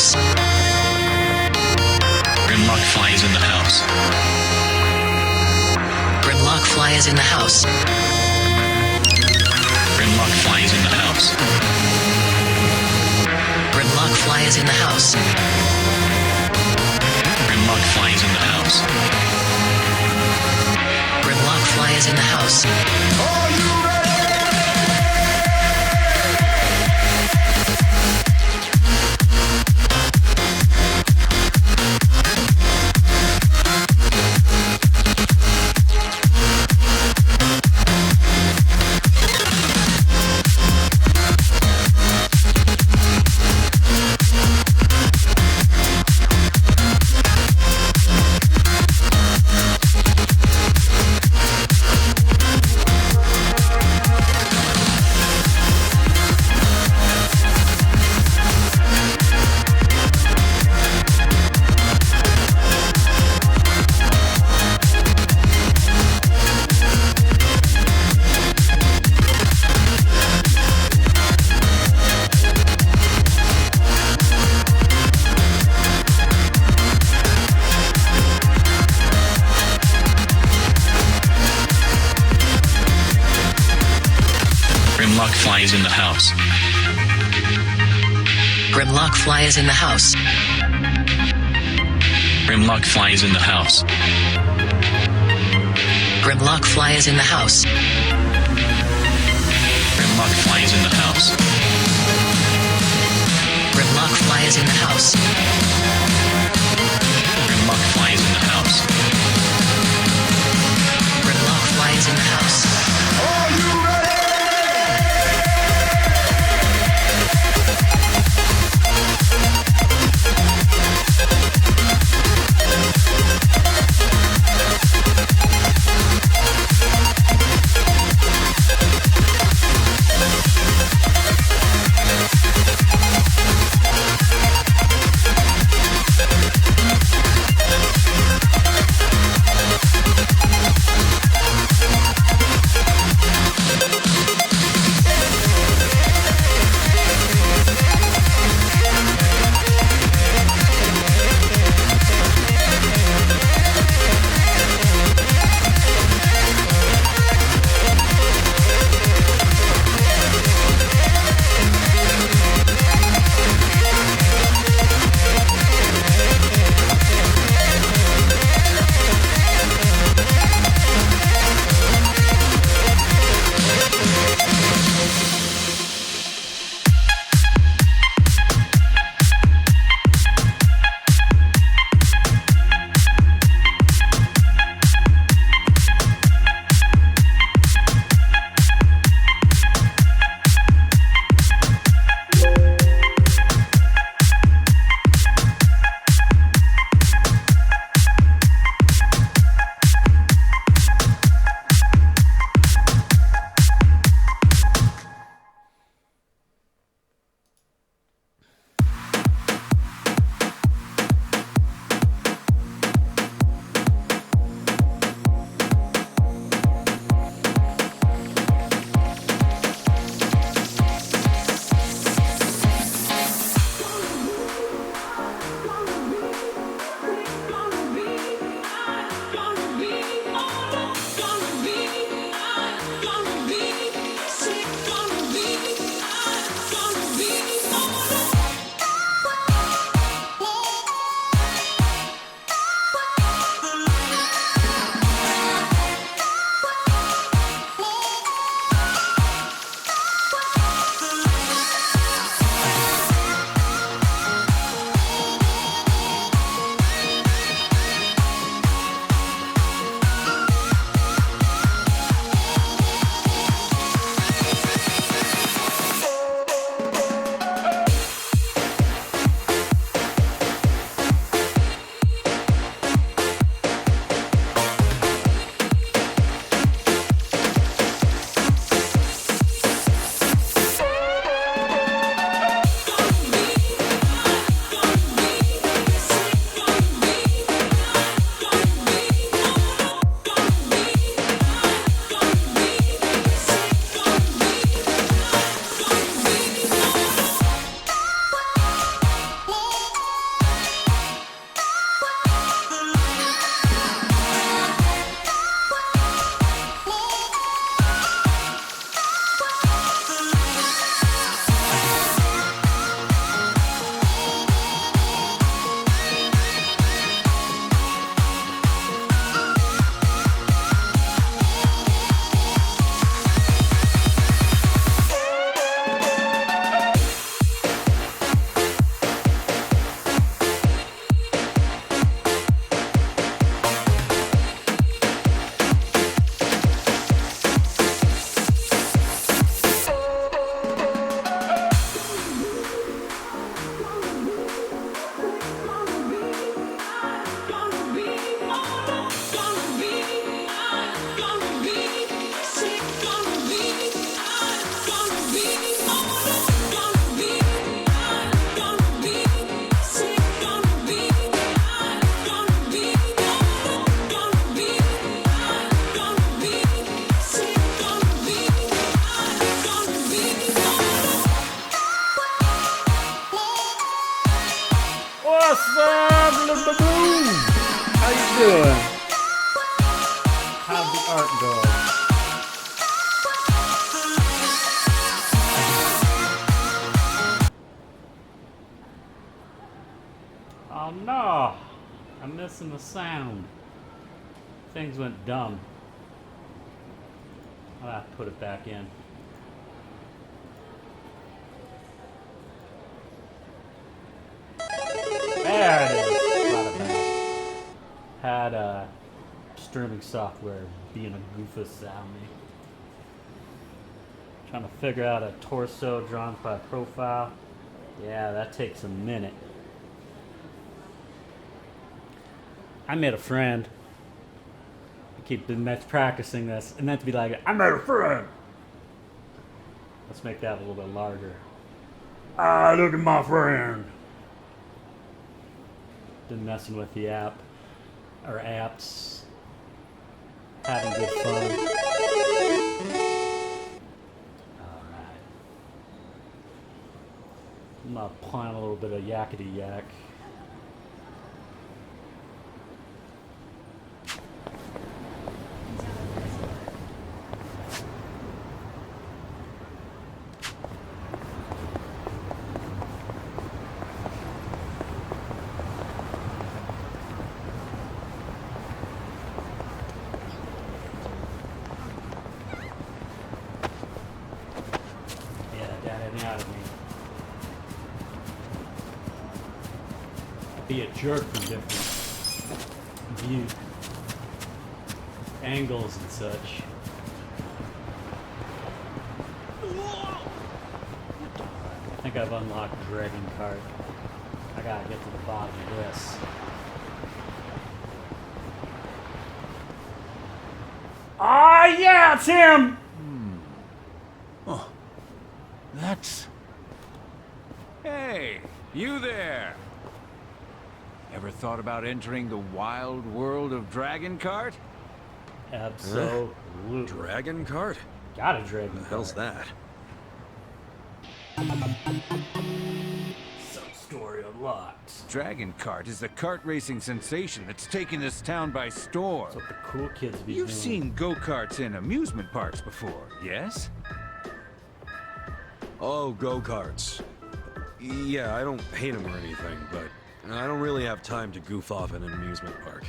house. Grimlock fly is in the house. Grimlock fly is in the house. Grimlock fly is in the house. Grimlock fly is in the house. Grimlock fly is in the house. Grimlock fly is in the house. Are you Grimlock fly is in the house. Grimlock fly is in the house. Grimlock fly is in the house. Grimlock fly is in the house. Grimlock fly is in the house. Grimlock fly is in the house. Grimlock fly is in the house. Grimlock fly is in the house. Are you ready? How you doing? How's the art go? Oh no! I'm missing the sound. Things went dumb. I'll have to put it back in. There it is. Brought it back. Had streaming software being a goofus on me. Trying to figure out a torso drawn by profile. Yeah, that takes a minute. I made a friend. I keep practicing this, and then to be like, I made a friend. Let's make that a little bit larger. Ah, look at my friend. Been messing with the app, or apps. Having good fun. Alright. I'm gonna plant a little bit of yakety yak. Out of me. Be a jerk from different view angles and such. I think I've unlocked Dragon Cart. I gotta get to the bottom of this. Ah, yeah, it's him! Oh. That's... Hey, you there! Ever thought about entering the wild world of Dragon Cart? Absolutely. Dragon Cart? Got a Dragon The hell's Cart. that? Sub-story unlocked. Dragon Cart is the kart racing sensation that's taken this town by storm. That's what the cool kids be You've doing. seen go-karts in amusement parks before, yes? Oh, go-karts. Yeah, I don't hate them or anything, but I don't really have time to goof off in an amusement park.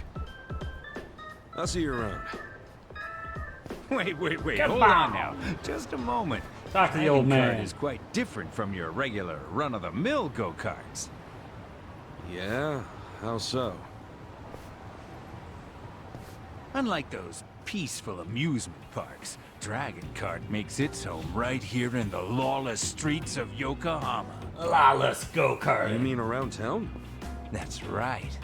I'll see you around. Wait, Goodbye. hold on now. Just a moment. Talk to the old Dragon Cart man. is quite different from your regular run-of-the-mill go-karts. Yeah? How so? Unlike those peaceful amusement parks, Dragon Cart makes its home right here in the lawless streets of Yokohama. Lawless go-kart. You mean around town? That's right.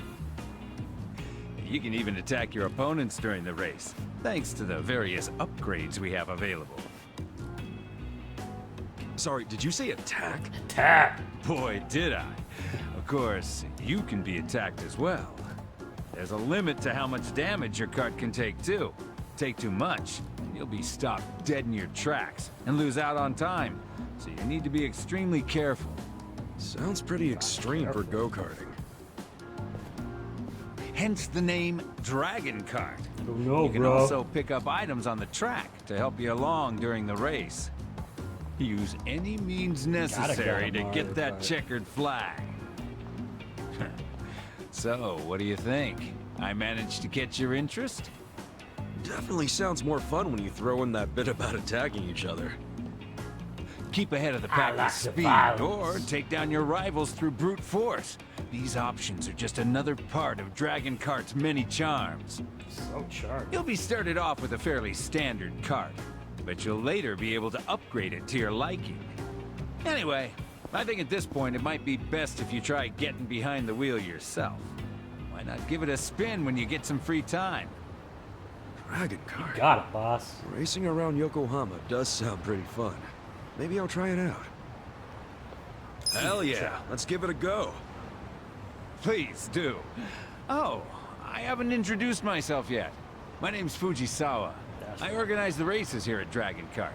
You can even attack your opponents during the race, thanks to the various upgrades we have available. Sorry, did you say attack? Tap. Boy, did I. Of course, you can be attacked as well. There's a limit to how much damage your cart can take, too. Take too much, and you'll be stopped dead in your tracks and lose out on time. So you need to be extremely careful. Sounds pretty extreme for go-karting. Hence the name Dragon Cart. Oh no, You can bro. also pick up items on the track to help you along during the race. Use any means necessary to Mario get that Kart. checkered flag. So, what do you think? I managed to catch your interest? Definitely sounds more fun when you throw in that bit about attacking each other. Keep ahead of the I pack like with the speed, violence. or take down your rivals through brute force. These options are just another part of Dragon Cart's many charms. So charming. You'll be started off with a fairly standard cart, but you'll later be able to upgrade it to your liking. Anyway, I think at this point it might be best if you try getting behind the wheel yourself. Why not give it a spin when you get some free time? Dragon Cart. Got it, boss. Racing around Yokohama does sound pretty fun. Maybe I'll try it out. Hell yeah, let's give it a go. Please do. Oh, I haven't introduced myself yet. My name's Fujisawa. I organize the races here at Dragon Cart.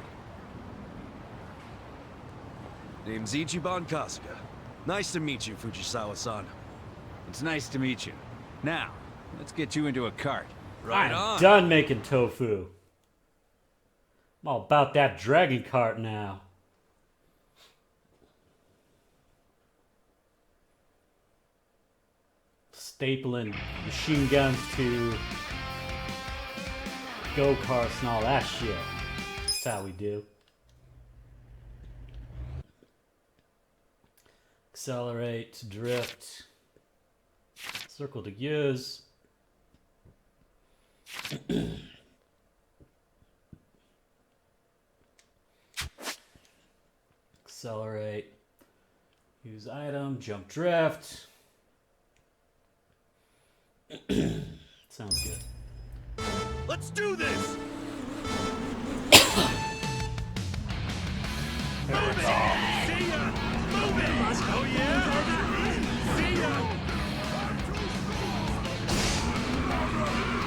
Name's Ichiban Kasuga. Nice to meet you, Fujisawa-san. It's nice to meet you. Now, let's get you into a cart. Right I'm on. done making tofu. I'm all about that dragon cart now. Stapling machine guns to go-karts and all that shit. That's how we do. Accelerate, drift, circle to use. Accelerate, use item, jump, drift. Sounds good. Let's do this! Move it! See ya! Move it! Oh yeah? See ya!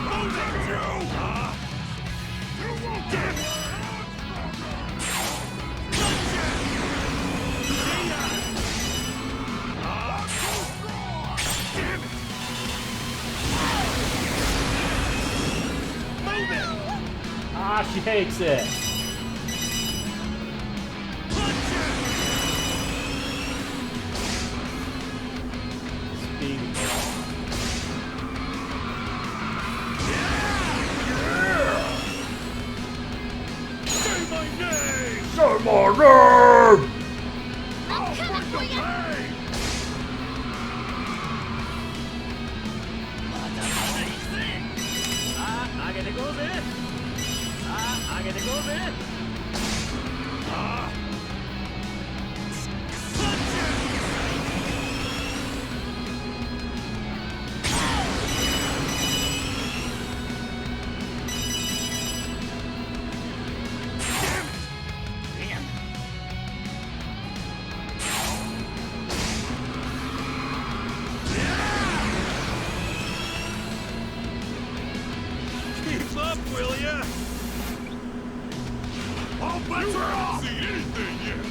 Move it, Joe! Damn it! See ya! Damn it! Move it! Ah, she hates it. Speed. Say my name! Say my name! I'm coming for you! Keep up, will ya? All bets are off! Seen anything yet?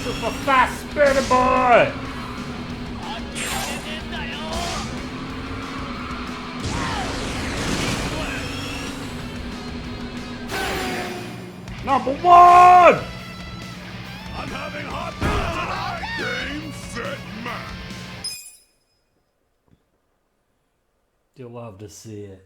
Super fast spinner boy! Number one! I'm having hot fun tonight! Game, set, match! You'll love to see it.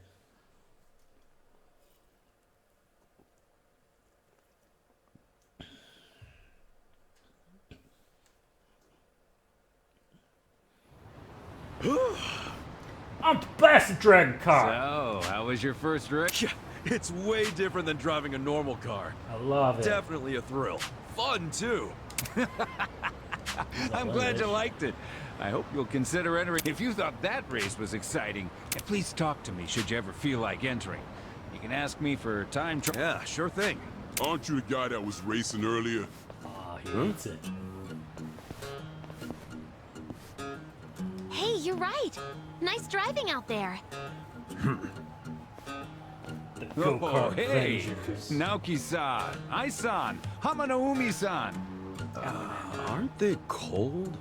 I'm the best at dragon car. So, how was your first race? Yeah, it's way different than driving a normal car. I love it. Definitely a thrill. Fun, too. I'm glad you liked it. I hope you'll consider entering. If you thought that race was exciting, and please talk to me should you ever feel like entering. You can ask me for time trial. Yeah, sure thing. Aren't you the guy that was racing earlier? Oh, he hates it. Hey, you're right. Nice driving out there. The Oh, go-kart hey! Avengers. Naoki-san, Ai-san, Hamanaumi-san. Aren't they cold?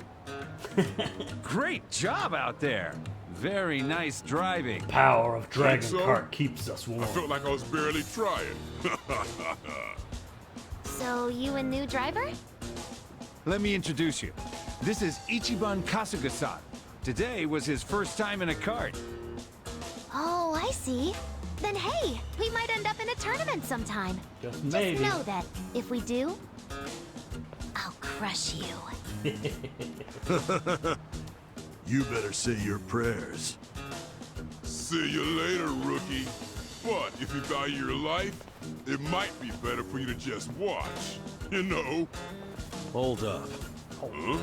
Great job out there. Very nice driving. Power of dragon so? cart keeps us warm. I felt like I was barely trying. So, you a new driver? Let me introduce you. This is Ichiban Kasuga-san. Today was his first time in a kart. Oh, I see. Then hey, we might end up in a tournament sometime. Just Just maybe. know that if we do, I'll crush you. You better say your prayers. See you later, rookie. But if you value your life, it might be better for you to just watch. You know? Hold up. Huh?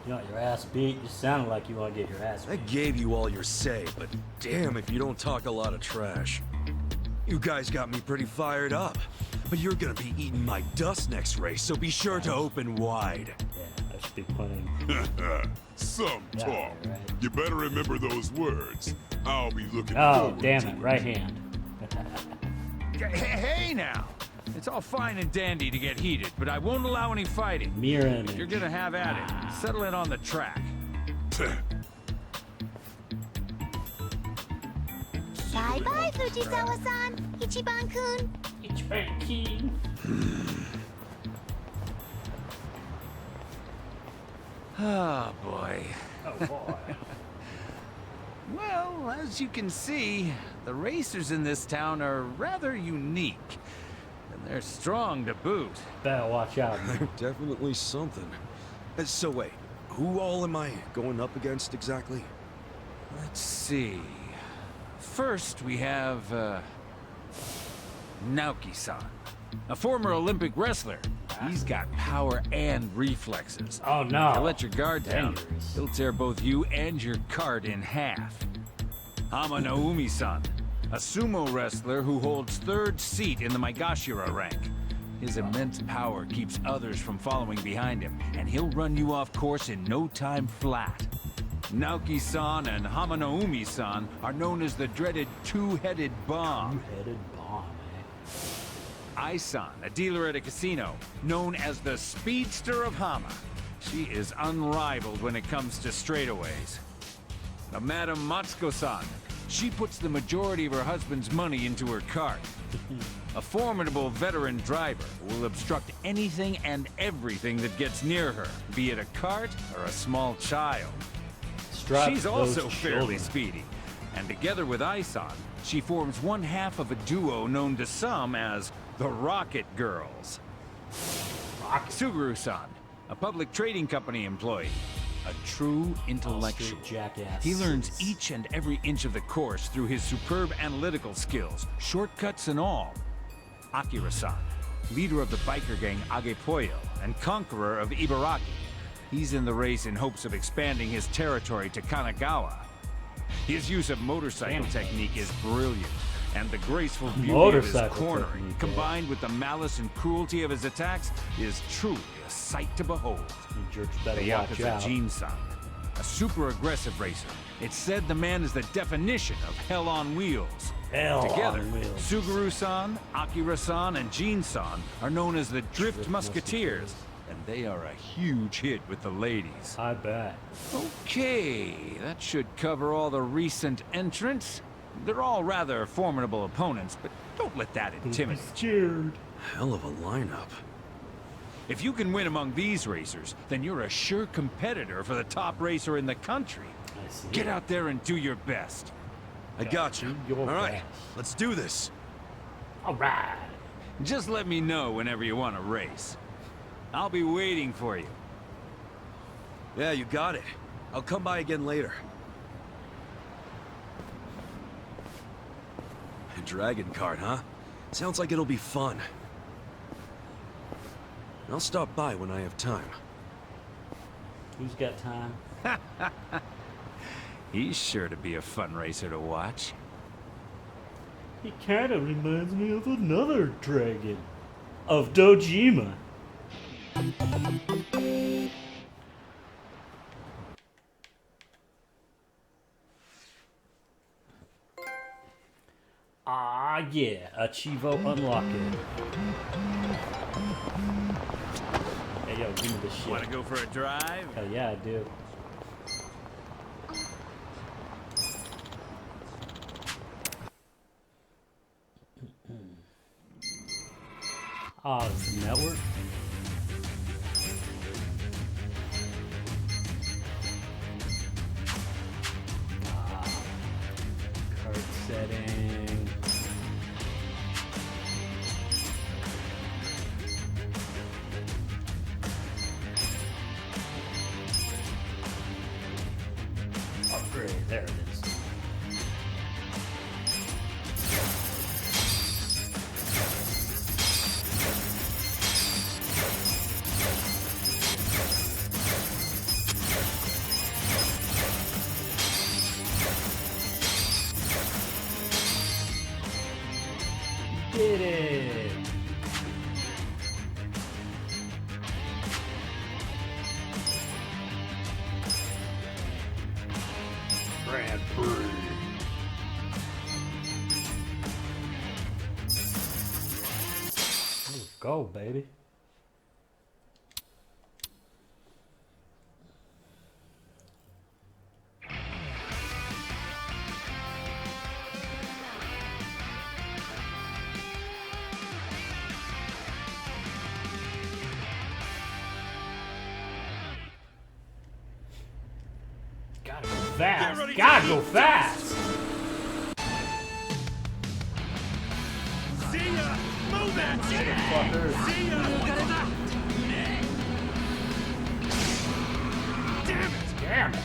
You want your ass beat? You sounded like you want to get your ass I beat. gave you all your say, but damn if you don't talk a lot of trash. You guys got me pretty fired up. But you're gonna be eating my dust next race, so be sure to open wide. Yeah, I should be putting. Some Yeah, talk. right. You better remember those words. I'll be looking Oh, forward damn to it! Right hand. Hey now! It's all fine and dandy to get heated, but I won't allow any fighting. Mirror image. If you're gonna have at it, settle it on the track. Bye-bye, Fujisawa-san. Ichiban-kun. Oh boy. Oh boy. Well, as you can see, the racers in this town are rather unique. And they're strong to boot. Better watch out. Man. Definitely something. So wait, who all am I going up against exactly? Let's see. First, we have, Naoki-san, a former Olympic wrestler. He's got power and reflexes. Oh no. If you let your guard down, Dangerous. he'll tear both you and your cart in half. Hama Naomi-san, a sumo wrestler who holds third seat in the Maegashira rank. His immense power keeps others from following behind him, and he'll run you off course in no time flat. Naoki-san and Hama Naomi-san are known as the dreaded two-headed bomb. Two-headed bomb, eh? Ai-san, a dealer at a casino, known as the Speedster of Hama. She is unrivaled when it comes to straightaways. Now, Madame Matsuko-san, she puts the majority of her husband's money into her cart. A formidable veteran driver will obstruct anything and everything that gets near her, be it a cart or a small child. Strap She's those also fairly children. speedy, and together with Ai-san, she forms one half of a duo known to some as the Rocket Girls. Suguru-san, a public trading company employee, a true intellectual. Street jackass. He learns each and every inch of the course through his superb analytical skills, shortcuts and all. Akira-san, leader of the biker gang Agepoyo and conqueror of Ibaraki. He's in the race in hopes of expanding his territory to Kanagawa. His use of motorcycle technique is brilliant, and the graceful beauty of his Motorcycle cornering, technique, combined with the malice and cruelty of his attacks, is truly a sight to behold. You jerks better The watch Yakuza out. Jin-san, a super aggressive racer. It's said the man is the definition of hell on wheels. Hell Together, on wheels. Suguru-san, Akira-san, and Jin-san are known as the Drift Musketeers. Musketeers, and they are a huge hit with the ladies. I bet. Okay, that should cover all the recent entrants. They're all rather formidable opponents, but don't let that intimidate you. Scared. Hell of a lineup. If you can win among these racers, then you're a sure competitor for the top racer in the country. I see. Get out there and do your best. I got you. Your All right, best. let's do this. All right. Just let me know whenever you want to race. I'll be waiting for you. Yeah, you got it. I'll come by again later. A dragon cart, huh? Sounds like it'll be fun. I'll stop by when I have time. Who's got time? He's sure to be a fun racer to watch. He kind of reminds me of another dragon. Of Dojima. Ah, yeah. Archivo unlocked. Hey, yo, give me this shit. Want to go for a drive? Hell yeah, I do. Oh, it's the network? Card setting. Upgrade, there it is. Did it! and free. Let's go, baby. Gotta go fast. Gotta go fast. See ya! Move it! Motherfuckers. See ya! Damn it! Damn it.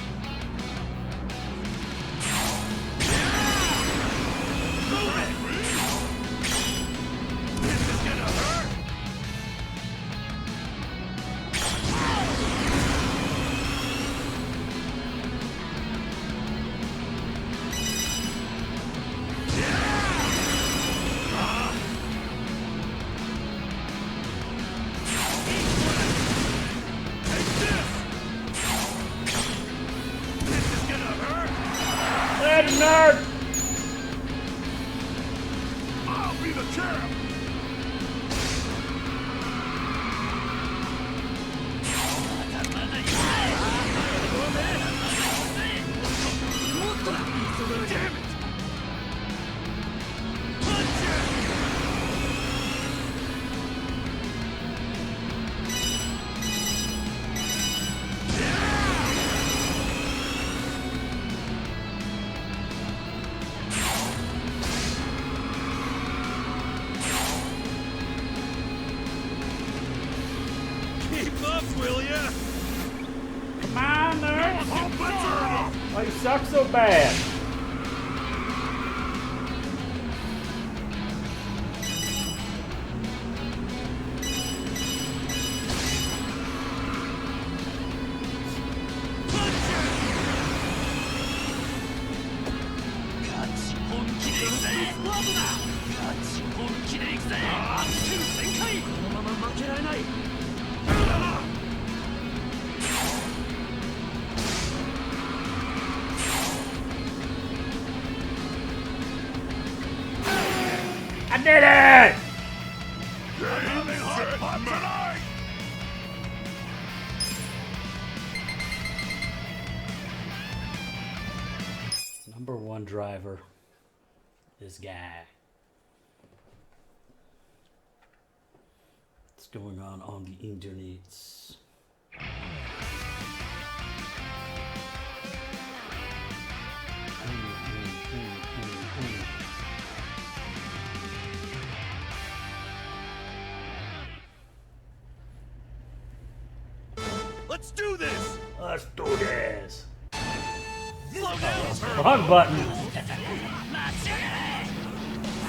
Move it! This is gonna hurt! Nerd! I'll be the champ! Damn it! Keep up, will ya? Come on, nerd! Why you suck so bad? I did it! Having hot fun tonight! Number one driver. This guy. What's going on the internets? Let's do this! Let's do this. Slow down, Turbo! Wrong button.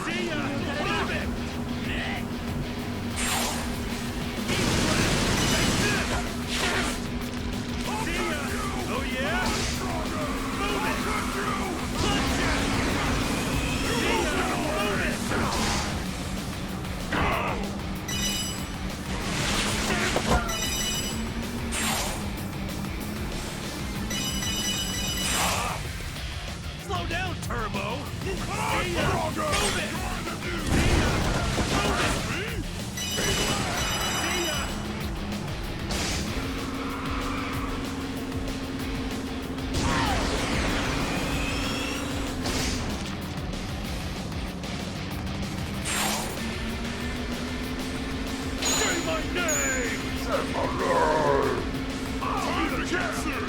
See ya! Move it! See ya! Oh yeah? Move it! Punch it! See ya! Move it! Slow down, Turbo! See ya! Move it! See ya! Move it! See ya! Say my name! Say my name! I'll be the cancer!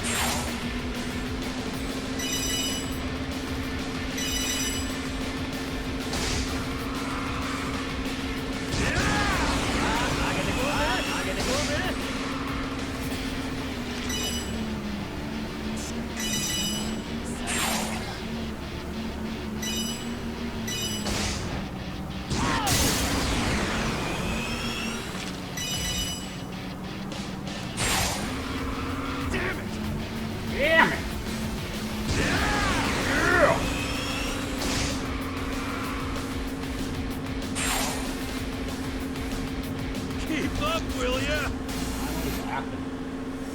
Damn it! Keep up, will ya? What happened?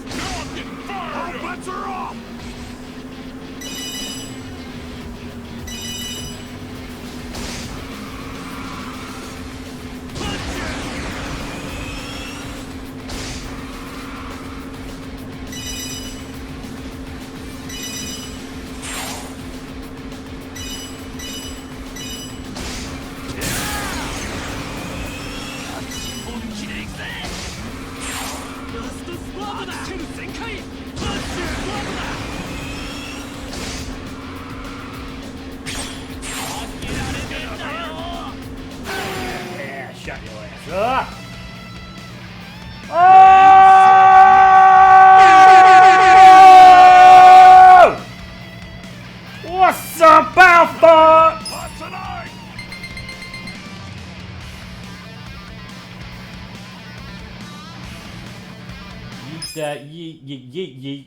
Now I'm getting fired! All bets are off! Oh! What's up, Alpha? Not tonight! Yeet that yeet, yeet, yeet, yeet.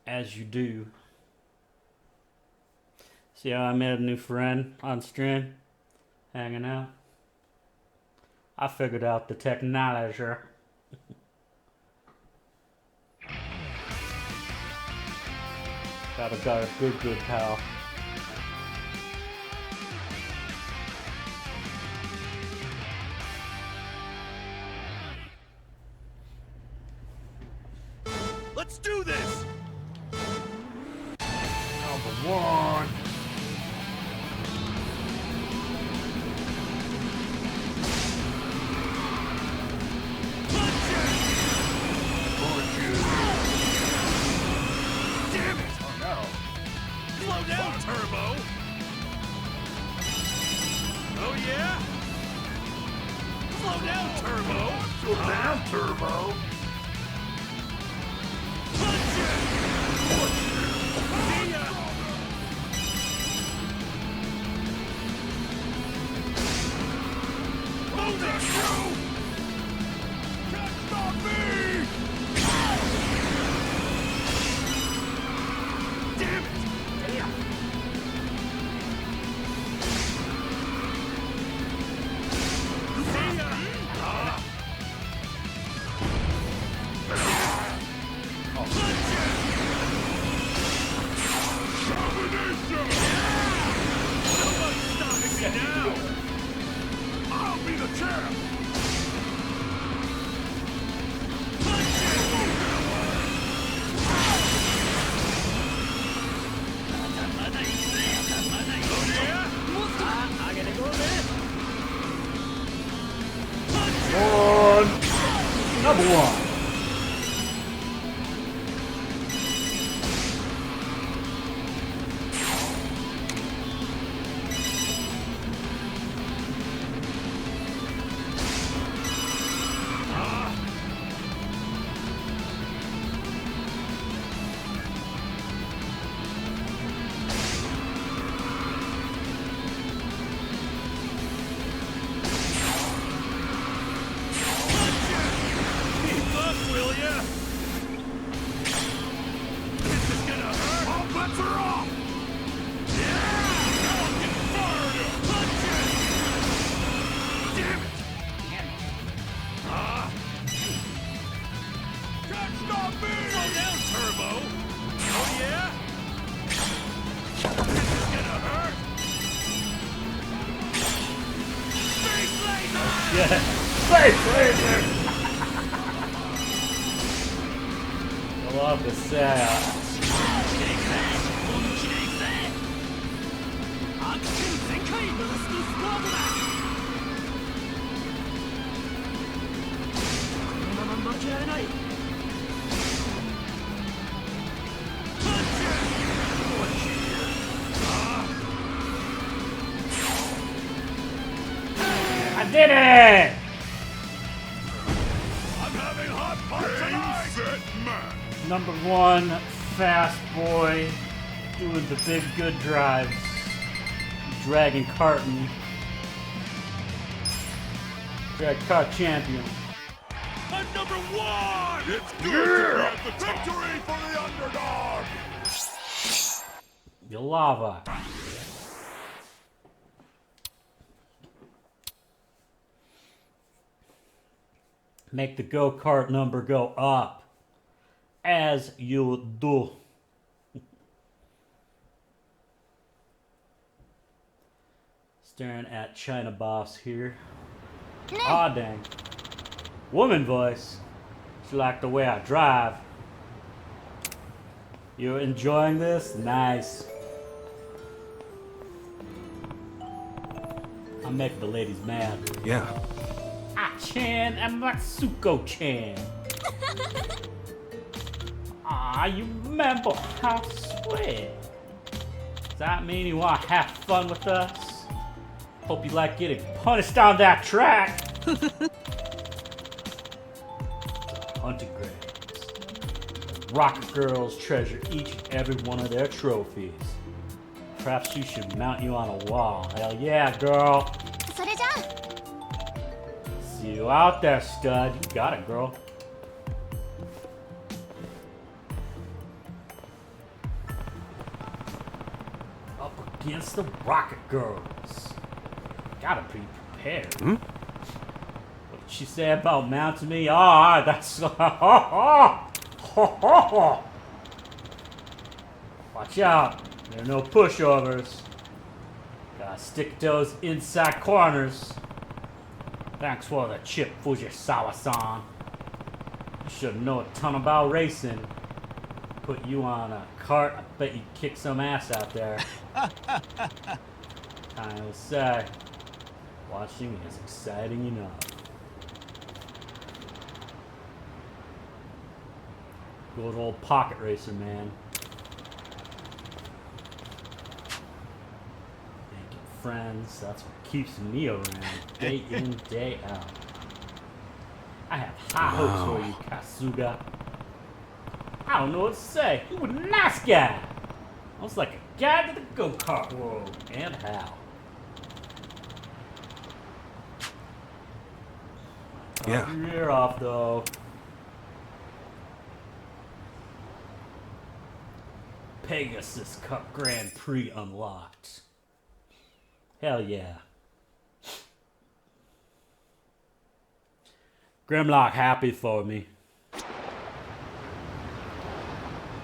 As you do. See how I made a new friend on stream? Hanging out. I figured out the technology. Got a good pal. Let's do this! Number one. Damn it! Oh no. Slow down, Turbo! Oh yeah? Slow down, Turbo! Slow down, Turbo. See ya! Move it, you! Can't stop me! Damn it! See ya! Nobody's stopping me now! I'll be the champ! One. Number one. Keep up, will ya? This is gonna hurt! All bets are off! Yeah! Now I'm getting fired up! Punch it! Damn it! Can't stop me! Slow down, Turbo! Oh yeah? This is gonna hurt! Space laser! Yeah. Space laser. I love the sound. I did it! I'm having hot fun tonight! Set, match! Number one, fast boy, doing the big good drives, dragging carton, drag kart champion. I'm number one! It's good to be at the top. Victory for the underdog! Your lava. Make the go-kart number go up. As you do. Staring at China Boss here. Aw, dang. Woman voice. She liked the way I drive. You enjoying this? Nice. I'll make the ladies mad. Yeah. Ah-chan and Matsuko-chan. Ah, you remember how sweet. Does that mean you want to have fun with us? Hope you like getting punished on that track. Hunting grounds. The Rocket Girls treasure each and every one of their trophies. Perhaps you should mount you on a wall. Hell yeah, girl. それじゃあ See you out there, stud. You got it, girl. Up against the Rocket Girls. Gotta be prepared. What did she say about mounting me? Oh, that's... Watch out. There are no pushovers. Gotta stick to those inside corners. Thanks for the chip, Fujisawa-san. You should know a ton about racing. Put you on a cart, I bet you'd kick some ass out there. Time to say, watching is exciting enough. Good old pocket racer, man. Making friends, that's what keeps me around, day in, day out. I have high hopes for you, Kasuga. I don't know what to say. You were a nice guy. Almost like a guide to the go-kart world. And how. Yeah. Cut your ear off, though. Pegasus Cup Grand Prix unlocked. Hell yeah. Grimlock happy for me.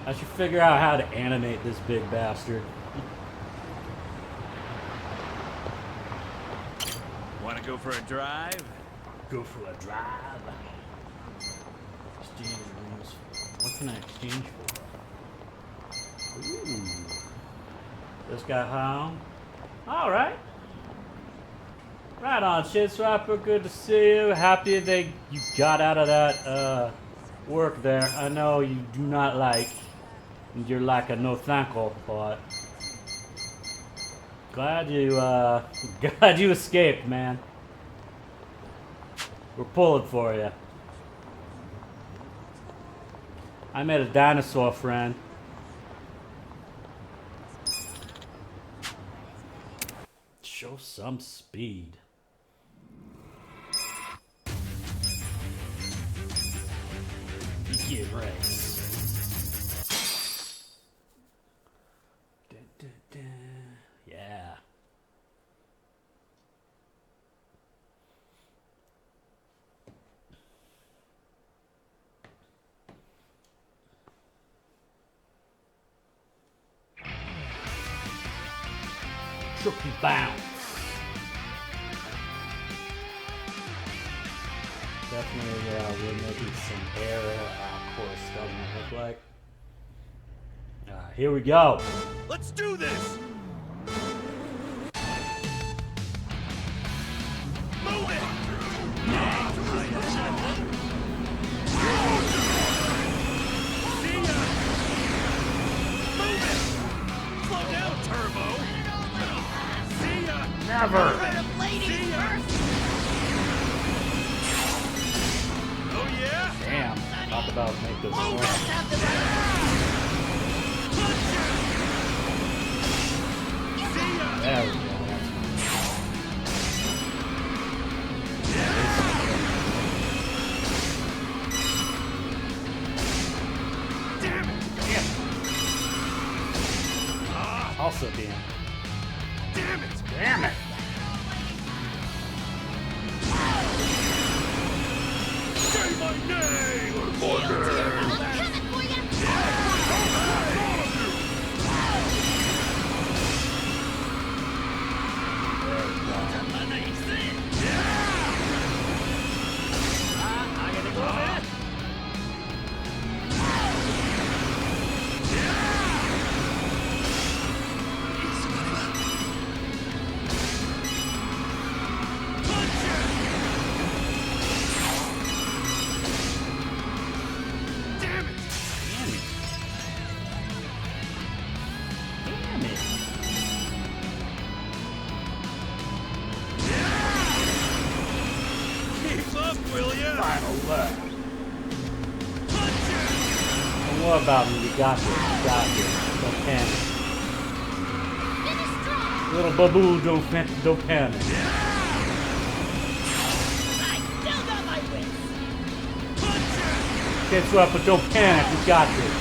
I should figure out how to animate this big bastard. Want to go for a drive? Go for a drive. Exchange rooms. What can I exchange for? Ooh. This guy home. Alright. Right on, Shit Swapper. Good to see you. Happy that you got out of that work there. I know you do not like. You're like a no thankful, but glad you escaped, man. We're pulling for you. I made a dinosaur friend. Show some speed. Begin race. Dun, dun, dun. Yeah. Triple bounce. Definitely, we're making some air course, doesn't it look like? Here we go. Let's do this! Move it! See ya! Move it! Slow down, Turbo! See ya! Never. See ya! Oh yeah? Damn. Talk about make this Move work. it! See ya! There we go. Damn it! Also being. Damn it! Damn it. Say my name! I'm coming for you! up, will ya? Final lap. Don't worry about me. We got this. We got this. Don't panic. Finish strong. Little baboo, don't panic. I still got my wits. Can't sweat, but don't panic. We got this.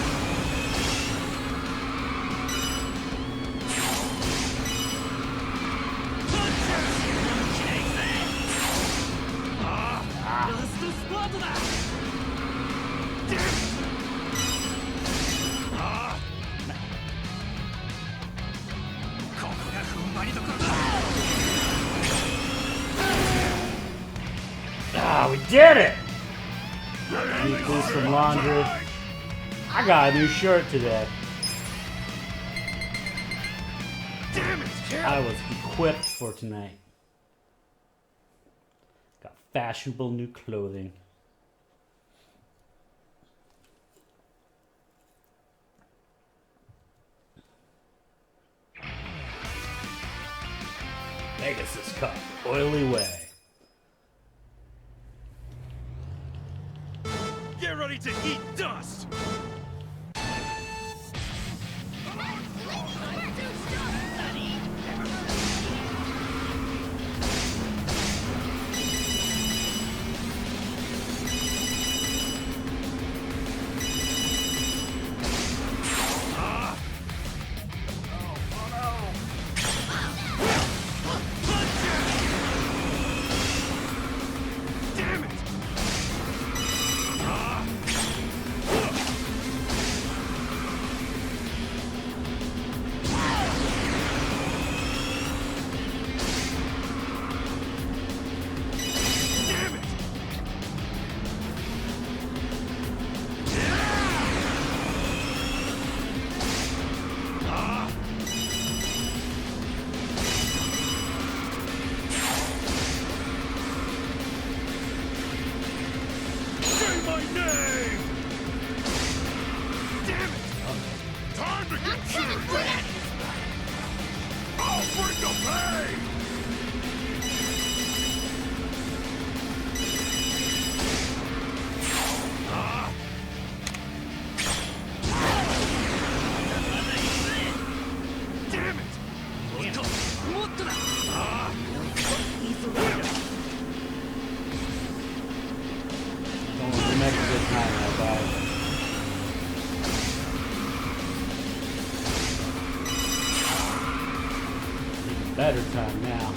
Ah, we did it! Need to do some laundry. I got a new shirt today. Damn it, kid. I was equipped for tonight. Got fashionable new clothing. Pegasus Cup, oily way. Get ready to eat dust! Damn it. Damn it. Say my name. Damn it. Time to get serious. I'll bring the pain. Damn it. Don't make a good time now, guys. Even better time now.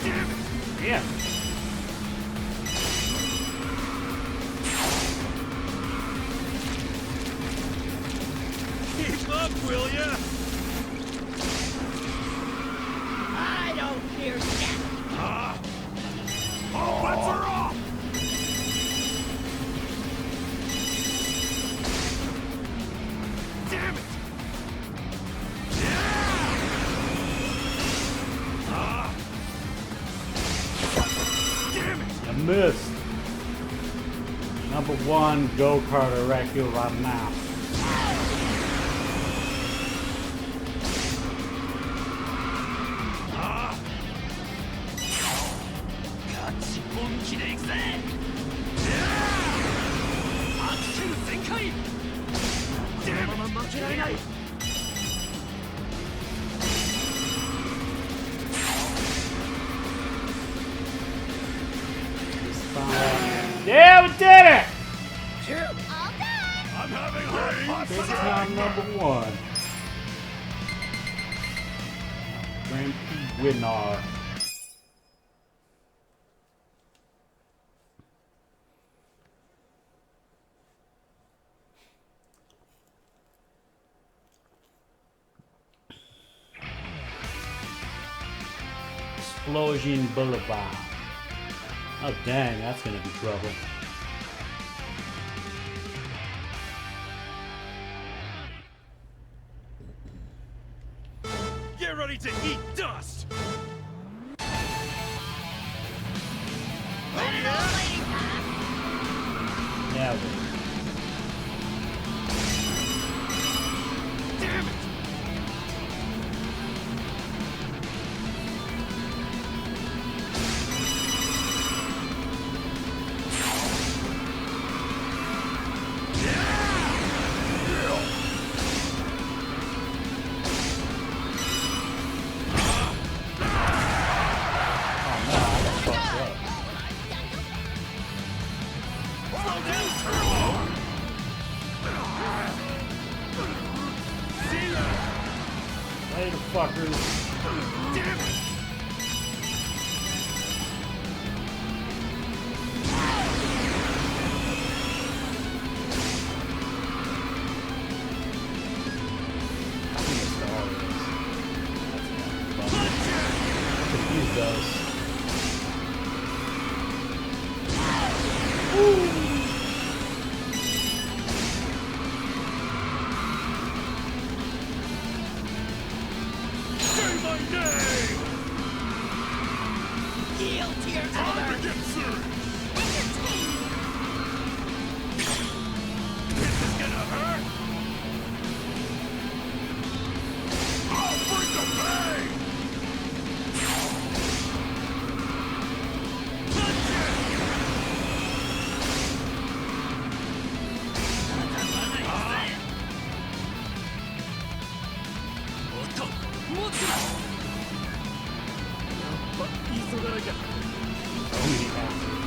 Damn it. Yeah. Keep up, will ya? I don't fear death. All bets are off. Damn it. Damn it. You missed. Number one go-karter wreck you right now. Yeah, we did it! All done. I'm having hard Big time number one. Grand Prix winner. Explosion Boulevard. Oh dang, that's gonna be trouble. Get ready to eat dust! Yeah, we Damn it. motherfuckers. Damn it! Confuse those. Say my name! Yield to your Time to get serious! This is gonna hurt! I'll bring the pain!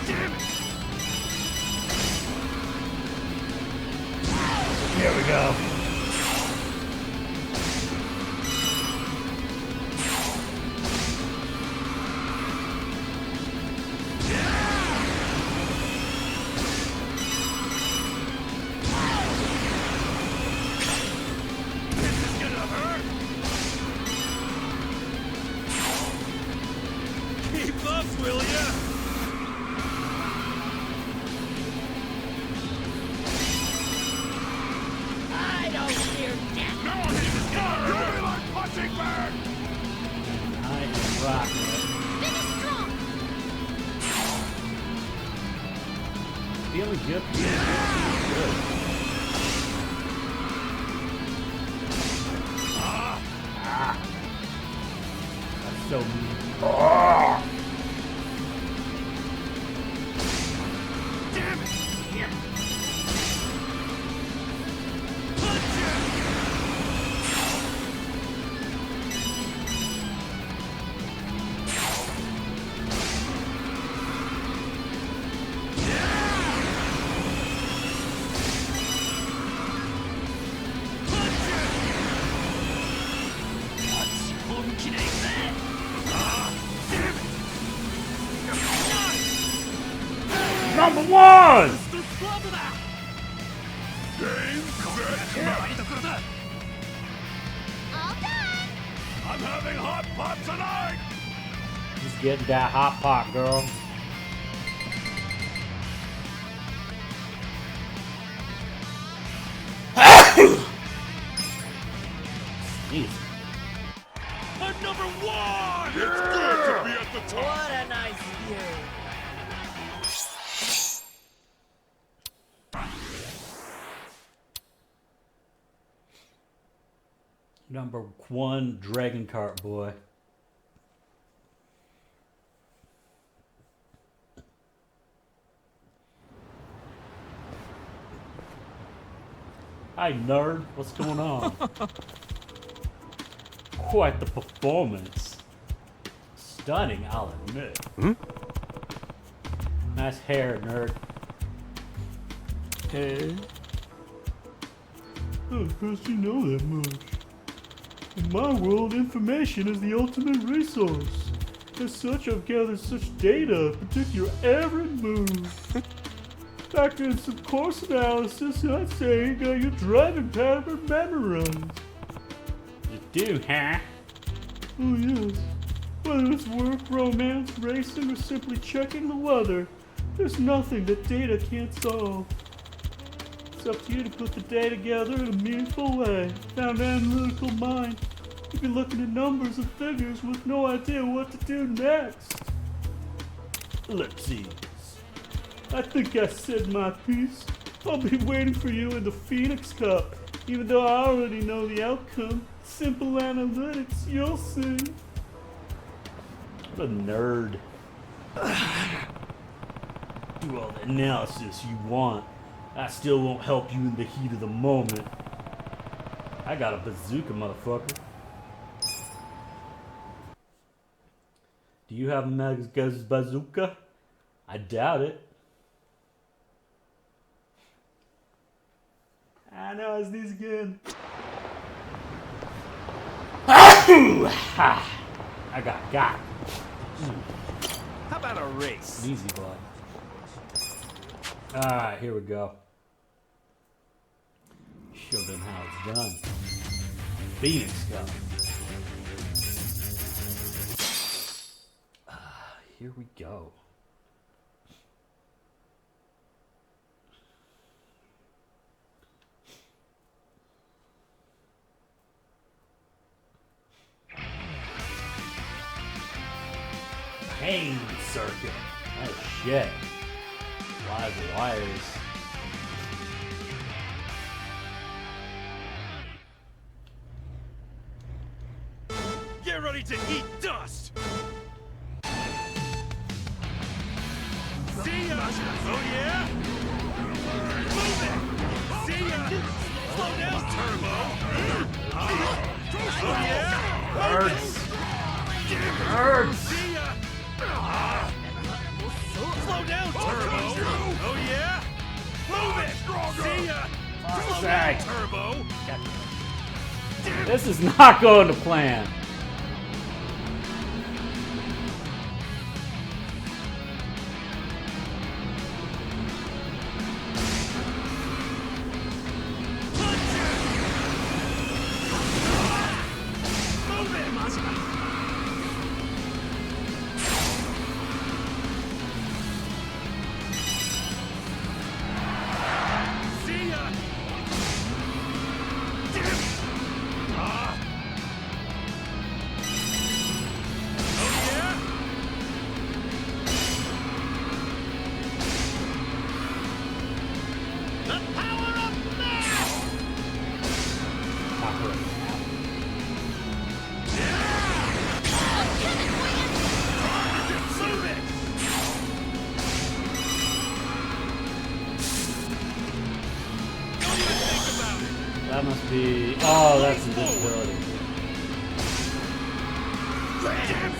Damn it! Here we go. This is gonna hurt! Keep up, will ya? I don't fear death. Now I'm in this guy! You'll be like punching bag! I am rocking it. Finish strong. Feeling good. Feeling good. That's so mean. Damn it! Yep. Number one! Game, set, match! All done. I'm having hot pot tonight! Just getting that hot pot, girl. Jeez. I'm number one! It's good to be at the top. What a nice view. Number one Dragon Cart boy. Hi, nerd. What's going on? Quite the performance. Stunning, I'll admit. Nice hair, nerd. Hey. Oh, first you know that much. In my world, information is the ultimate resource. As such, I've gathered such data, predict your every move. Factor in some course analysis, and I'd say you got your driving pattern memorized. You do, huh? Oh, yes. Whether it's work, romance, racing, or simply checking the weather, there's nothing that data can't solve. It's up to you to put the data together in a meaningful way. Without an analytical mind, you'd be looking at numbers and figures with no idea what to do next. Ellipses. I think I said my piece. I'll be waiting for you in the Phoenix Cup, even though I already know the outcome. Simple analytics, you'll see. What a nerd. Do all the analysis you want. I still won't help you in the heat of the moment. I got a bazooka, motherfucker. Do you have a bazooka? I doubt it. I know, it's these again. I got. How about a race? Easy, boy. Alright, here we go. Show them how it's done. Phoenix go. Here we go. Pain circuit. Oh shit. Live wires. Get ready to eat dust! See ya! Oh yeah? Move it! See ya! Slow down, Turbo! Oh yeah? Birds. Birds. See ya! Slow down, Turbo! Oh yeah? Move it! See ya! Slow down, Sake. Turbo! This is not going to plan. See ya! Oh yeah? The power of math! Move it! Don't even think about it! That must be. Oh, that's invisibility. Damn it!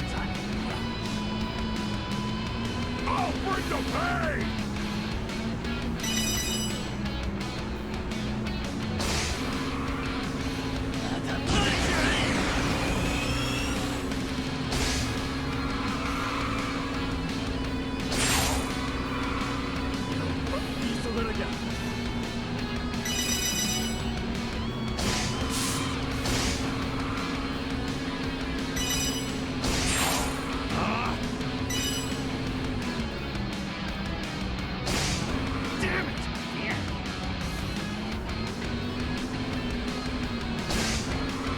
I'll bring the pain! Damn it!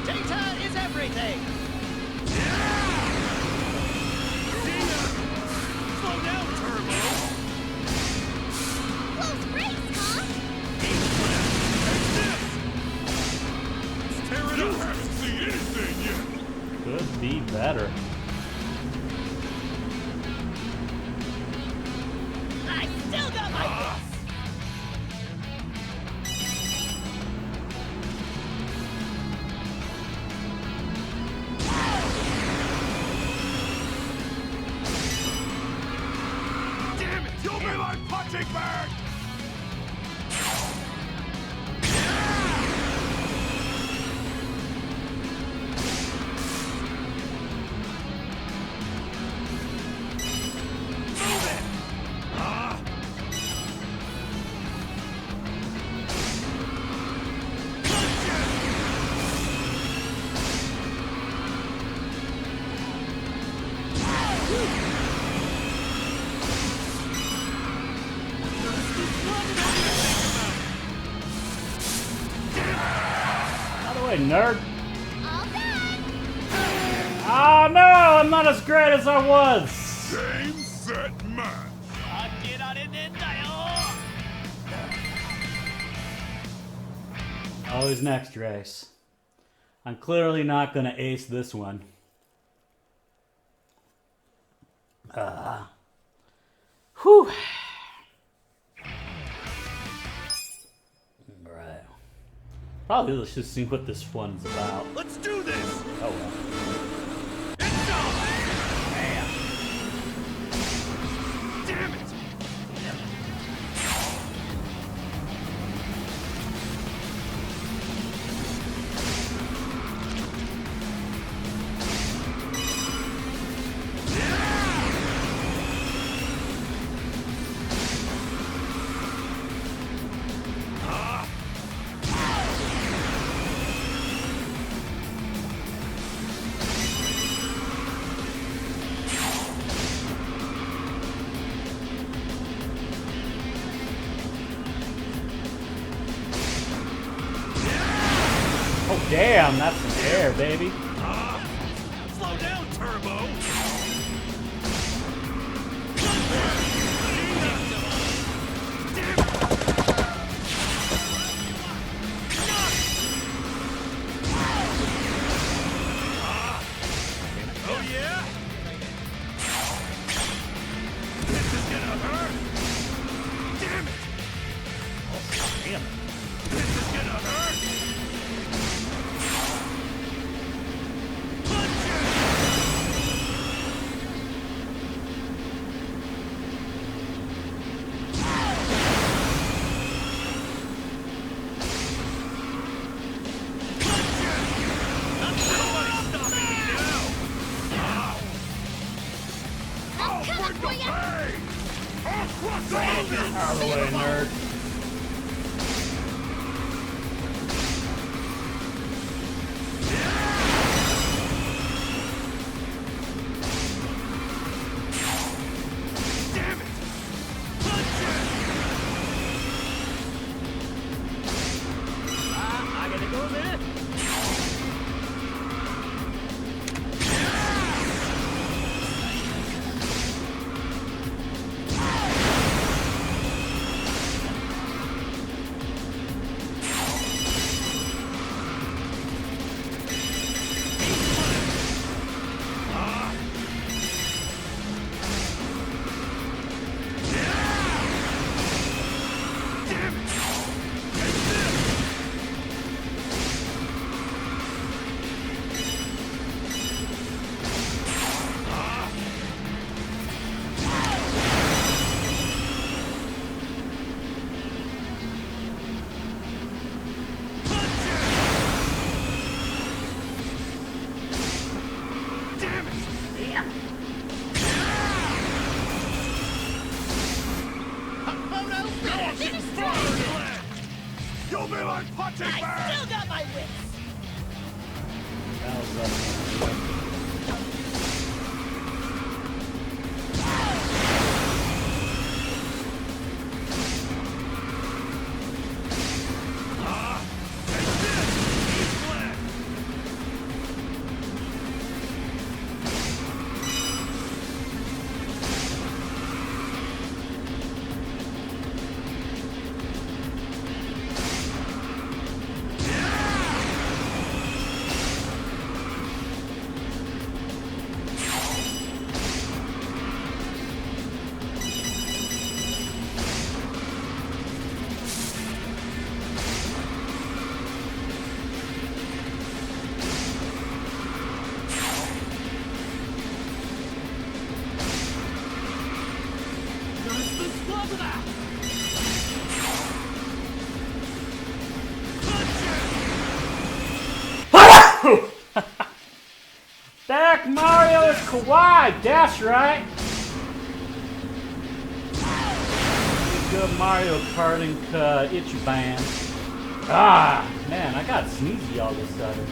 Data is everything! See ya! Slow down, Turbo! Close race, huh? Take this! Let's tear it up! You haven't seen anything yet! Could be better. I still got my guess! Damn it! You'll be my punching bag! Move it! Out of the way, nerd. All done. Oh no, I'm not as great as I was. Game, set, match. Always next race. I'm clearly not gonna ace this one. Whew. Alright. Probably let's just see what this one's about. Let's do this! Oh well. It's on! Damn it! Damn, that's some air, baby. Slow down, Turbo! Oh yeah? This is gonna hurt! Damn it! Damn. This is gonna hurt! Punch it! Nobody's stopping me now! I'm coming for you! Hey! I'll crush all of you! Out of the way, nerd. Damn it! Punch it! I gotta go there. Damn it! Take this! Damn it! Photo finish! You'll be like punching I bag! still got my wits! That was Back Mario is kawaii, that's right. Good Mario Karting Ichiban. Ah, man, I got sneezy all of a sudden.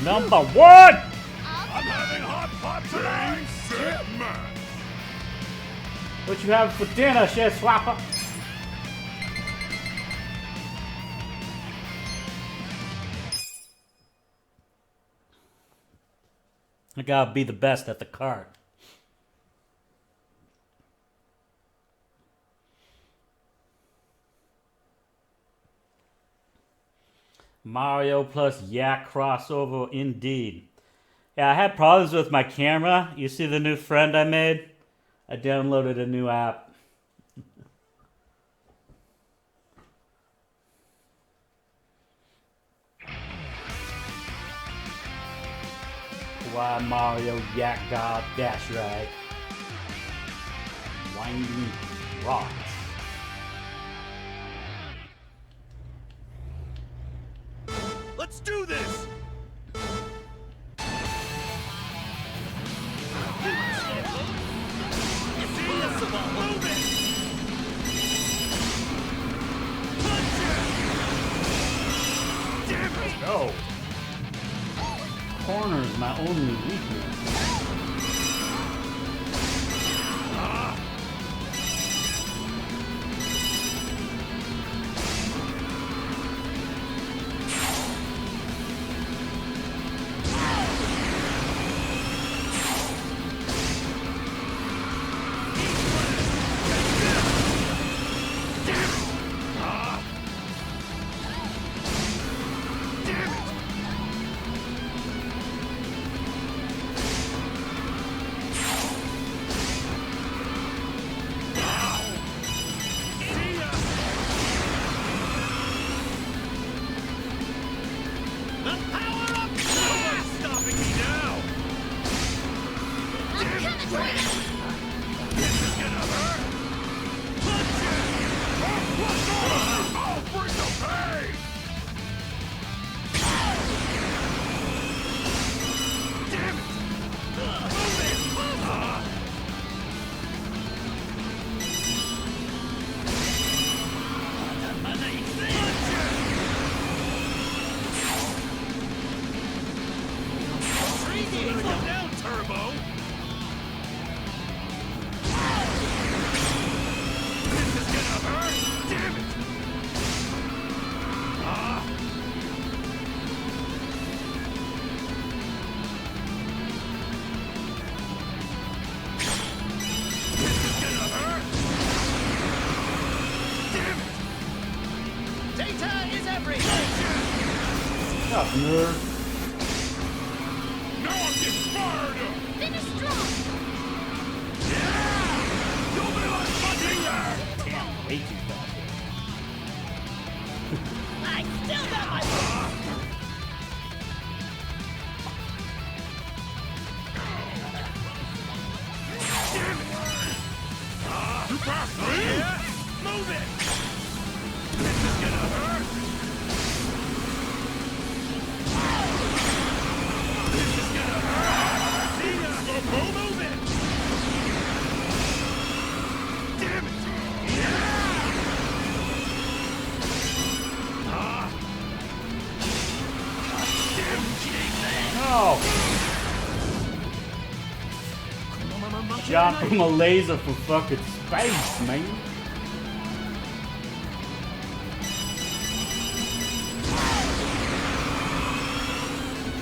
Number one! I'm having hot pot tonight! Set, match. What you having for dinner, Chef Swapper? I gotta be the best at the card. Mario plus Yak crossover indeed. Yeah, I had problems with my camera. You see the new friend I made? I downloaded a new app. Why Mario Yak God, that's right. Winding rocks. Let's do this! Move it! Punch it! Damn it! Oh. Corner's my only weakness. This is gonna hurt! Punch it! I'll bring the pain! Damn it! Move it! Slow down, Turbo! This is gonna hurt! Damn it! This is gonna hurt! Damn it! Data is everything! Shut up, nerd. Now I'm getting fired up! Finish strong! You'll be like fucking that! Damn, way too fast. I still got my You passed me! Yeah? Move it! This is gonna hurt! This is gonna hurt! See ya! Move it! Damn it! Damn J-Man! No! Shot from a laser from fucking space, man.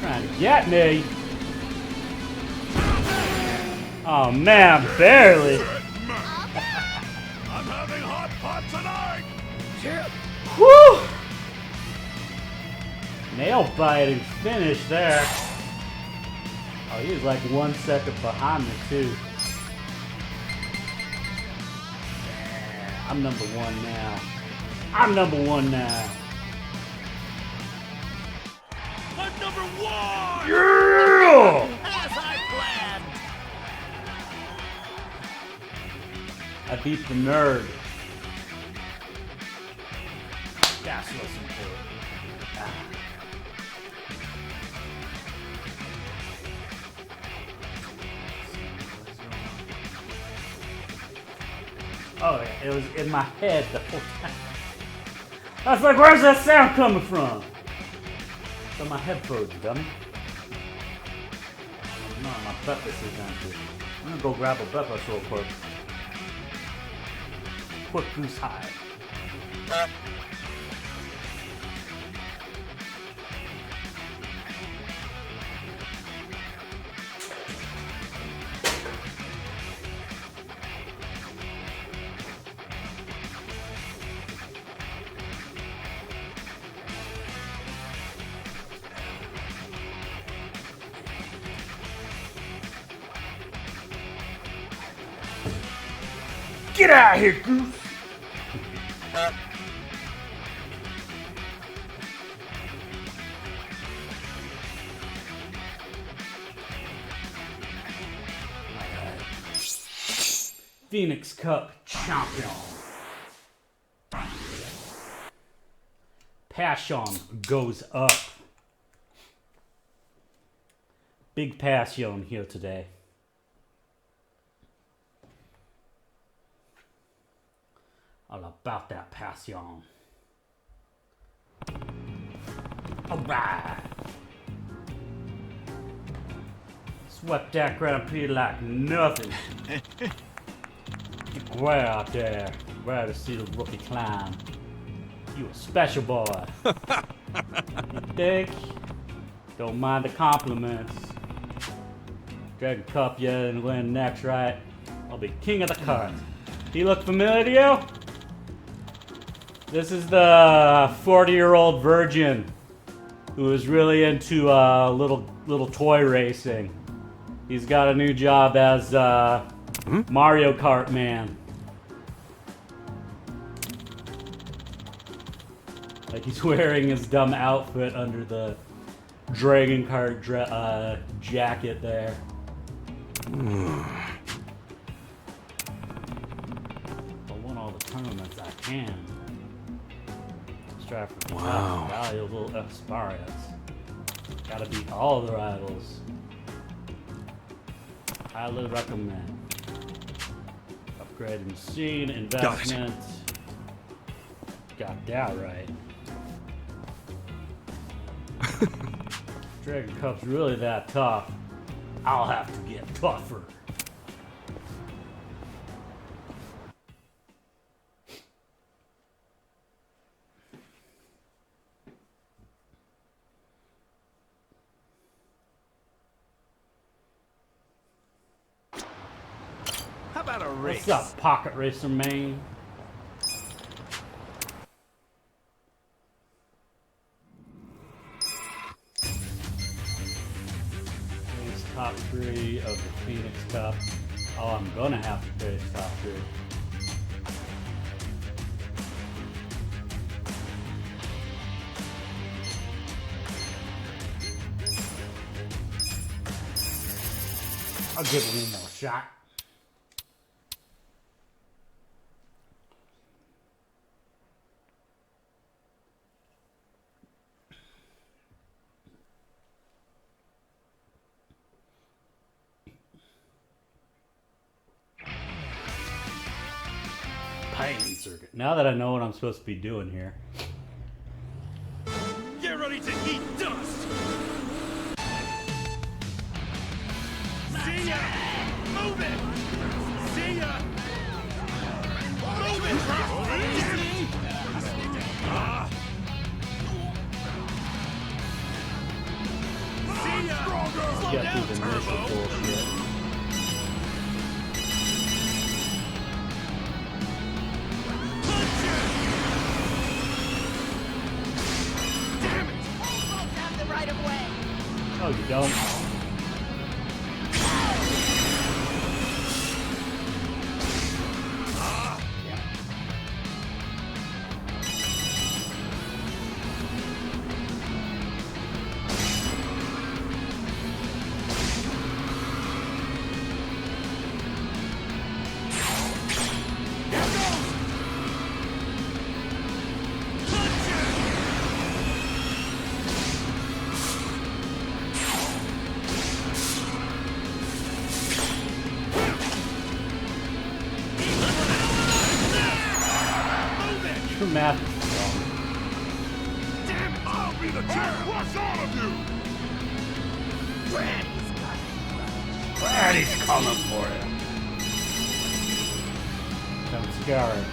Trying to get me. Oh man, barely. I'm having hot pot tonight! Woo! Nail biting finish there. Oh, he was like 1 second behind me too. Yeah, I'm number one now. I'm number one now. I'm number one! Yeah! as I planned! I beat the nerd. Gosh, listen to it. Oh yeah, it was in my head the whole time. I was like, where's that sound coming from? It's on my headphones, dummy. No, my breakfast is empty. I'm gonna go grab a breakfast real quick. Quick goose high. Get out of here, goose! Phoenix Cup champion. Passion goes up. Big passion here today. All about that passion. Alright. Swept that Grand Prix like nothing. Get way out there. Ready to see the rookie climb. You a special boy. You think? Don't mind the compliments. Dragon Cup, yeah, and win next, right? I'll be king of the cards. He look familiar to you? This is the 40-year-old virgin who is really into little toy racing. He's got a new job as Mario Kart man. Like he's wearing his dumb outfit under the Dragon Kart jacket there. I won all the tournaments I can. Strive for the Wow. valuable experience. Gotta beat all the rivals. Highly recommend. Upgraded machine, investment. Got that right. Dragon Cup's really that tough. I'll have to get tougher. How about a race? What's up, Pocket Racer Main? Face top 3 of the Phoenix Cup. Oh, I'm gonna have to face top 3. I'll give it one more shot. Pain circuit. Now that I know what I'm supposed to be doing here. Get ready to eat dust! See ya! Move it! See ya! Move it! See ya! Slow Get down, through the initial Turbo! bullshit. Almost have the right of way. Oh, you don't? Yeah. True math is wrong. Damn it! I'll be the champ! What's all of you? Daddy's coming for you. Don't scare it.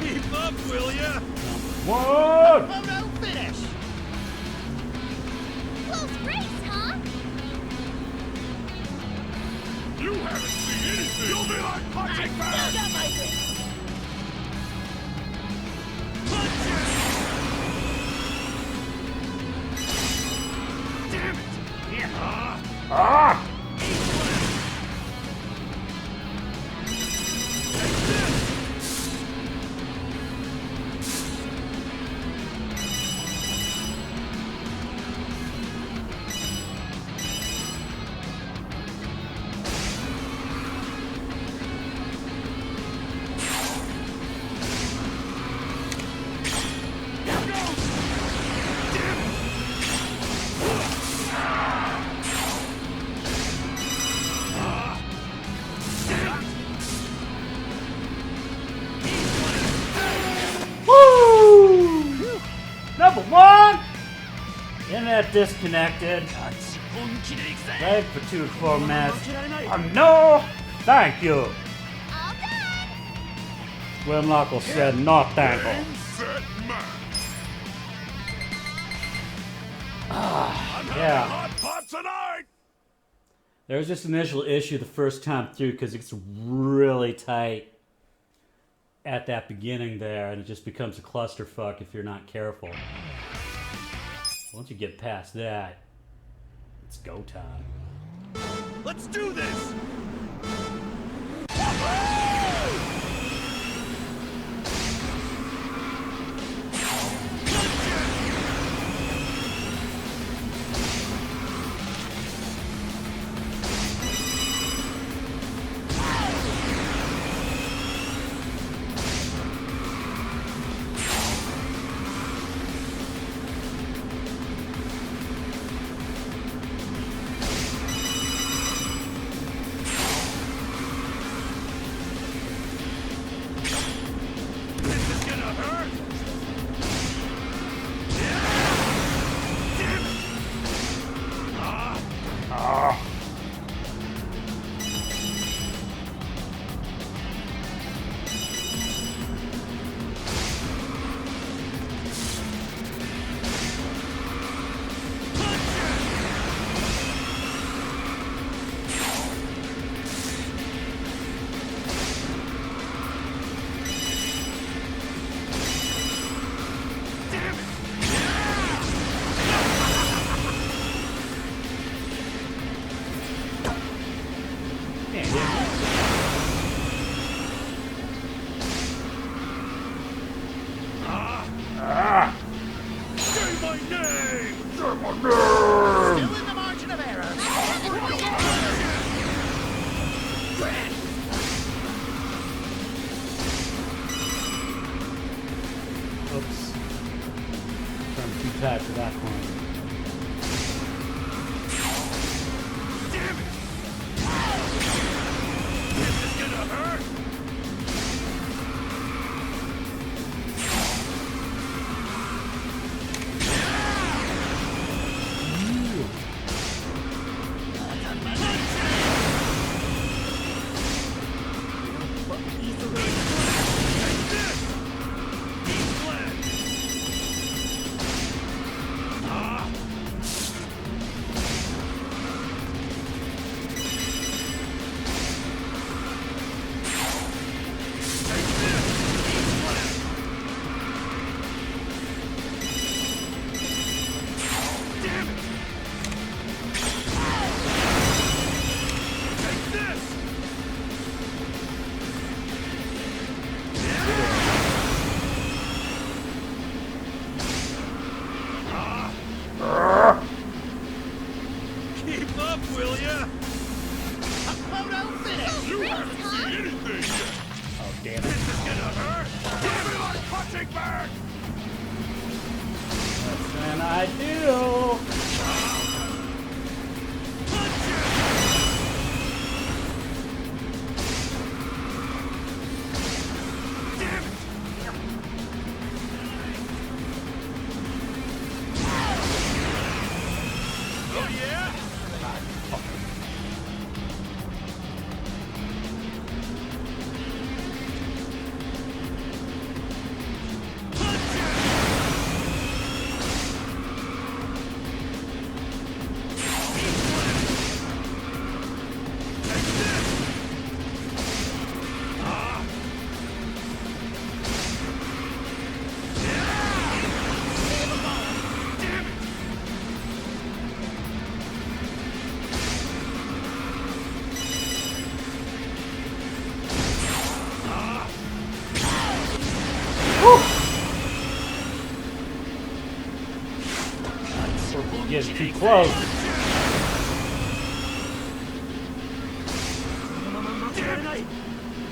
Keep up, will ya? What? Photo finish. Close race, huh? You haven't seen anything! You'll be like I punching still back! got my wits. Damn it! Ah! Woo! Number one! Internet disconnected. Right for 2 to 4 minutes. No, thank you. All done. Wimlockle said no thank you. Set, match. Yeah. Hot pot tonight! There was this initial issue the first time through because it's really tight at that beginning there, and it just becomes a clusterfuck if you're not careful. Once you get past that, it's go time. Let's do this! Say my name! Still in the margin of error. Oops. Trying too tight for that point. Damn it! This is gonna hurt! Keep up, will ya? Photo finish. You haven't seen anything yet. Oh, damn it. This is gonna hurt! Give me my punching bag! That's when I do. Damn it! Oh yeah? Getting too close.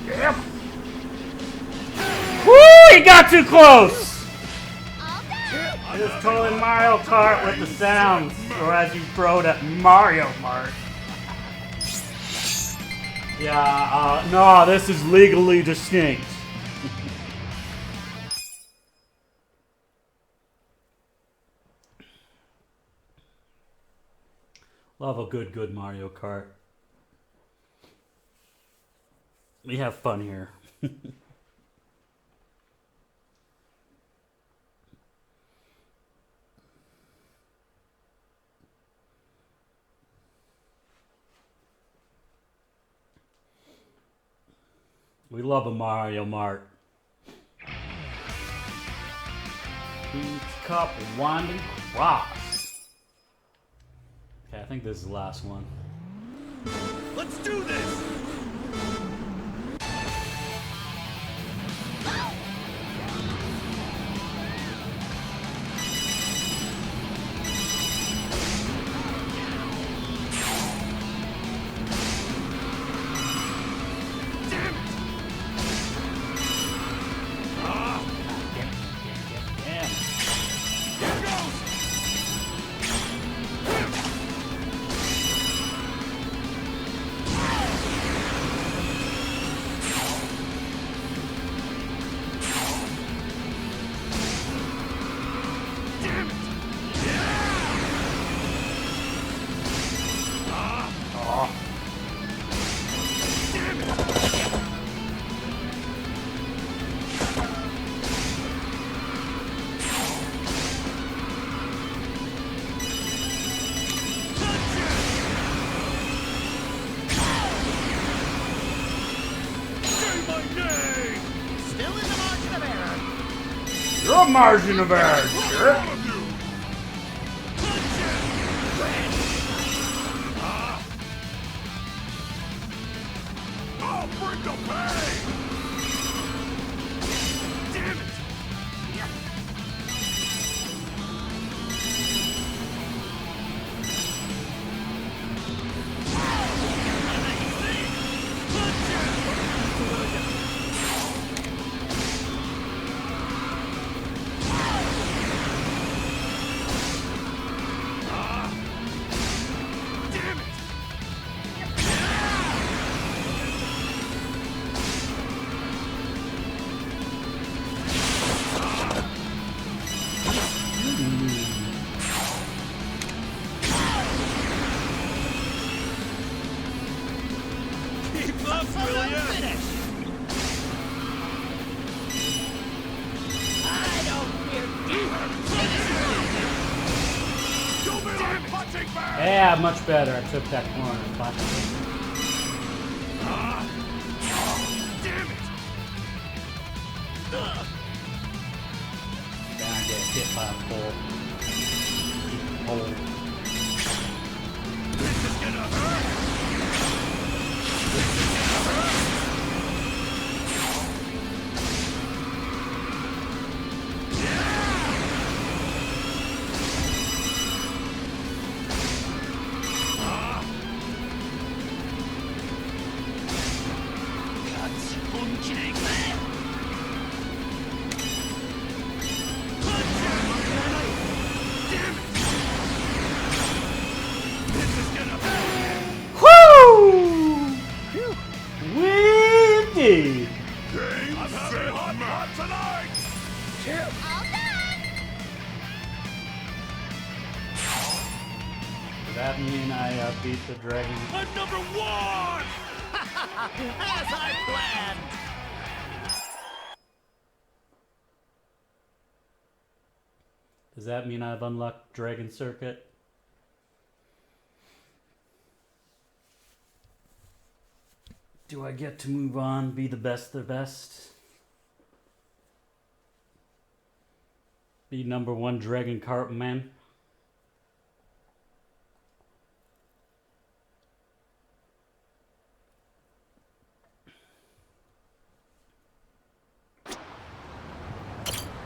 Yep. Woo! He got too close. All done. It was totally Mario Kart with the sounds, or as you throw it at Mario Kart. Yeah. No, this is legally distinct. Love a good Mario Kart. We have fun here. We love a Mario Mart. Beach Cup Winding Cross. Okay, I think this is the last one. Let's do this! Still in the margin of error. Your margin of error, jerk. I'll bring the pain! Damn it! Keep up, will ya? Finish. I don't fear You'll be like punching bag! Yeah, much better. I took that corner. Damn it! Gonna get hit by a pole. Pole. This is gonna hurt! Woo! Windy! Game, set, match! Tonight! All done! Does that mean I beat the dragon? I'm number one! as I planned. Does that mean I've unlocked Dragon Circuit? Do I get to move on, be the best of the best? Be number one Dragon Cart man?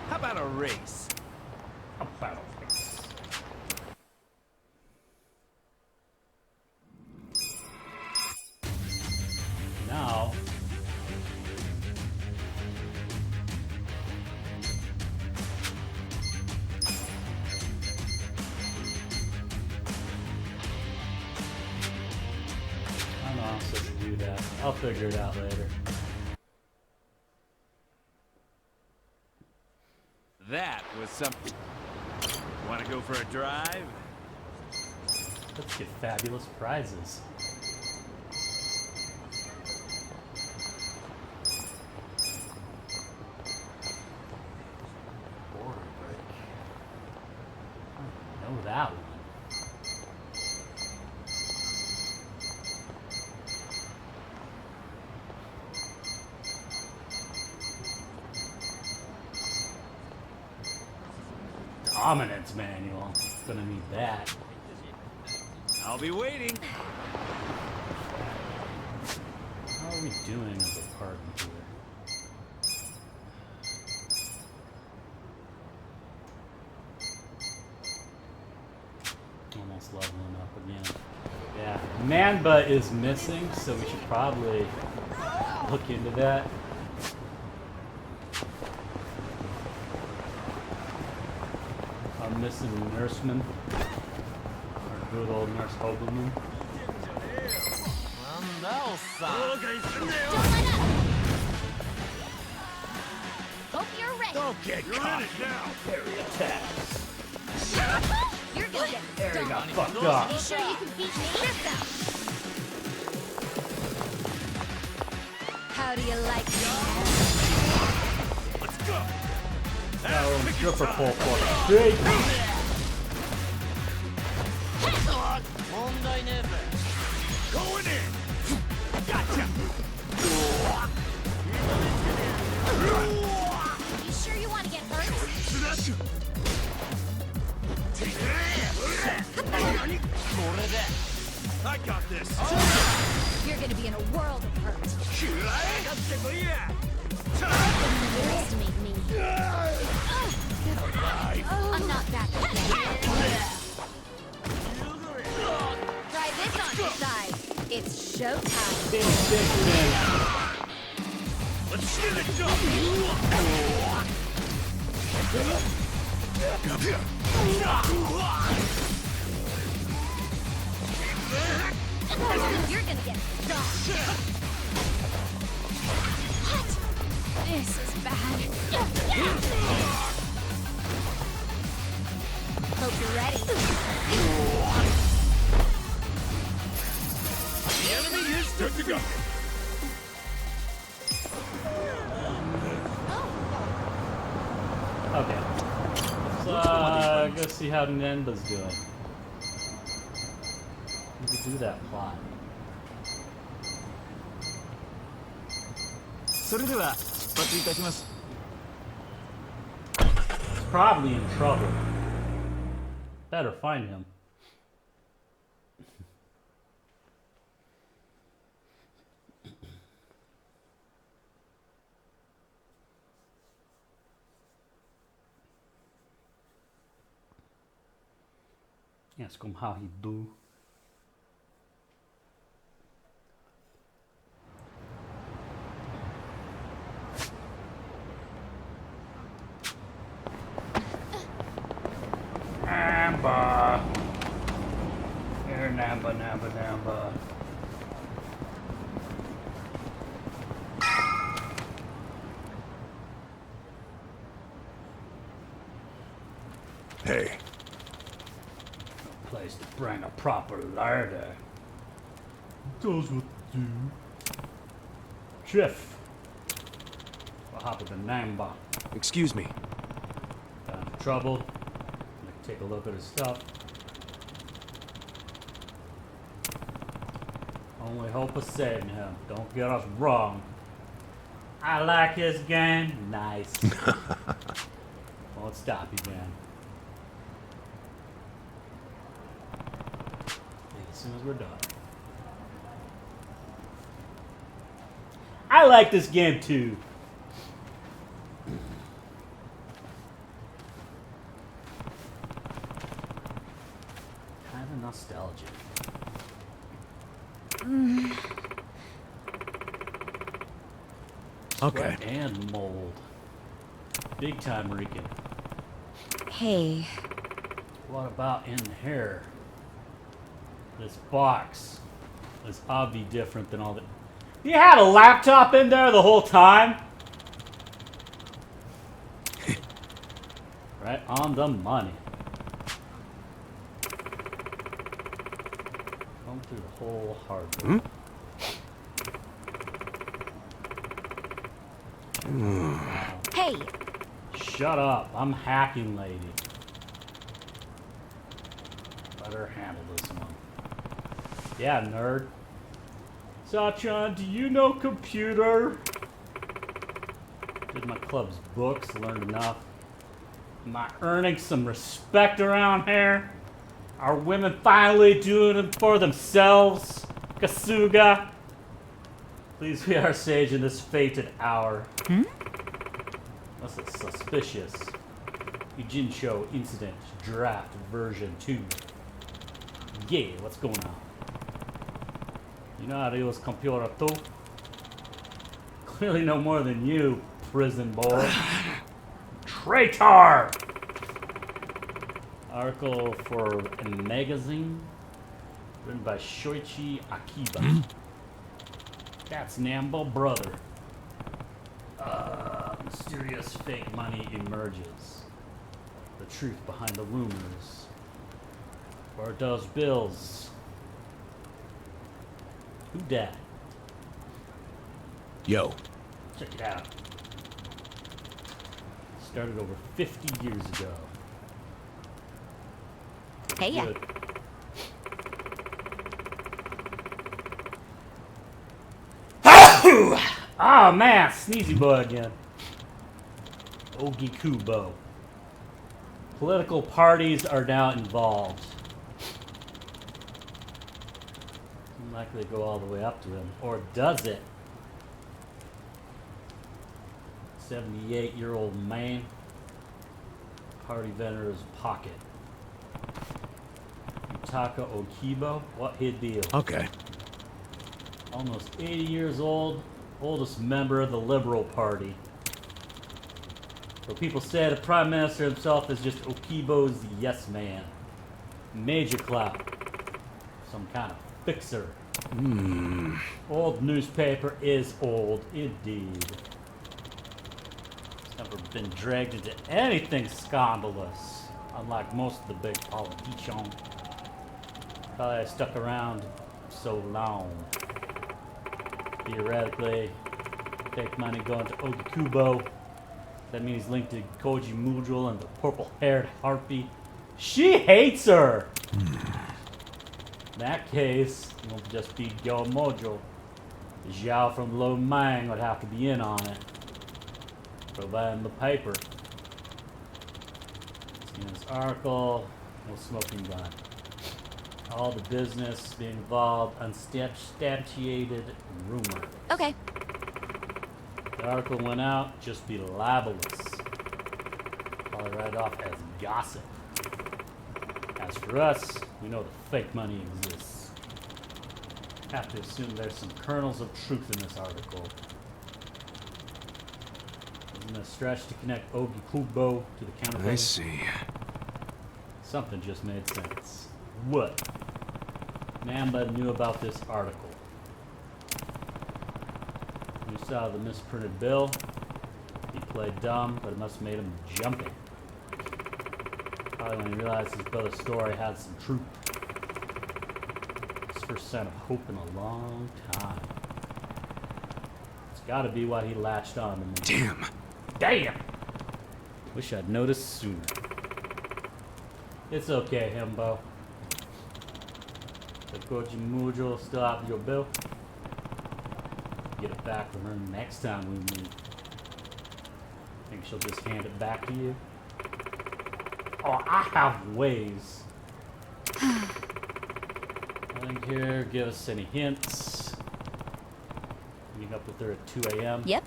How about a race? About now. I don't know how I'm supposed to do that. I'll figure it out later. That was something. Want to go for a drive? Let's get fabulous prizes. Border break. I know that one. Dominance manual. Gonna need that. I'll be waiting. How are we doing as a party here? Almost leveling up again. Yeah, Manba is missing, so we should probably look into that. I'm missing Nurseman. Our good old Nurse Hoberman. Don't let up. Hope you're ready. Don't get caught. You're in it now. Parry attacks. You're gonna get There you got stung. fucked You up. sure you can beat me? This out. How do you like that? Let's go. Oh, stripper pole for it. Big. 問題ねえべ。 Going in. Gotcha. You sure you want to get hurt? I got this. You're gonna be in a world of hurt. Underestimate me. I'm not that bad. Try this on your side. It's showtime. Big, big man. Let's get it done. You're gonna get stung. What? This is bad. Hope you're ready. The enemy is good to go. Okay. Let's go see how Nenba's doing. We could do that plot. それでは出発いたします。 He's probably in trouble. Better find him. Ask him how he do. Namba. Here, Namba, Namba, Namba. Hey. Place to bring a proper larder. Does what do. Chief. What happened to Namba? Excuse me. Got into trouble. Let's take a look at his stuff. Only hope of saving him. Don't get us wrong. I like his game. Nice. Won't stop you, man. As soon as we're done. I like this game too. Kind of nostalgic. Okay. Sweat and mold. Big time Rican. Hey. What about in here? This box is obviously different than all the... You had a laptop in there the whole time? Right on the money. wholeheartedly. Hey, Shut up. I'm hacking lady. Let her handle this one. Yeah, nerd. Sachan, do you know computer? Did my club's books, learned enough. Am I earning some respect around here? Are women finally doing it for themselves? Kasuga? Please be our sage in this fated hour. That's a suspicious. Ujincho Incident Draft Version 2. Yeah, what's going on? You know how to use computer too? Clearly no more than you, prison boy. Traitor! Article for a magazine written by Shoichi Akiba. That's Nambo brother. Mysterious fake money emerges. The truth behind the rumors. Where are those bills? Who dat? Yo. Check it out. Started over 50 years ago. hey ya. Good. Ah man, sneezy boy again. Ogikubo. Political parties are now involved. Unlikely to go all the way up to him. Or does it? 78-year-old man. Party vendor's pocket. Yutaka Okibo. What his deal? Okay. Almost 80 years old. Oldest member of the Liberal Party. But people say the Prime Minister himself is just Okibo's yes man. Major clout. Some kind of fixer. Old newspaper is old indeed. It's never been dragged into anything scandalous. Unlike most of the big politicians. Probably stuck around so long. Theoretically, fake money going to Ogikubo. That means he's linked to Koji Mudril and the purple-haired harpy. She hates her! In that case, it won't just be Gyo Mojo. Zhao from Lo Mang would have to be in on it. Providing the paper. In this article, no smoking gun. All the business being involved, unsubstantiated rumor. Okay. The article went out, just be libelous. Probably right off as gossip. As for us, we know the fake money exists. Have to assume there's some kernels of truth in this article. Isn't it a stretch to connect Ogikubo to the counterfeit? I see. Something just made sense. What? Namba knew about this article. When he saw the misprinted bill, he played dumb, but it must have made him jumpy. Probably when he realized his brother's story had some truth. His first sign of hope in a long time. It's gotta be why he latched on to me. Damn. Damn! Wish I'd noticed sooner. It's okay, Himbo. The Koji Mujo still have your bill. Get it back from her next time we meet. Think she'll just hand it back to you? Oh, I have ways. Nothing here. Give us any hints. Meet up with her at 2 a.m. Yep.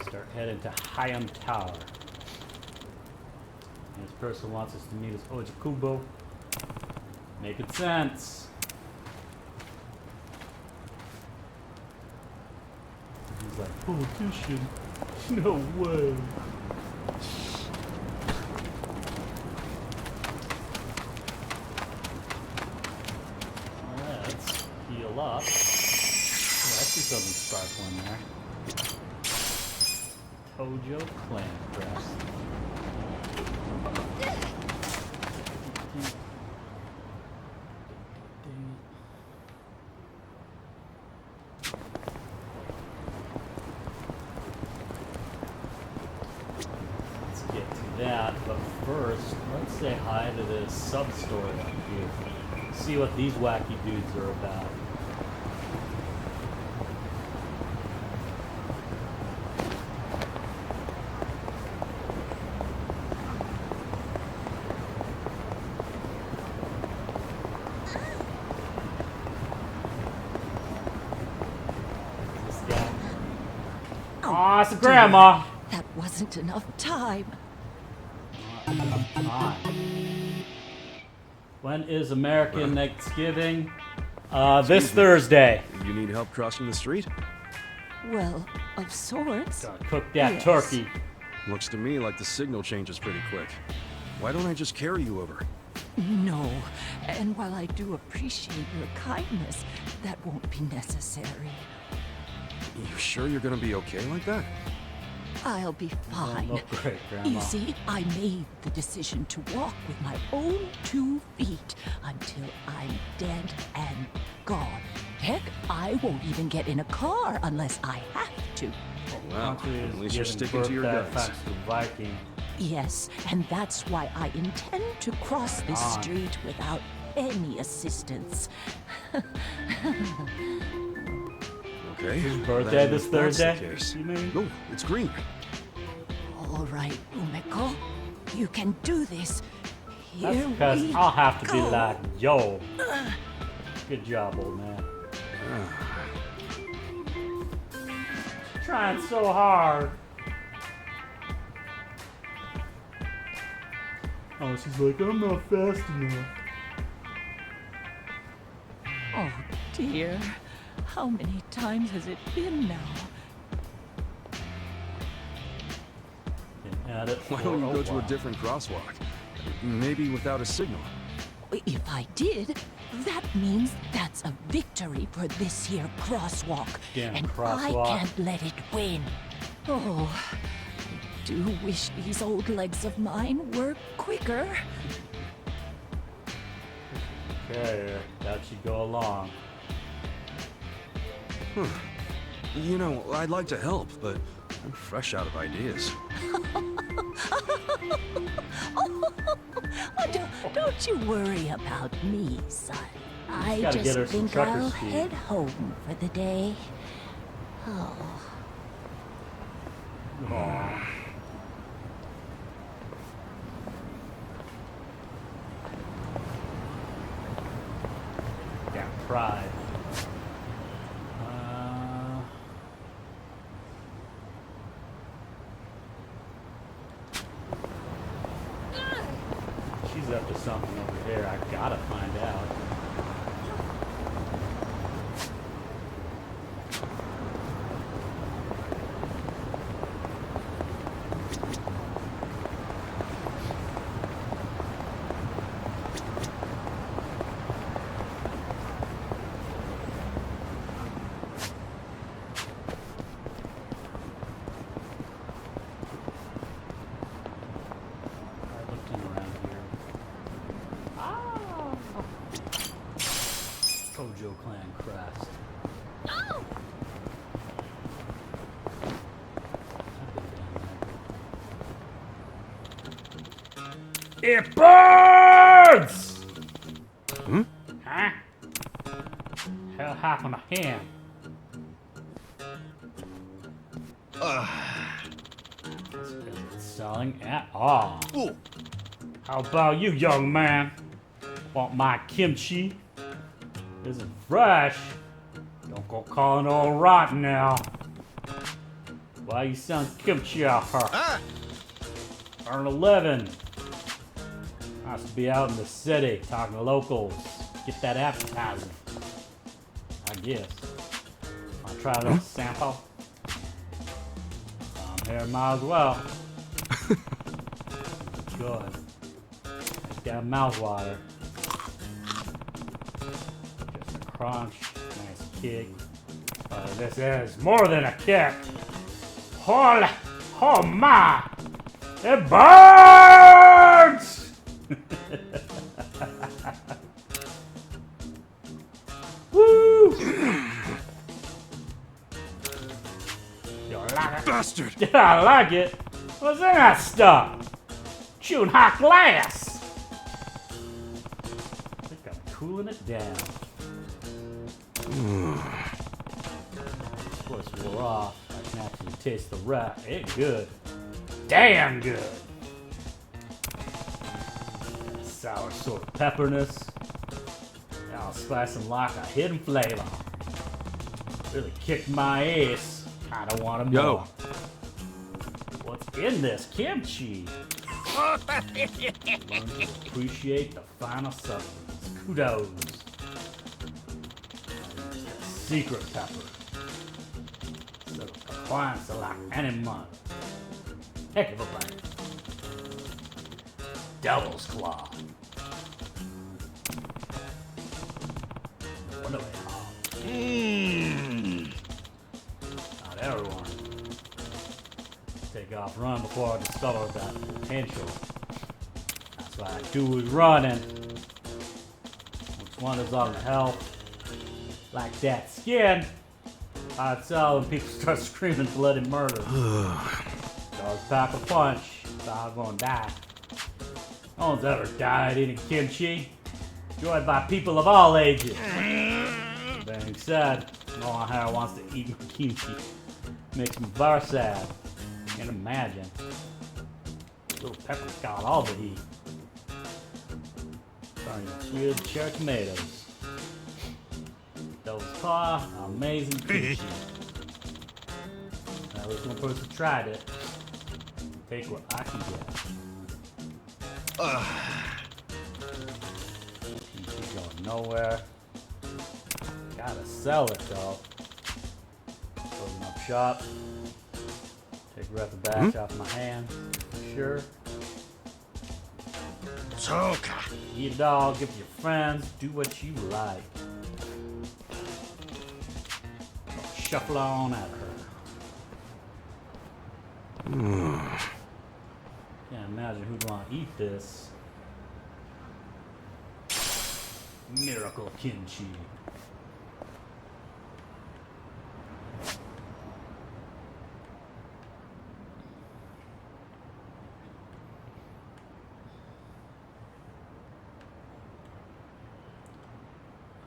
Start heading to Hayam Tower. And this person wants us to meet as Ojikubo. Making sense. He's like, politician? No way. Let's heal up. Oh, I see something sparkling there. Tojo Clan Crest. that, but first, let's say hi to this sub-story up here. See what these wacky dudes are about. This guy. Aw, it's a grandma! That wasn't enough time. When is American Thanksgiving? This Thursday. You need help crossing the street? Well, of sorts. Gotta cook that Yes. turkey. Looks to me like the signal changes pretty quick. Why don't I just carry you over? No. And while I do appreciate your kindness, that won't be necessary. You sure you're gonna be okay like that? I'll be fine. Look great, Grandma. You see, I made the decision to walk with my own 2 feet until I'm dead and gone. Heck, I won't even get in a car unless I have to. Wow, Country is at least you're giving sticking birth to your that guns. thanks to Viking. Yes, and that's why I intend to cross this on. street without any assistance. Okay. His birthday then this if that's the Thursday? case- You mean? No, it's green. All right, Umeko, you can do this. That's Here because we I'll have to be go. like, yo. Good job, old man. Trying so hard. Oh, she's like, I'm not fast enough. Oh dear, how many times has it been now? Been at it Why for don't you go to a while. different crosswalk? Maybe without a signal. If I did, that means that's a victory for this here crosswalk. Damn and crosswalk. I can't let it win. Oh, I do wish these old legs of mine were quicker. Okay, that should go along. You know, I'd like to help, but I'm fresh out of ideas. Don't you worry about me, son. I gotta get her just some think trucker I'll speed. head home for the day. Oh. Aw. Yeah, pride. She's up to something over there. I gotta find out. I looked in around here. Ah! Kojo Clan crest. It burns! Hmm? Huh? Hell happened to him? This isn't selling at all. How about you, young man? Want my kimchi? Isn't fresh. Don't go calling all rotten now. Why you selling kimchi out here? Earn 11. Nice to be out in the city talking to locals. Get that advertising. I guess. Wanna try a little sample? I'm here, might as well. Good. It's got mouth water. Just a crunch. Nice kick. This is more than a kick. Holy, oh my! It burns! Woo! You like it? Bastard! Yeah, I like it. What's in that stuff? Chewing hot glass! I think I'm cooling it down. Of course, we're off. I can actually taste the rat. It's good. Damn good! Sour sort of pepperness. Now spice and like a hidden flavor. Really kicked my ass. Kinda want to more. What's in this kimchi? Learn to appreciate the final substance. Kudos. Secret pepper. So appliance like any month. Heck of a bite. Devil's claw. Wonder what Not everyone. Take off run before I discover that potential. That's why I do is running. Which one is on the health? Like that skin. I'd tell when people start screaming bloody murder. Dogs pack a punch. Dog gonna die. No one's ever died eating kimchi. Enjoyed by people of all ages. Being said, no one here wants to eat my kimchi. Makes me very sad. Can't imagine. Little pepper got all the heat. Turning sweet cherry tomatoes. Devil's claw, amazing kimchi. At least one person tried it. Take what I can get. Kimchi going nowhere. Gotta sell it though. Closing up shop. Take the rest of the batch off my hands. Sure. Eat it all, give it to your friends, do what you like. Shuffle on out of her. Can't imagine who'd want to eat this. Miracle kimchi.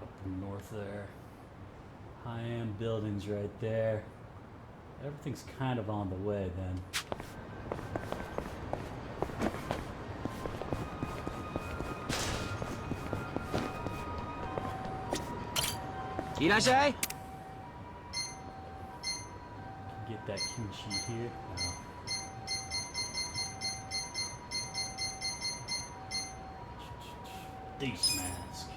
Up north there. High-end buildings right there. Everything's kind of on the way then. Irashai? Get that kimchi here. No. Face mask.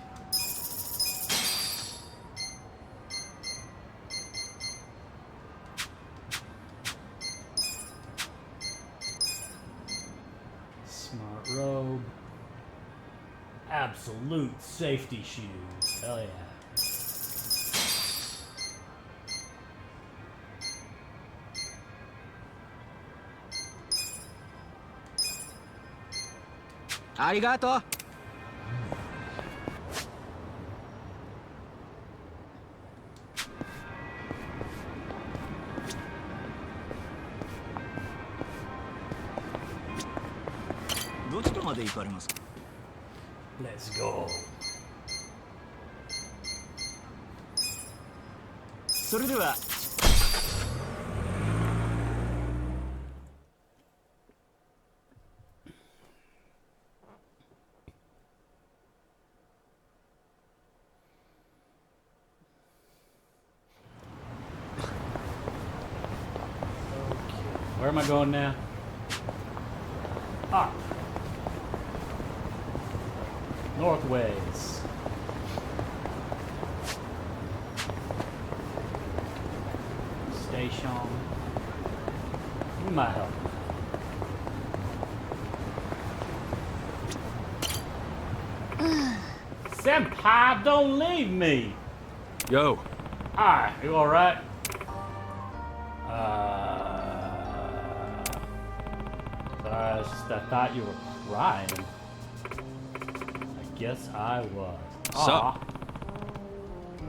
Smart robe. Absolute safety shoes. Hell yeah. Arigato. Let's go. それでは Where am I going now? Up. Northways. Station. We might help. Senpai, don't leave me. Yo. Hi, you alright? Sorry, it's just I thought you were crying. I guess I was. Sup?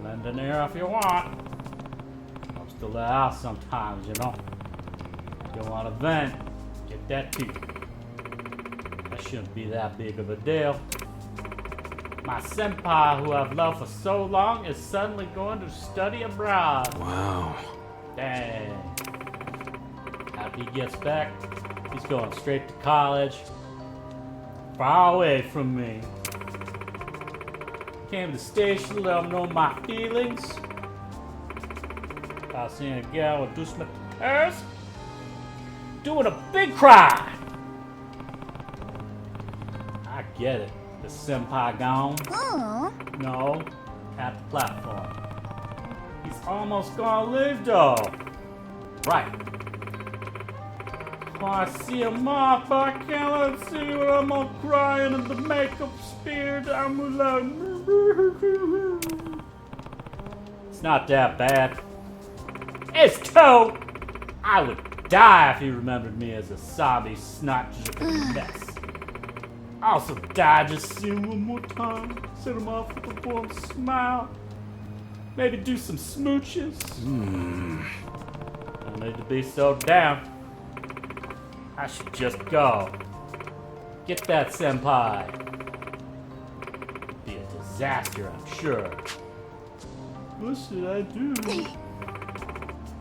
Lend an ear if you want. I'm still out sometimes, you know. You want to vent, get that too. shouldn't be that big of a deal. My senpai, who I've loved for so long, is suddenly going to study abroad. Wow. Dang. After he gets back, he's going straight to college. Far away from me. Came to the station to let him know my feelings. I seen a girl with do some hers. Doing a big cry. I get it. The senpai gone? No, at the platform. He's almost gonna leave though. Right. Oh, I see him off. I can't let him see what I'm all crying and the makeup speared. I'm alone. It's not that bad. It's Toe. I would die if he remembered me as a sobby, snot-dripping mess. I also die just see him one more time. Set him off with a warm smile. Maybe do some smooches. Don't need to be so down. I should just go. Get that senpai. Be a disaster, I'm sure. What should I do?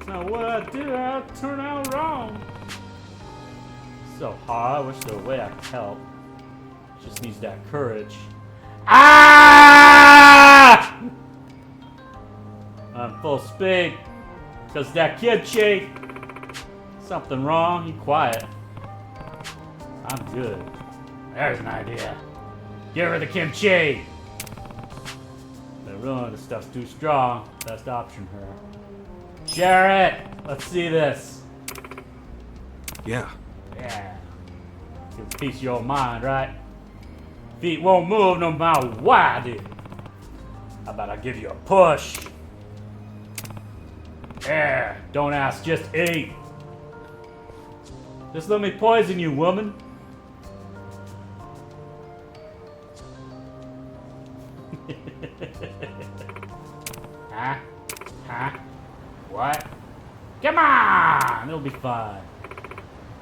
Now what I did, I turned out wrong. So hard, I wish there was a way I could help. Just needs that courage. Ah! I'm full speed. Cause that kimchi. Something wrong, you quiet. I'm good. There's an idea. Give her the kimchi. The ruin, the stuff's too strong. Best option, her. Share it. Let's see this. Yeah. Yeah. Gives a piece of your mind, right? Feet won't move no matter what I do. How about I give you a push? Yeah, don't ask, just eat. Just let me poison you, woman. Huh? Huh? What? Come on! It'll be fine.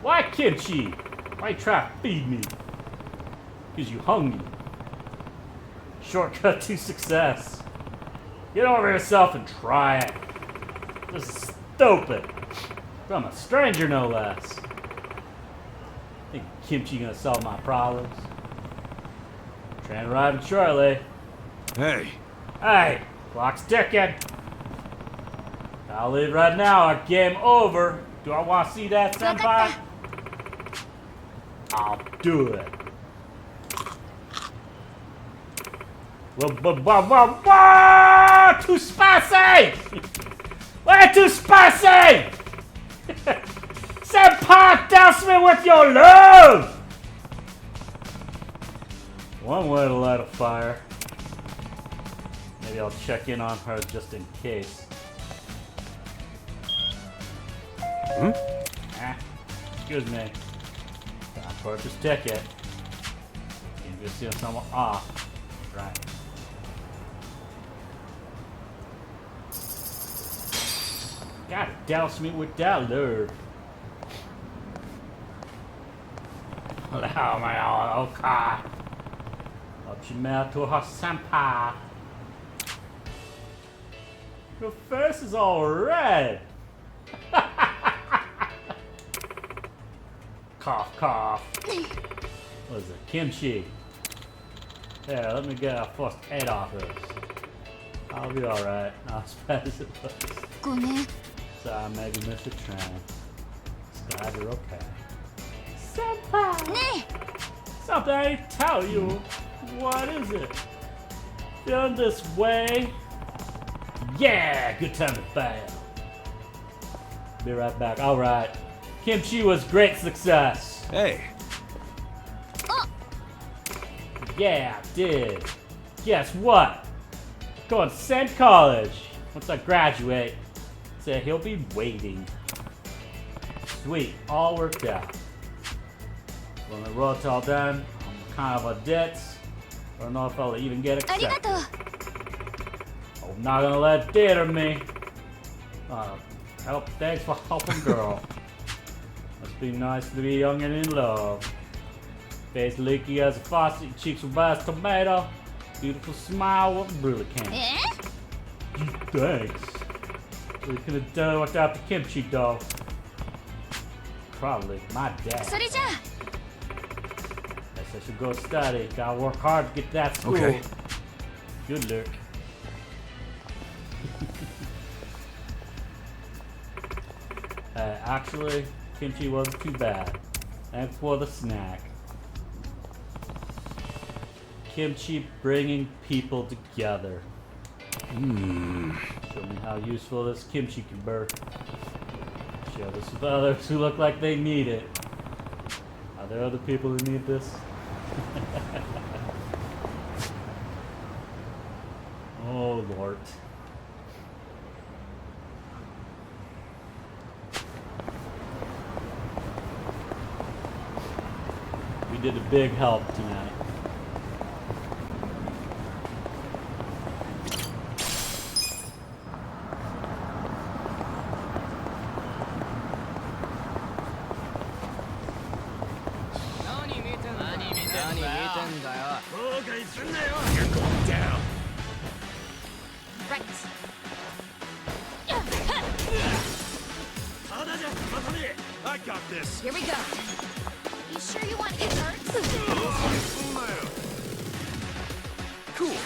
Why kimchi? Why try to feed me? Because you hungry. Shortcut to success. Get over yourself and try it. This is stupid. From a stranger, no less. Think kimchi gonna solve my problems? Train arriving shortly. Hey. Hey, clock's ticking. I'll leave right now or game over. Do I want to see that, senpai? I'll do it. Too spicy! Way too spicy! Senpai, douse me with your love! One way to light a fire. Maybe I'll check in on her just in case. Excuse me. Got a purchase ticket. You just see someone off. Right. Gotta douse me with that lure. Allow me on, okay. Up your mouth to her senpai. Your face is all red. Cough, cough. What is it? Kimchi. Yeah, let me get our first head off this. I'll be alright. Not as bad as it looks. Sorry, maybe missed a train. Just glad you're okay. Senpai! Something I didn't tell you. What is it? Feeling this way? Yeah! Good time to bail. Be right back. Alright. Kimchi was great success. Hey. Yeah, I did. Guess what? Going to St. College. Once I graduate, said he'll be waiting. Sweet, all worked out. When the road's all done, I'm kind of a ditz. I don't know if I'll even get accepted. I'm not gonna let it deter me. Thanks for helping, girl. Must be nice to be young and in love. Face leaky as a faucet, your cheeks red as tomato. Beautiful smile, what really can. Thanks. What you could have done without the kimchi dough? Probably my dad. それじゃあ Guess I should go study. Gotta work hard to get to that school. Okay. Good luck. Actually, kimchi wasn't too bad. Thanks for the snack. Kimchi bringing people together. Show me how useful this kimchi can be. Share this with others who look like they need it. Are there other people who need this? Oh Lord. We did a big help tonight. You're going down. Right. I got this. Here we go. You sure you want to get hurt? Cool.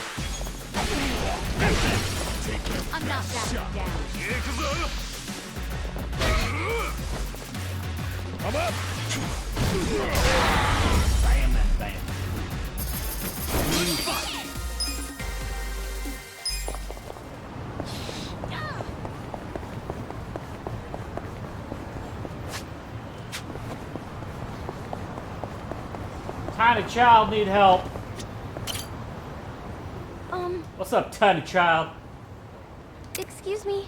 I'm not backing down. I'm up. Bam and bam. Tiny child need help. What's up, tiny child? Excuse me.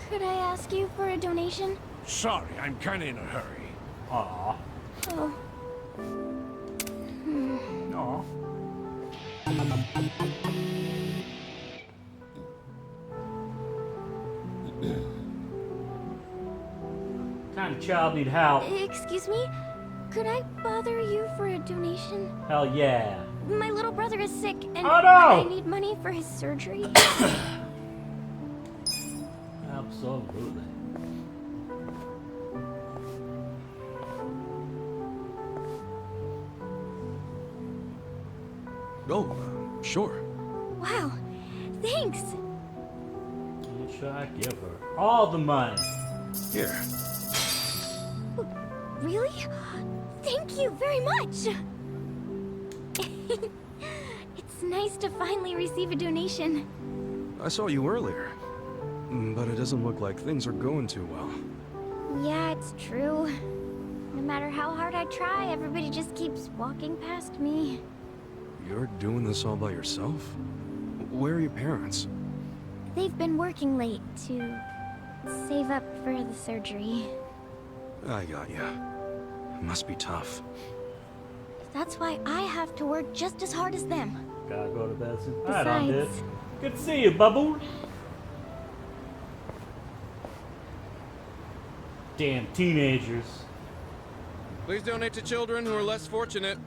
Could I ask you for a donation? Sorry, I'm kinda in a hurry. Aw. Oh, Aw. Tiny child need help. excuse me. Could I bother you for a donation? Hell yeah. My little brother is sick and Oh, no! I need money for his surgery. Absolutely. Oh, sure. Wow. Thanks. What should I give her? All the money. Here. Really? Thank you very much. It's nice to finally receive a donation. I saw you earlier. But it doesn't look like things are going too well. Yeah, it's true. No matter how hard I try, everybody just keeps walking past me. You're doing this all by yourself? Where are your parents? They've been working late to save up for the surgery. I got ya. Must be tough. That's why I have to work just as hard as them. Gotta go to bed soon. Alright, on, dude. Besides, Good to see you, bubble. Damn teenagers. Please donate to children who are less fortunate.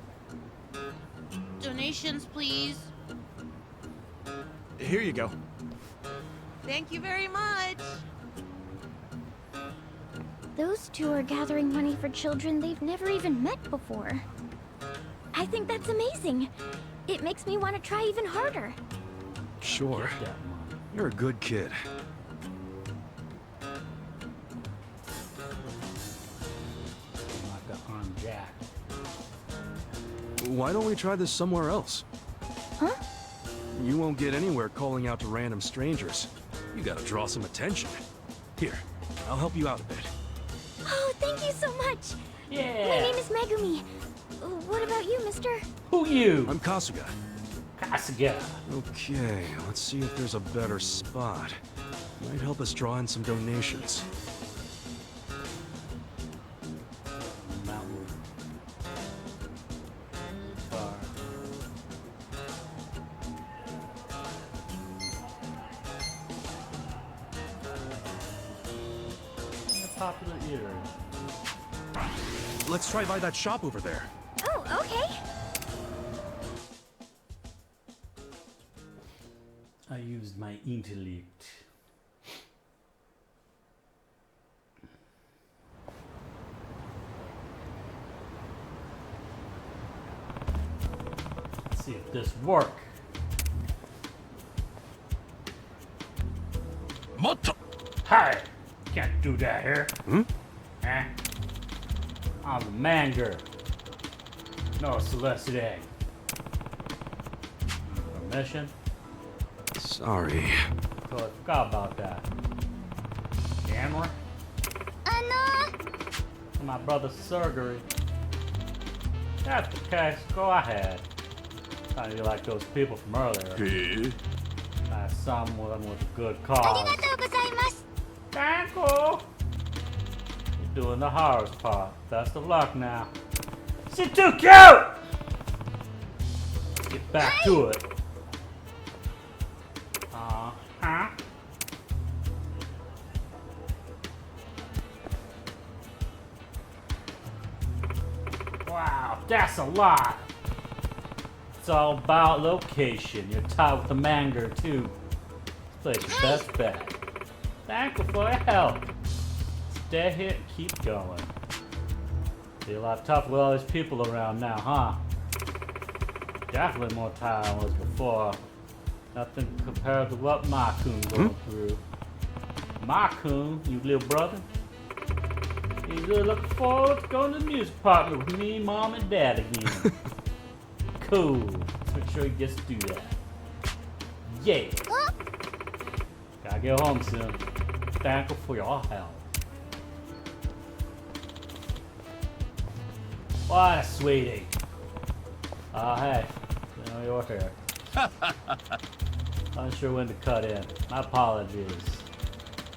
Donations, please. Here you go. Thank you very much. those two are gathering money for children they've never even met before. I think that's amazing. It makes me want to try even harder. Sure. You're a good kid. Like the arm jack. Why don't we try this somewhere else? Huh? You won't get anywhere calling out to random strangers. You gotta draw some attention. Here, I'll help you out a bit. Oh, thank you so much. Yeah. My name is Megumi. What about you, mister? Who you? I'm Kasuga. Kasuga. Okay, let's see if there's a better spot. Might help us draw in some donations. Mountain. Far. In a popular area. Let's try by that shop over there. Oh, okay. I used my intellect. Let's see if this works. Motto! Hey! Can't do that here. Hmm? Eh? I'm the manger. No soliciting. Permission? Sorry. So I forgot about that. Camera? My brother's surgery. That's the case. Go ahead. Sounded you like those people from earlier. Someone with a good cause. Thank you. You're doing the hardest part. Best of luck now. She's too cute! Get back to it. Uh-huh. Wow, that's a lot. It's all about location. You're tied with the manger, too. This place is best bet. Thank you for your help. Stay here and keep going. Be a lot tougher with all these people around now, huh? Definitely more tired than I was before. Nothing compared to what Makun going through. Makun, you little brother? He's really looking forward to going to the music partner with me, mom, and dad again. Cool. Let's make sure he gets to do that. Yeah. Gotta get home soon. Thank you for your help. What a sweetie. Oh, hey. You know you're here. Unsure when to cut in. My apologies.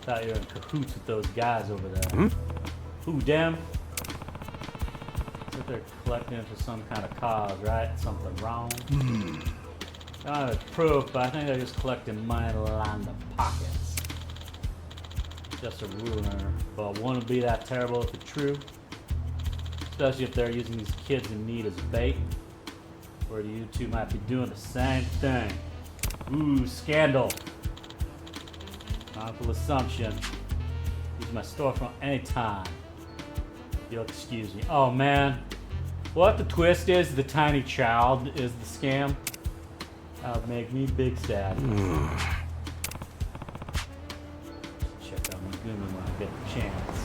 Thought you were in cahoots with those guys over there. Who, them? That they're collecting for some kind of cause, right? Something wrong? I don't have proof, but I think they're just collecting money to line the pockets. Just a rumor, but wouldn't it be that terrible if it's true? Especially if they're using these kids in need as bait. Or you two might be doing the same thing. Ooh, scandal. Wrongful assumption. Use my storefront anytime. You'll excuse me. Oh man. What the twist is, the tiny child is the scam. That would make me big sad. Check out my Gumi when I get the chance.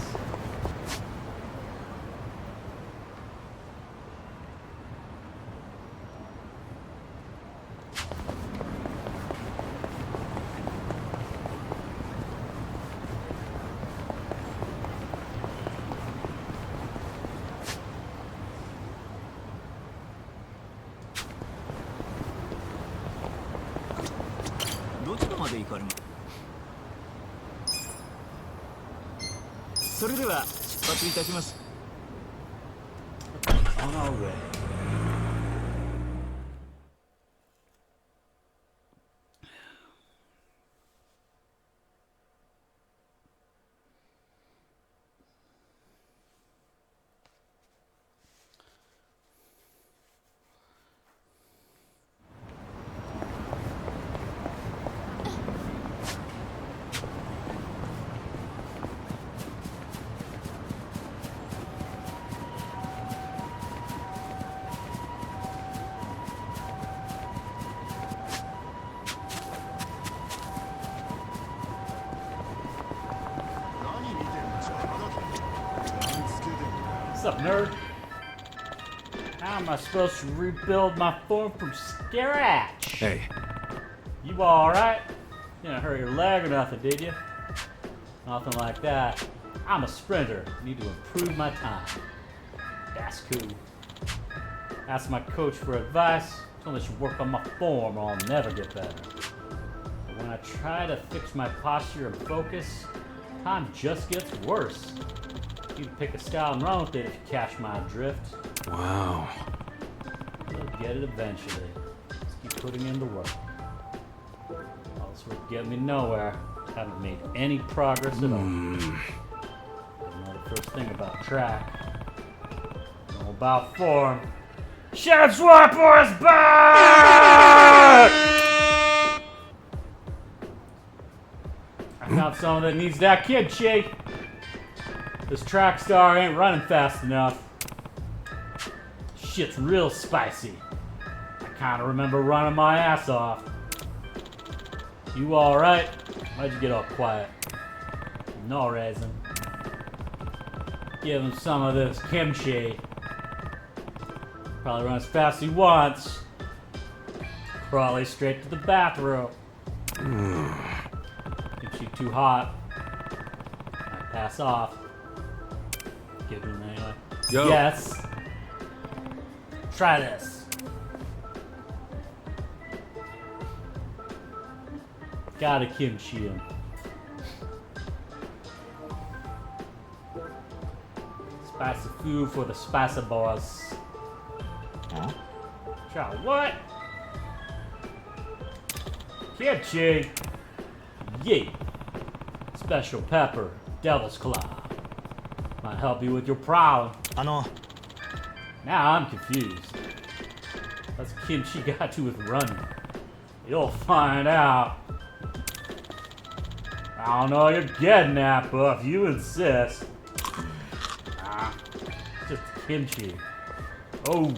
On our way. What's up, nerd? How am I supposed to rebuild my form from scratch? Hey. You alright? You didn't hurt your leg or nothing, did you? Nothing like that. I'm a sprinter. Need to improve my time. That's cool. Asked my coach for advice. Told me I should work on my form or I'll never get better. But when I try to fix my posture and focus, time just gets worse. You can pick a style and run with it if you catch my drift. Wow. You'll get it eventually. Just keep putting in the work. All this work getting me nowhere. Haven't made any progress at all. You know the first thing about track. I'm about form. Chef Swiper is back! I found someone that needs that kimchi. This track star ain't running fast enough. Shit's real spicy. I kinda remember running my ass off. You alright? Why'd you get all quiet? No reason. Give him some of this kimchi. Probably run as fast as he wants. Probably straight to the bathroom. Kimchi too hot. Might pass off. Give him anyway. Yo. Yes. Try this. Gotta kimchi him. Spicy food for the spicy boys. Huh? Try what? Kimchi. Yay. Special pepper. Devil's claw. Might help you with your problem. Now I'm confused. What's kimchi got to with running? You'll find out. I don't know what you're getting at, but if you insist. Just kimchi. Oh,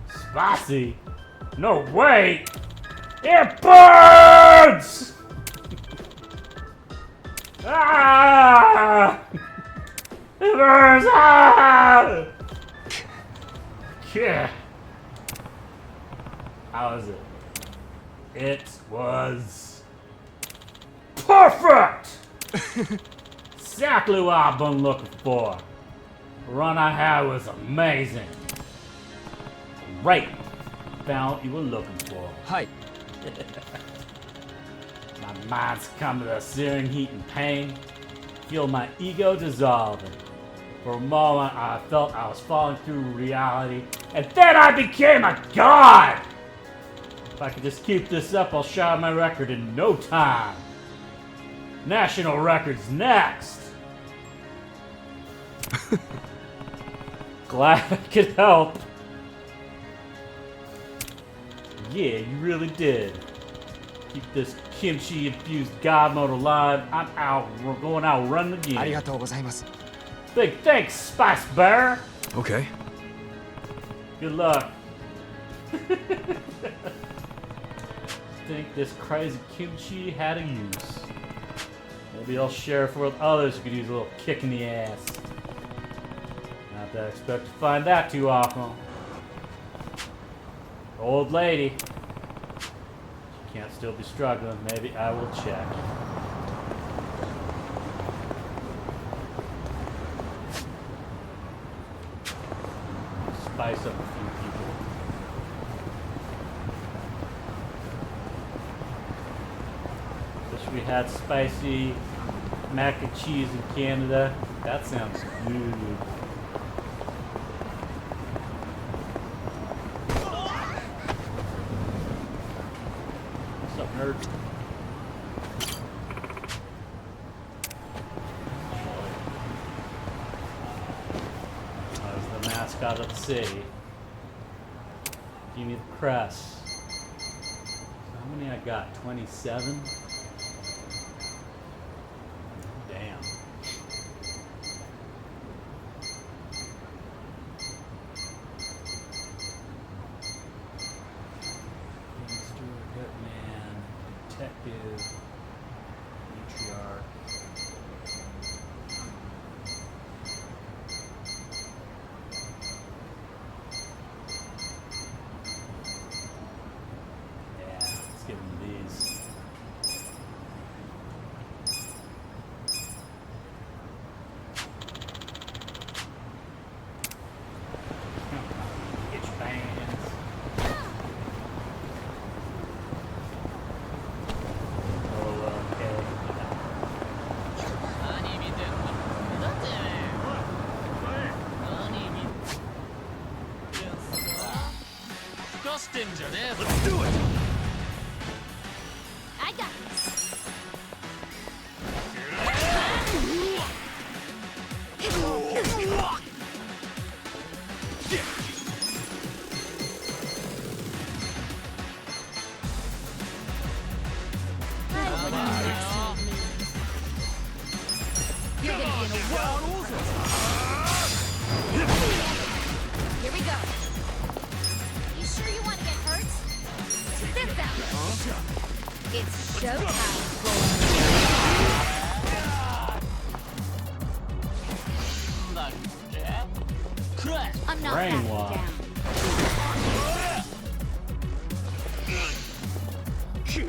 spicy. No, wait! It burns! Ah! It burns! Ah! Yeah. How is it? It was perfect! Exactly what I've been looking for. The run I had was amazing. Great. Found what you were looking for. Hi. My mind's come to the searing heat and pain. Feel my ego dissolving. For a moment, I felt I was falling through reality, and then I became a god! If I could just keep this up, I'll shatter my record in no time. National records next! Glad I could help. Yeah, you really did. Keep this kimchi-infused god mode alive. I'm out. We're going out running again. Big thanks, Spice Bear. Okay. Good luck. Think this crazy kimchi had a use. Maybe I'll share it with others who could use a little kick in the ass. Not that I expect to find that too often. Old lady. She can't still be struggling. Maybe I will check. Spice up a few people. Wish we had spicy mac and cheese in Canada. That sounds good. What's up, nerd? That's the mascot of the city. Give me the crest. How many I got? 27? Damn. Gangster, hitman, detective, matriarch. Yeah, let's give him these. Get your bands. Oh, okay. 何見てんのだって何見てんすかふかしてんじゃねえぞ Let's do it! I got this. Yeah. It's showtime. I'm not backing Brainwash. down. Sure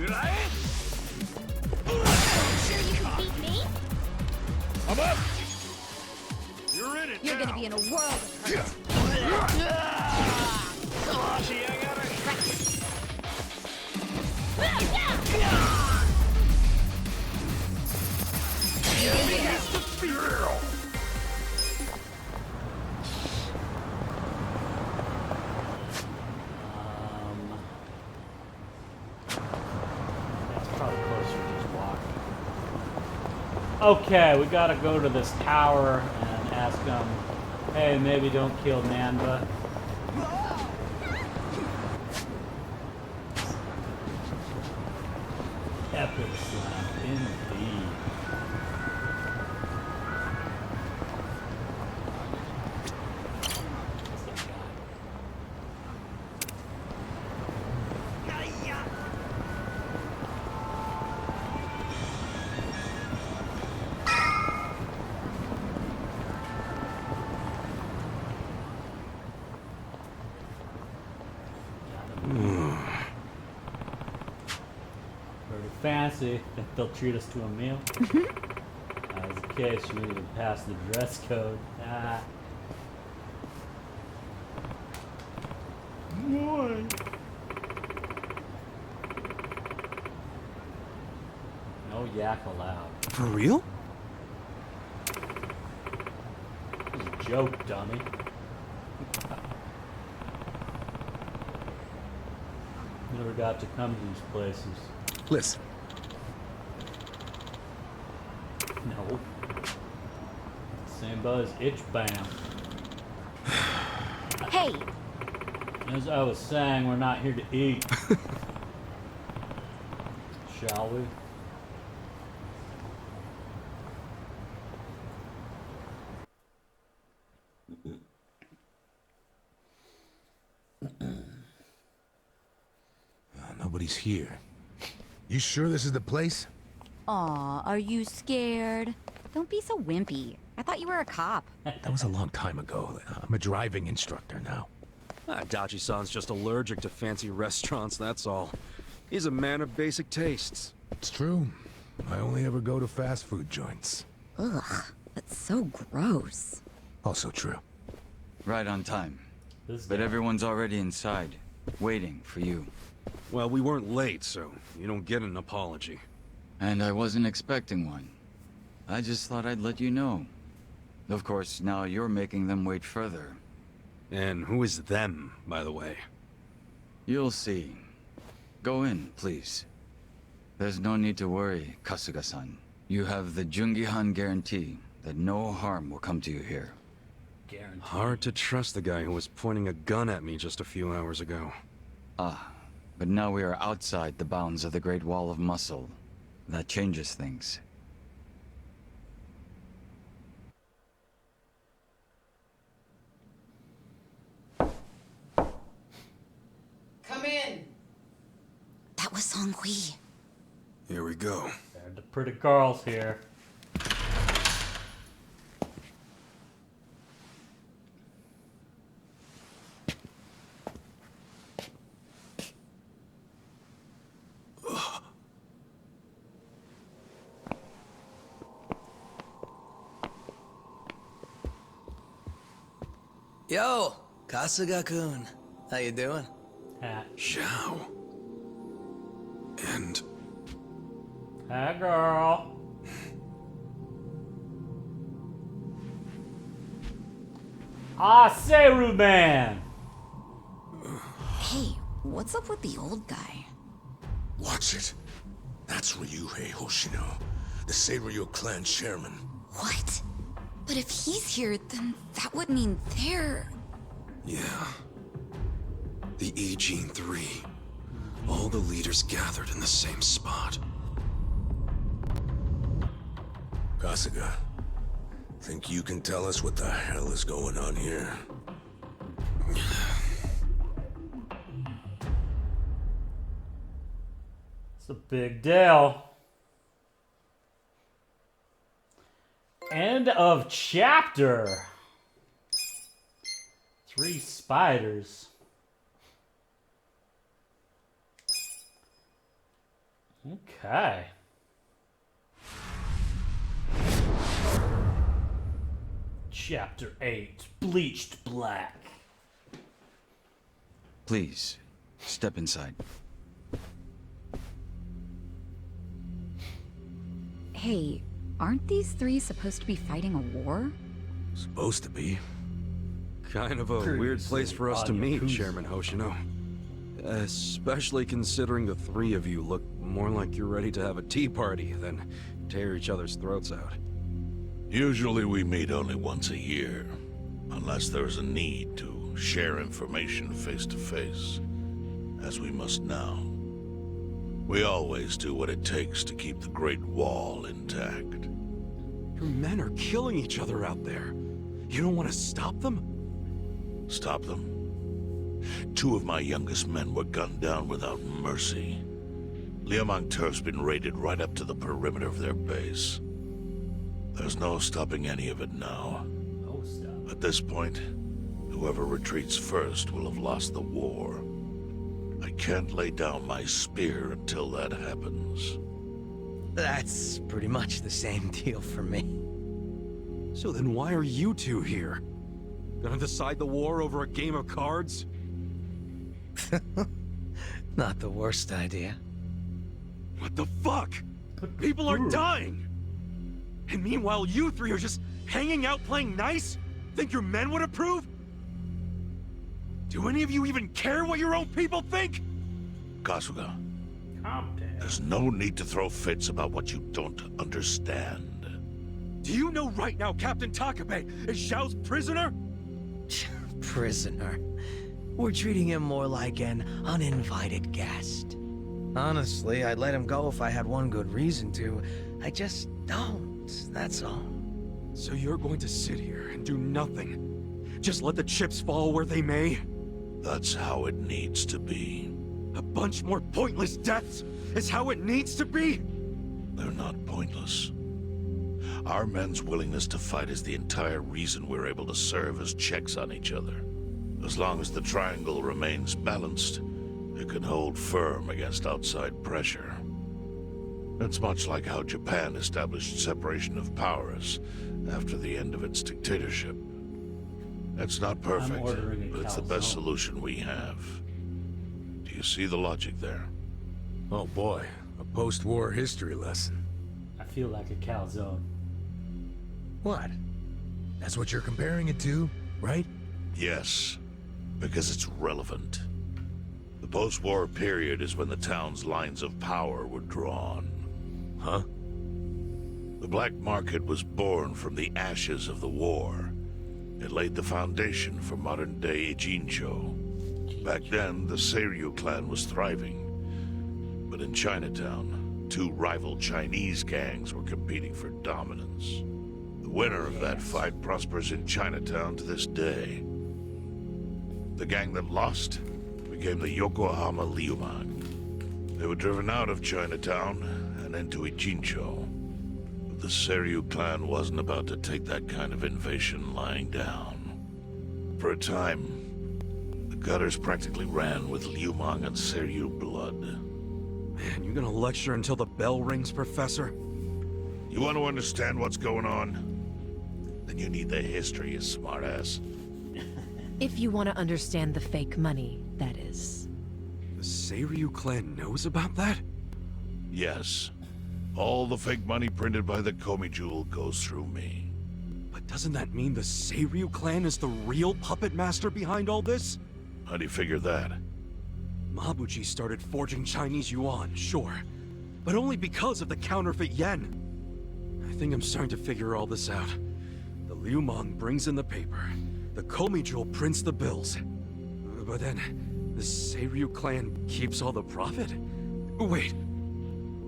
you can beat me? I'm up! You're in it You're now. gonna be in a world of hurt. See, I got it. That's probably closer to just walking. Okay, we gotta go to this tower and ask them, hey, maybe don't kill Namba. Epic slam, indeed. Very fancy. Think they'll treat us to a meal? As a case, you even pass the dress code. Ah. Boy. No yak allowed. For real? It was a joke, dummy. Never got to come to these places. Listen. No. Same buzz, itch bam. Hey, As I was saying, we're not here to eat. Shall we? Nobody's here. You sure this is the place? Aw, are you scared? Don't be so wimpy. I thought you were a cop. That was a long time ago. I'm a driving instructor now. Dachi-san's just allergic to fancy restaurants, that's all. He's a man of basic tastes. It's true. I only ever go to fast food joints. Ugh, that's so gross. Also true. Right on time. This But guy. everyone's already inside, waiting for you. Well, we weren't late, so you don't get an apology. And I wasn't expecting one. I just thought I'd let you know. Of course, now you're making them wait further. And who is them, by the way? You'll see. Go in, please. There's no need to worry, Kasuga-san. You have the Jungihan guarantee that no harm will come to you here. Guaranteed. Hard to trust the guy who was pointing a gun at me just a few hours ago. Ah, but now we are outside the bounds of the Great Wall of Muscle. That changes things. Come in. That was Song-Hui. Here we go. They're the pretty girls here. Yo, Kasuga-kun. How you doing? Hat. Zhao. And Hey, girl. Ah, Seru Man. Hey, what's up with the old guy? Watch it. That's Ryuhei Hoshino, the Seiryu clan chairman. What? But if he's here, then that would mean they're... yeah. The E-Gene 3. All the leaders gathered in the same spot. Kasuga, think you can tell us what the hell is going on here? This It's a big deal. End of chapter. 3 spiders. Okay. Chapter 8. Bleached Black. Please, step inside. Hey, aren't these 3 supposed to be fighting a war? Supposed to be. Kind of a weird place for us to meet, Chairman Hoshino. Especially considering the 3 of you look more like you're ready to have a tea party than tear each other's throats out. Usually we meet only once a year, unless there's a need to share information face to face, as we must now. We always do what it takes to keep the Great Wall intact. Your men are killing each other out there. You don't want to stop them? Stop them? 2 of my youngest men were gunned down without mercy. Liumang Turf's been raided right up to the perimeter of their base. There's no stopping any of it now. Oh, stop. At this point, whoever retreats first will have lost the war. I can't lay down my spear until that happens. That's pretty much the same deal for me. So then why are you 2 here? Gonna decide the war over a game of cards? Not the worst idea. What the fuck? People are dying! And meanwhile, you 3 are just hanging out playing nice? Think your men would approve? Do any of you even care what your own people think? Kasuga, Calm down. there's no need to throw fits about what you don't understand. Do you know right now Captain Takabe is Xiao's prisoner? Prisoner. We're treating him more like an uninvited guest. Honestly, I'd let him go if I had one good reason to. I just don't, that's all. So you're going to sit here and do nothing? Just let the chips fall where they may? That's how it needs to be. A bunch more pointless deaths is how it needs to be? They're not pointless. Our men's willingness to fight is the entire reason we're able to serve as checks on each other. As long as the triangle remains balanced, it can hold firm against outside pressure. It's much like how Japan established separation of powers after the end of its dictatorship. It's not perfect, but it's the best solution we have. Do you see the logic there? Oh boy, a post-war history lesson. I feel like a calzone. What? That's what you're comparing it to, right? Yes, because it's relevant. The post-war period is when the town's lines of power were drawn. Huh? The black market was born from the ashes of the war. It laid the foundation for modern-day Ijincho. Back then, the Seiryu clan was thriving. But in Chinatown, 2 rival Chinese gangs were competing for dominance. The winner of that fight prospers in Chinatown to this day. The gang that lost became the Yokohama Liumang. They were driven out of Chinatown and into Ijincho. But the Seiryu clan wasn't about to take that kind of invasion lying down. For a time, the gutters practically ran with Liumang and Seiryu blood. Man, you gonna lecture until the bell rings, Professor? You want to understand what's going on? Then you need the history, you smartass. If you want to understand the fake money, that is. The Seiryu clan knows about that? Yes. All the fake money printed by the Komi Jewel goes through me. But doesn't that mean the Seiryu clan is the real puppet master behind all this? How do you figure that? Mabuchi started forging Chinese yuan, sure. But only because of the counterfeit yen. I think I'm starting to figure all this out. The Liumang brings in the paper. The Komi Jewel prints the bills. But then, the Seiryu clan keeps all the profit? Wait,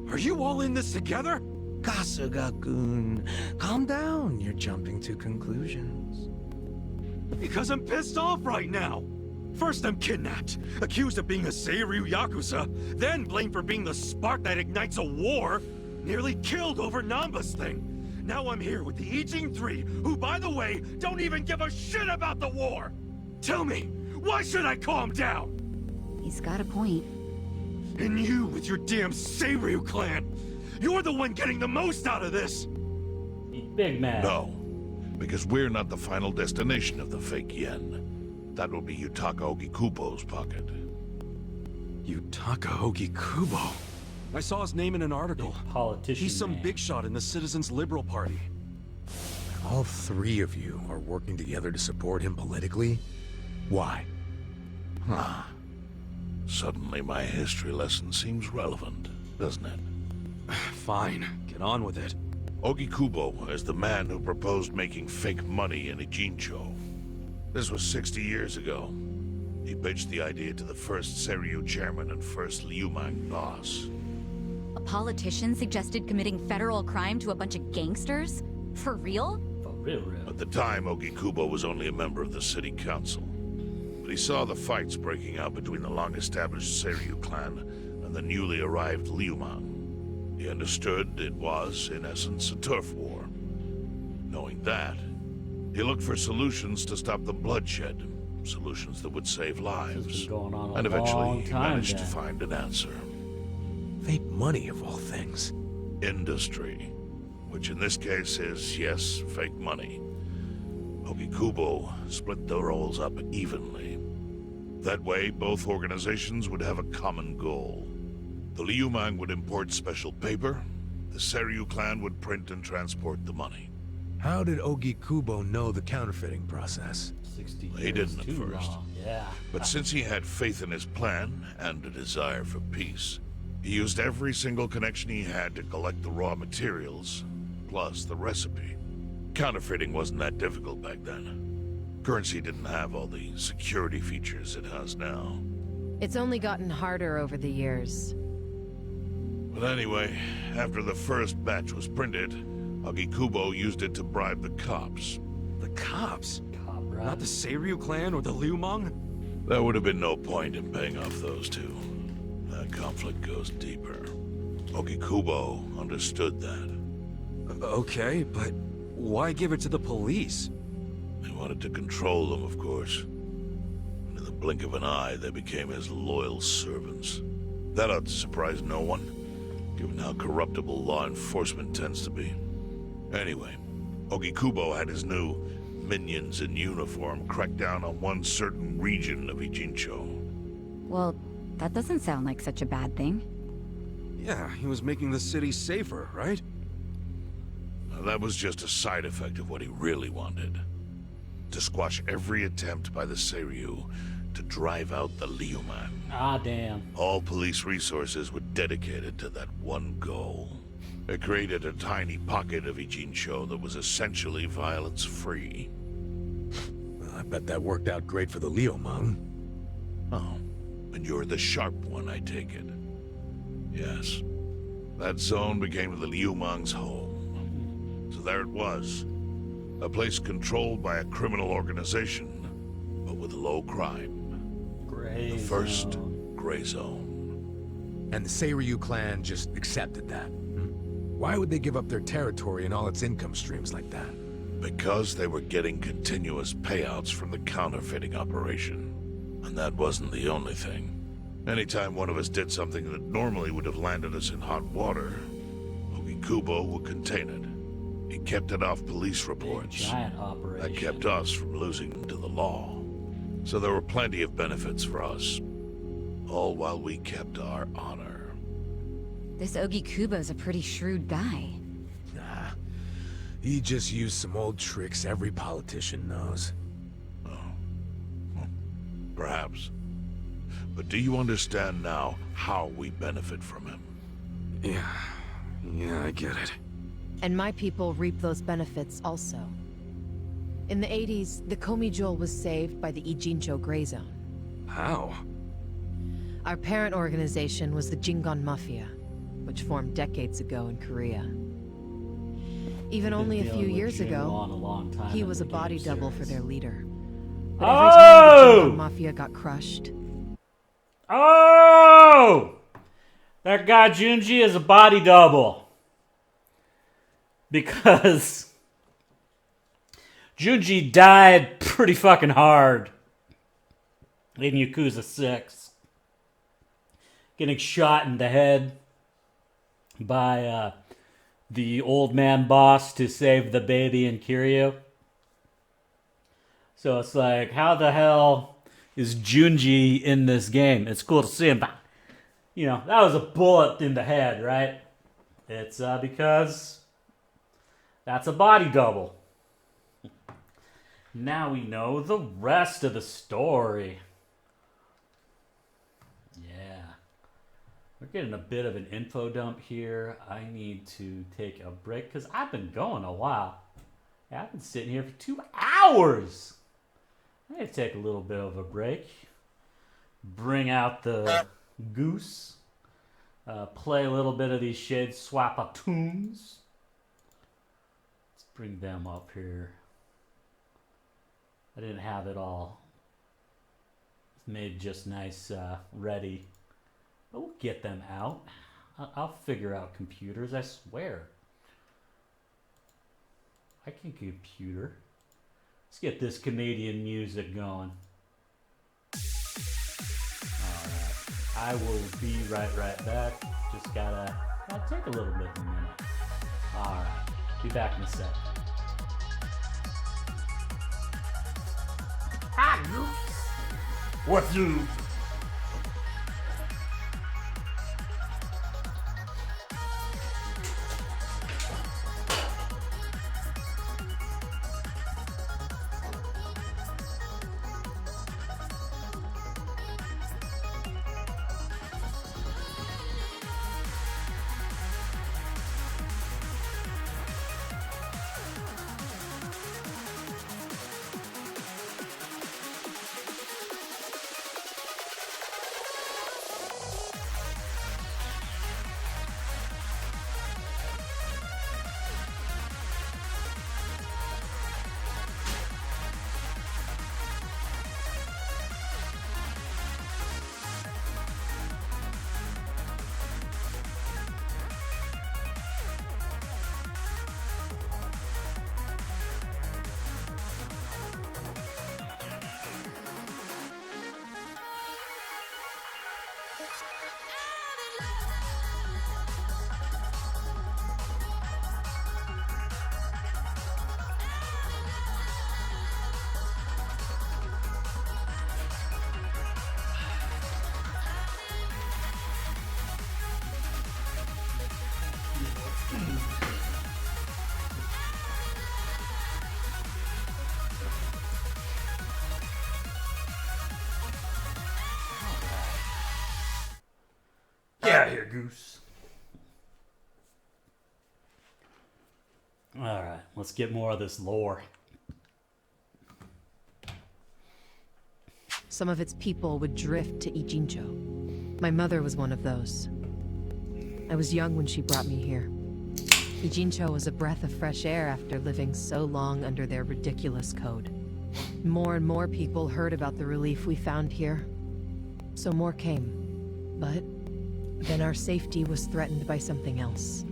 are you all in this together? Kasuga-kun, calm down. You're jumping to conclusions. Because I'm pissed off right now. First I'm kidnapped, accused of being a Seiryu Yakuza, then blamed for being the spark that ignites a war, nearly killed over Namba's thing. Now I'm here with the Ijin 3, who, by the way, don't even give a shit about the war! Tell me, why should I calm down? He's got a point. And you with your damn Seiryu clan! You're the one getting the most out of this! Big man. No, because we're not the final destination of the fake yen. That will be Yutaka Ogikubo's pocket. Yutaka Ogikubo? I saw his name in an article. Politician. He's some man. big shot in the Citizens Liberal Party. All three of you are working together to support him politically? Why? Huh. Suddenly my history lesson seems relevant, doesn't it? Fine, get on with it. Ogikubo is the man who proposed making fake money in Ijincho. This was 60 years ago. He pitched the idea to the first Seiryu chairman and first Liumang boss. A politician suggested committing federal crime to a bunch of gangsters? For real? For real. At the time, Ogikubo was only a member of the city council. But he saw the fights breaking out between the long-established Seiryu clan and the newly arrived Liumang. He understood it was, in essence, a turf war. Knowing that, he looked for solutions to stop the bloodshed, solutions that would save lives. And eventually, he managed to find an answer. Fake money, of all things. Industry. Which in this case is, yes, fake money. Ogikubo split the roles up evenly. That way, both organizations would have a common goal. The Liumang would import special paper, the Seiryu clan would print and transport the money. How did Ogikubo know the counterfeiting process? 60 He didn't at first. Yeah. But since he had faith in his plan and a desire for peace, he used every single connection he had to collect the raw materials, plus the recipe. Counterfeiting wasn't that difficult back then. Currency didn't have all the security features it has now. It's only gotten harder over the years. But anyway, after the first batch was printed, Ogikubo used it to bribe the cops. The cops? Cop right. Not the Seiryu clan or the Liumang? There would have been no point in paying off those two. That conflict goes deeper. Ogikubo understood that. Okay, but why give it to the police? He wanted to control them, of course. And in the blink of an eye, they became his loyal servants. That ought to surprise no one, given how corruptible law enforcement tends to be. Anyway, Ogikubo had his new minions in uniform crack down on one certain region of Ijincho. Well, that doesn't sound like such a bad thing. Yeah, he was making the city safer, right? Now, that was just a side effect of what he really wanted. To squash every attempt by the Seiryu to drive out the Liumang. Ah, damn. All police resources were dedicated to that one goal. It created a tiny pocket of Ijincho that was essentially violence-free. Well, I bet that worked out great for the Liumang. Oh, and you're the sharp one, I take it. Yes. That zone became the Liumang's home. So there it was. A place controlled by a criminal organization, but with low crime. Gray the first zone. gray zone. And the Seiryu clan just accepted that. Why would they give up their territory and all its income streams like that? Because they were getting continuous payouts from the counterfeiting operation. And that wasn't the only thing. Anytime one of us did something that normally would have landed us in hot water, Ogikubo would contain it. He kept it off police reports. Giant operation. That kept us from losing to the law. So there were plenty of benefits for us. All while we kept our honor. This Ogikubo's a pretty shrewd guy. Nah. He just used some old tricks every politician knows. Oh. Perhaps. But do you understand now how we benefit from him? Yeah, I get it. And my people reap those benefits also. In the 80s, the Komijol was saved by the Ijincho Gray Zone. How? Our parent organization was the Jingon Mafia, which formed decades ago in Korea. Even only a few years ago, he was a body double for their leader. But every time the Jinbei Mafia got crushed, Oh! That guy Junji is a body double. Because Junji died pretty fucking hard in Yakuza 6. Getting shot in the head by the old man boss to save the baby and Kiryu. So it's like, how the hell is Junji in this game? It's cool to see him, but, you know, that was a bullet in the head, right? It's because that's a body double. Now we know the rest of the story. Yeah. We're getting a bit of an info dump here. I need to take a break because I've been going a while. Yeah, I've been sitting here for 2 hours. I need to take a little bit of a break. Bring out the goose. Play a little bit of these Shade Swappa tunes. Let's bring them up here. I didn't have it all made just nice, ready. But we'll get them out. I'll figure out computers, I swear. I can computer. Let's get this Canadian music going. Alright. I will be right back. Just gotta take a little bit of a minute. Alright. Be back in a sec. Hi, Goose. What's you? Get out of here, Goose. Alright, let's get more of this lore. some of its people would drift to Ijincho. My mother was one of those. I was young when she brought me here. Ijincho was a breath of fresh air after living so long under their ridiculous code. More and more people heard about the relief we found here, so more came. But then our safety was threatened by something else.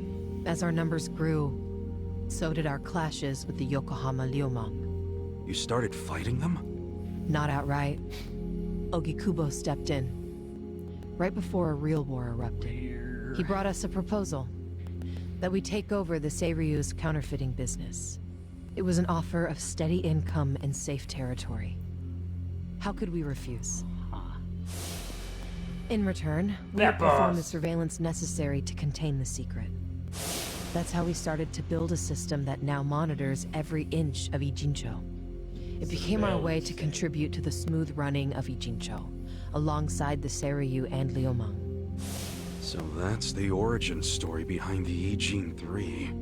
As our numbers grew, so did our clashes with the Yokohama Liumang. You started fighting them? Not outright. Ogikubo stepped in. Right before a real war erupted. He brought us a proposal. That we take over the Seiryu's counterfeiting business. It was an offer of steady income and safe territory. How could we refuse? In return, we would perform the surveillance necessary to contain the secret. That's how we started to build a system that now monitors every inch of Ijincho. It became our way to contribute to the smooth running of Ijincho, alongside the Seiryu and Liumang. So that's the origin story behind the Ijin 3.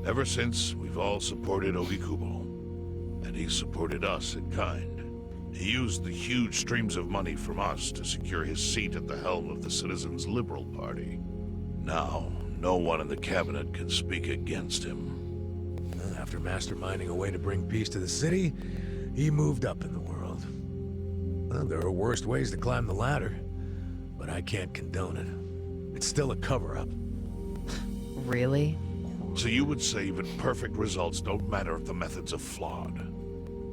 Ever since, we've all supported Ogikubo, and he supported us in kind. He used the huge streams of money from us to secure his seat at the helm of the Citizens' Liberal Party. Now, no one in the cabinet can speak against him. After masterminding a way to bring peace to the city, he moved up in the world. Well, there are worse ways to climb the ladder, but I can't condone it. It's still a cover-up. Really? So you would say even perfect results don't matter if the methods are flawed?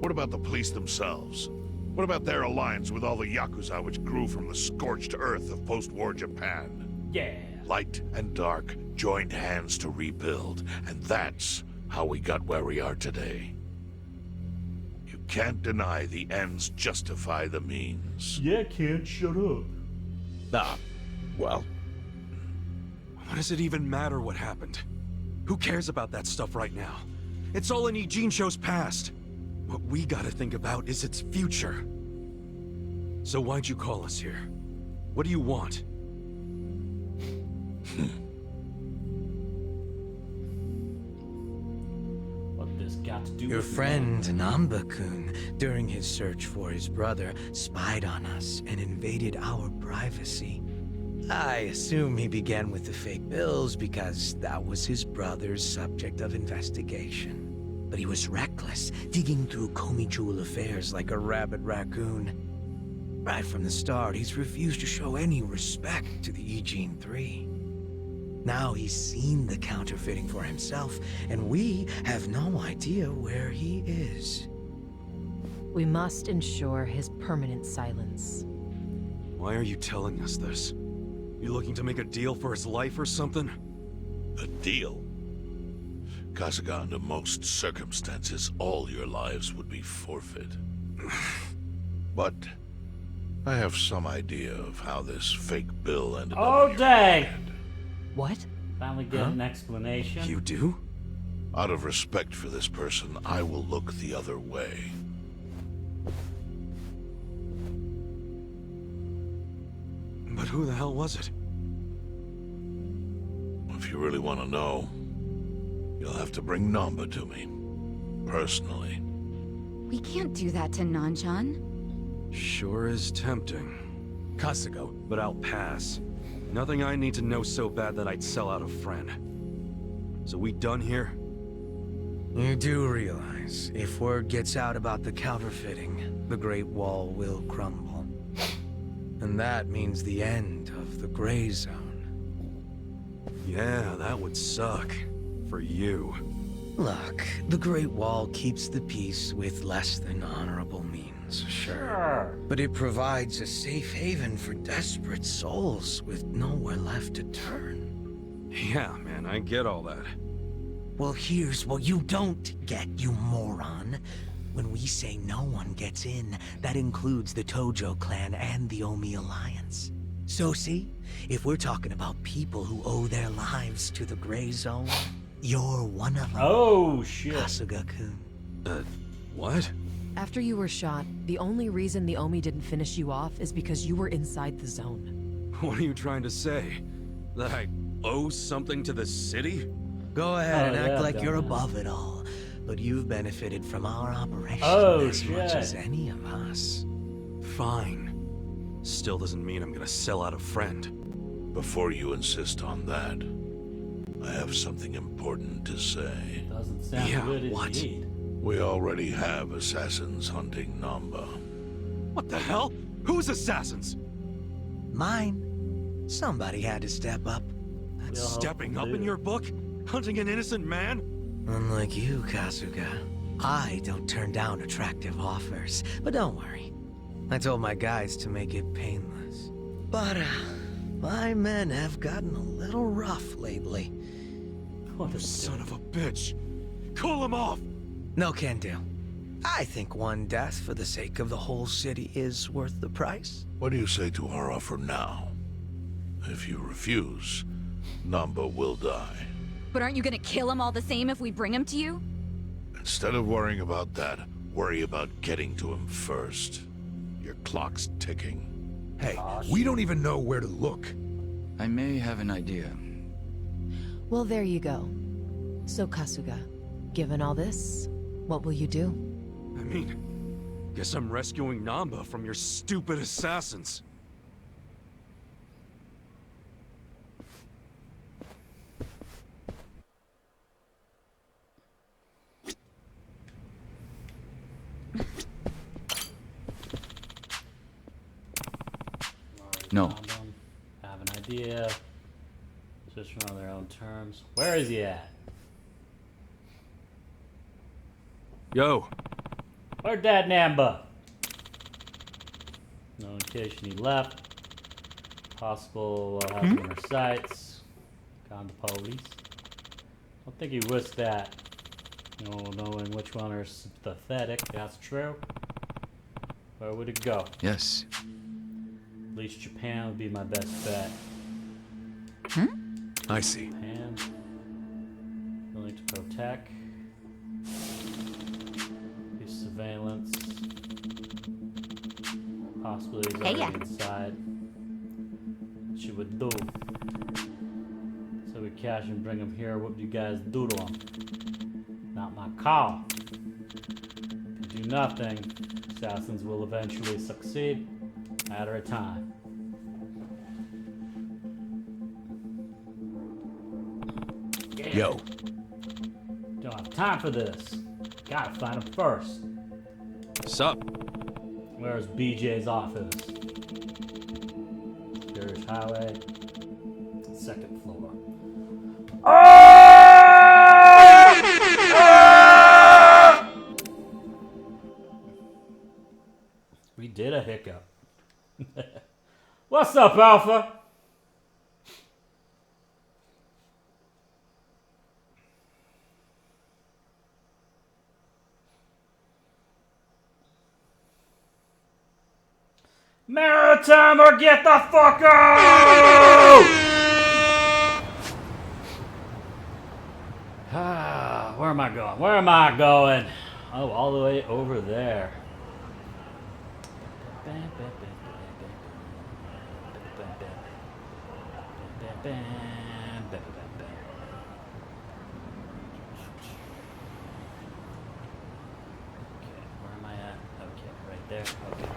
What about the police themselves? What about their alliance with all the Yakuza which grew from the scorched earth of post-war Japan? Yeah. Light and dark joined hands to rebuild, and that's how we got where we are today. You can't deny the ends justify the means. Yeah, kid, shut up. Well... What does it even matter what happened? Who cares about that stuff right now? It's all in Ijincho's past. What we gotta think about is its future. So why'd you call us here? What do you want? What this got to do Your with friend, Namba-kun, during his search for his brother, spied on us and invaded our privacy. I assume he began with the fake bills because that was his brother's subject of investigation. But he was reckless, digging through Komi Jewel affairs like a rabid raccoon. Right from the start, he's refused to show any respect to the Ijin 3. Now he's seen the counterfeiting for himself, and we have no idea where he is. We must ensure his permanent silence. Why are you telling us this? You looking to make a deal for his life or something? A deal? Kasuga, under most circumstances, all your lives would be forfeit. But I have some idea of how this fake bill ended up. Oh, dang! What? Finally get an explanation. You do? Out of respect for this person, I will look the other way. But who the hell was it? If you really want to know, you'll have to bring Namba to me. Personally. We can't do that to Nanchan. Sure is tempting. Kasuga, but I'll pass. Nothing I need to know so bad that I'd sell out a friend. So we done here? You do realize, if word gets out about the counterfeiting, the Great Wall will crumble. And that means the end of the Gray Zone. Yeah, that would suck. For you. Look, the Great Wall keeps the peace with less than honorable means, sure. But it provides a safe haven for desperate souls with nowhere left to turn. Yeah, man, I get all that. Well, here's what you don't get, you moron. When we say no one gets in, that includes the Tojo clan and the Omi Alliance. So see, if we're talking about people who owe their lives to the Gray Zone, you're one of them. Oh, shit. Kasuga-kun. What? After you were shot, the only reason the Omi didn't finish you off is because you were inside the zone. What are you trying to say? That I owe something to the city? Go ahead and act like you're above it all. But you've benefited from our operation as much as any of us. Fine. Still doesn't mean I'm gonna sell out a friend. Before you insist on that, I have something important to say. Doesn't sound good what? indeed. We already have assassins hunting Namba. What the hell? Who's assassins? Mine. Somebody had to step up. That's stepping up in your book? Hunting an innocent man? Unlike you, Kasuga, I don't turn down attractive offers. But don't worry. I told my guys to make it painless. But, my men have gotten a little rough lately. What a son of a bitch! Call him off! No can do. I think one death for the sake of the whole city is worth the price. What do you say to our offer now? If you refuse, Namba will die. But aren't you gonna kill him all the same if we bring him to you? Instead of worrying about that, worry about getting to him first. Your clock's ticking. Hey, we don't even know where to look. I may have an idea. Well, there you go. So, Kasuga, given all this, what will you do? I mean, guess I'm rescuing Namba from your stupid assassins. No. Have an idea. Switch on their own terms. Where is he at? Yo. Where'd that Namba? No indication he left. Possible having in her sights. Gone to police. Don't think he risked that. You know, knowing which one are sympathetic. That's true. Where would it go? Yes. At least Japan would be my best bet. I see. Japan. Willing to protect. Do surveillance. Possibly he's already inside. What you would do? So we catch and bring him here. What do you guys do to him? Not my call. If you do nothing, assassins will eventually succeed. Matter of time. Yeah. Yo. Don't have time for this. Gotta find him first. Sup? Where's BJ's office? There's highway. Second floor. We did a hiccup. What's up, Alpha? Maritime or get the fuck out! Where am I going? Where am I going? Oh, all the way over there. Where am I at? Okay, right there. Okay.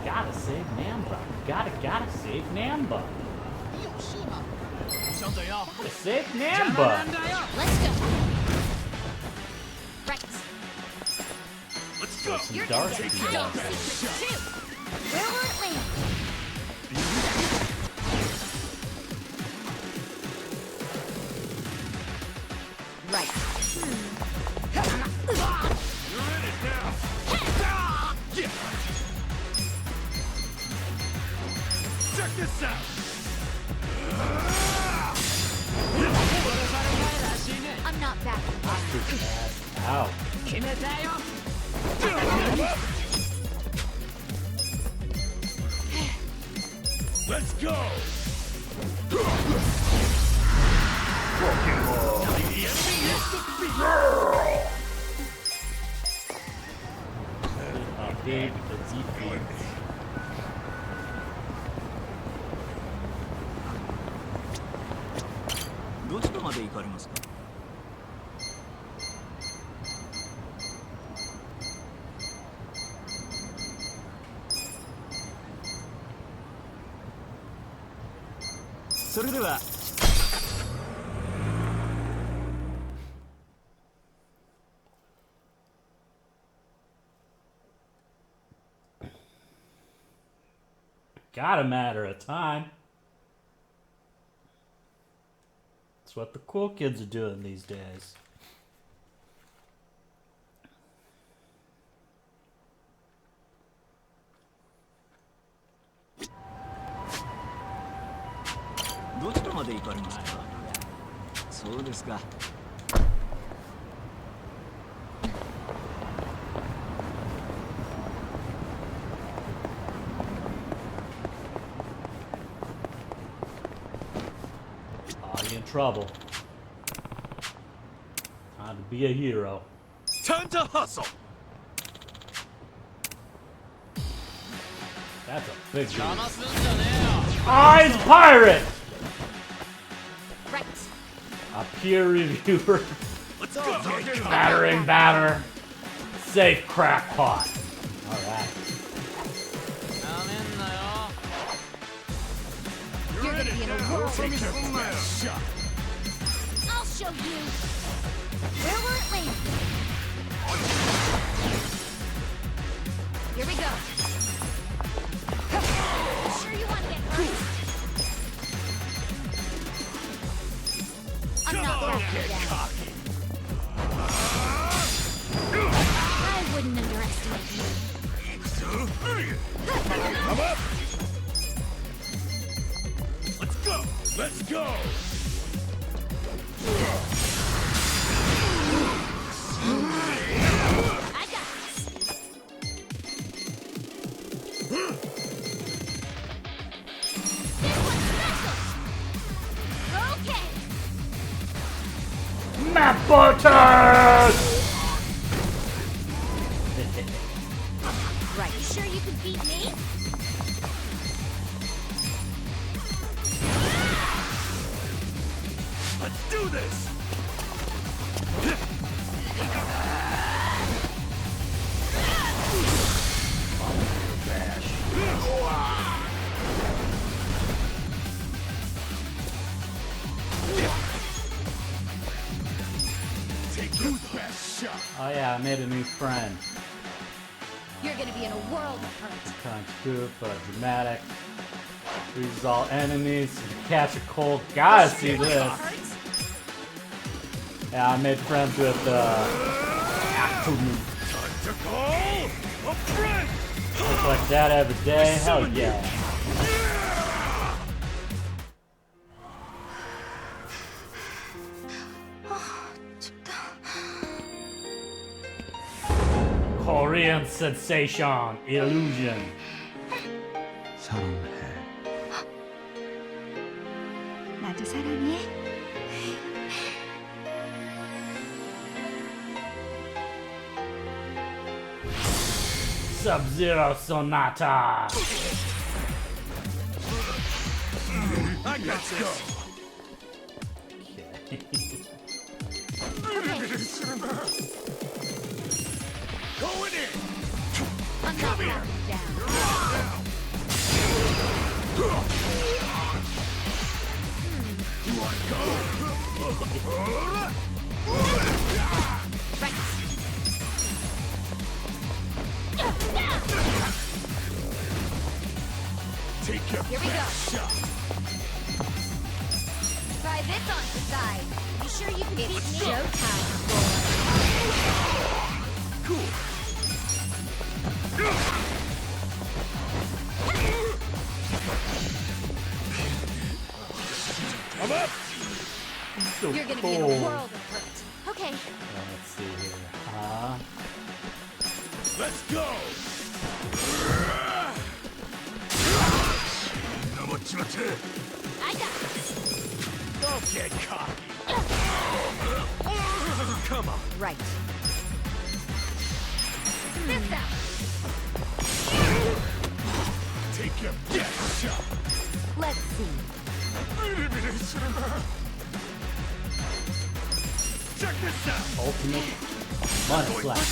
Gotta save Namba. Gotta save Namba. Gotta save Namba. Let's go. Right. Let's go. Some dark Too. Where will it land? Right. You're in it now. Check this out. I'm not back. Ow. Let's go. Big the defense. Got a matter of time. That's what the cool kids are doing these days. In trouble. Time to be a hero. Time to hustle. That's a big deal. Ah, he's a pirate! Right. A peer reviewer. Let's go. Battering batter. Safe crackpot. Alright. You're gonna be in a world. Take your best shot. I'll show you. Where will it land? Here we go. Sure you want to get hurt? I'm not backing down. I wouldn't underestimate you. Come up. Let's go. Let's go. I got this. This one's special. Okay. Map button! Right. You sure you can beat me? Let's do this. Take your best shot. Oh yeah, I made a new friend. You're gonna be in a world of hurt. Kind of spoof, but dramatic. Freezes all enemies. If you catch a cold, gotta see this. Yeah, I made friends with Yakkin. Time to call a friend. Looks like that every day. Hell yeah. Korean sensation, illusion. 사랑해. 나도 사랑해. Sub-Zero Sonata. Let's go. Going in. I'm not backing down. You want to go? Right. Take your Here we go. best shot. Try this on the side. You sure you can beat me? Showtime, Cool. I'm up. So You're gonna be in a cold. world of hurt. Okay. Let's see here. Let's go. I got this. Don't get cocky. Come on. Right. This out. Take your best shot. Let's see. Check this out. Ultimate Money Slap.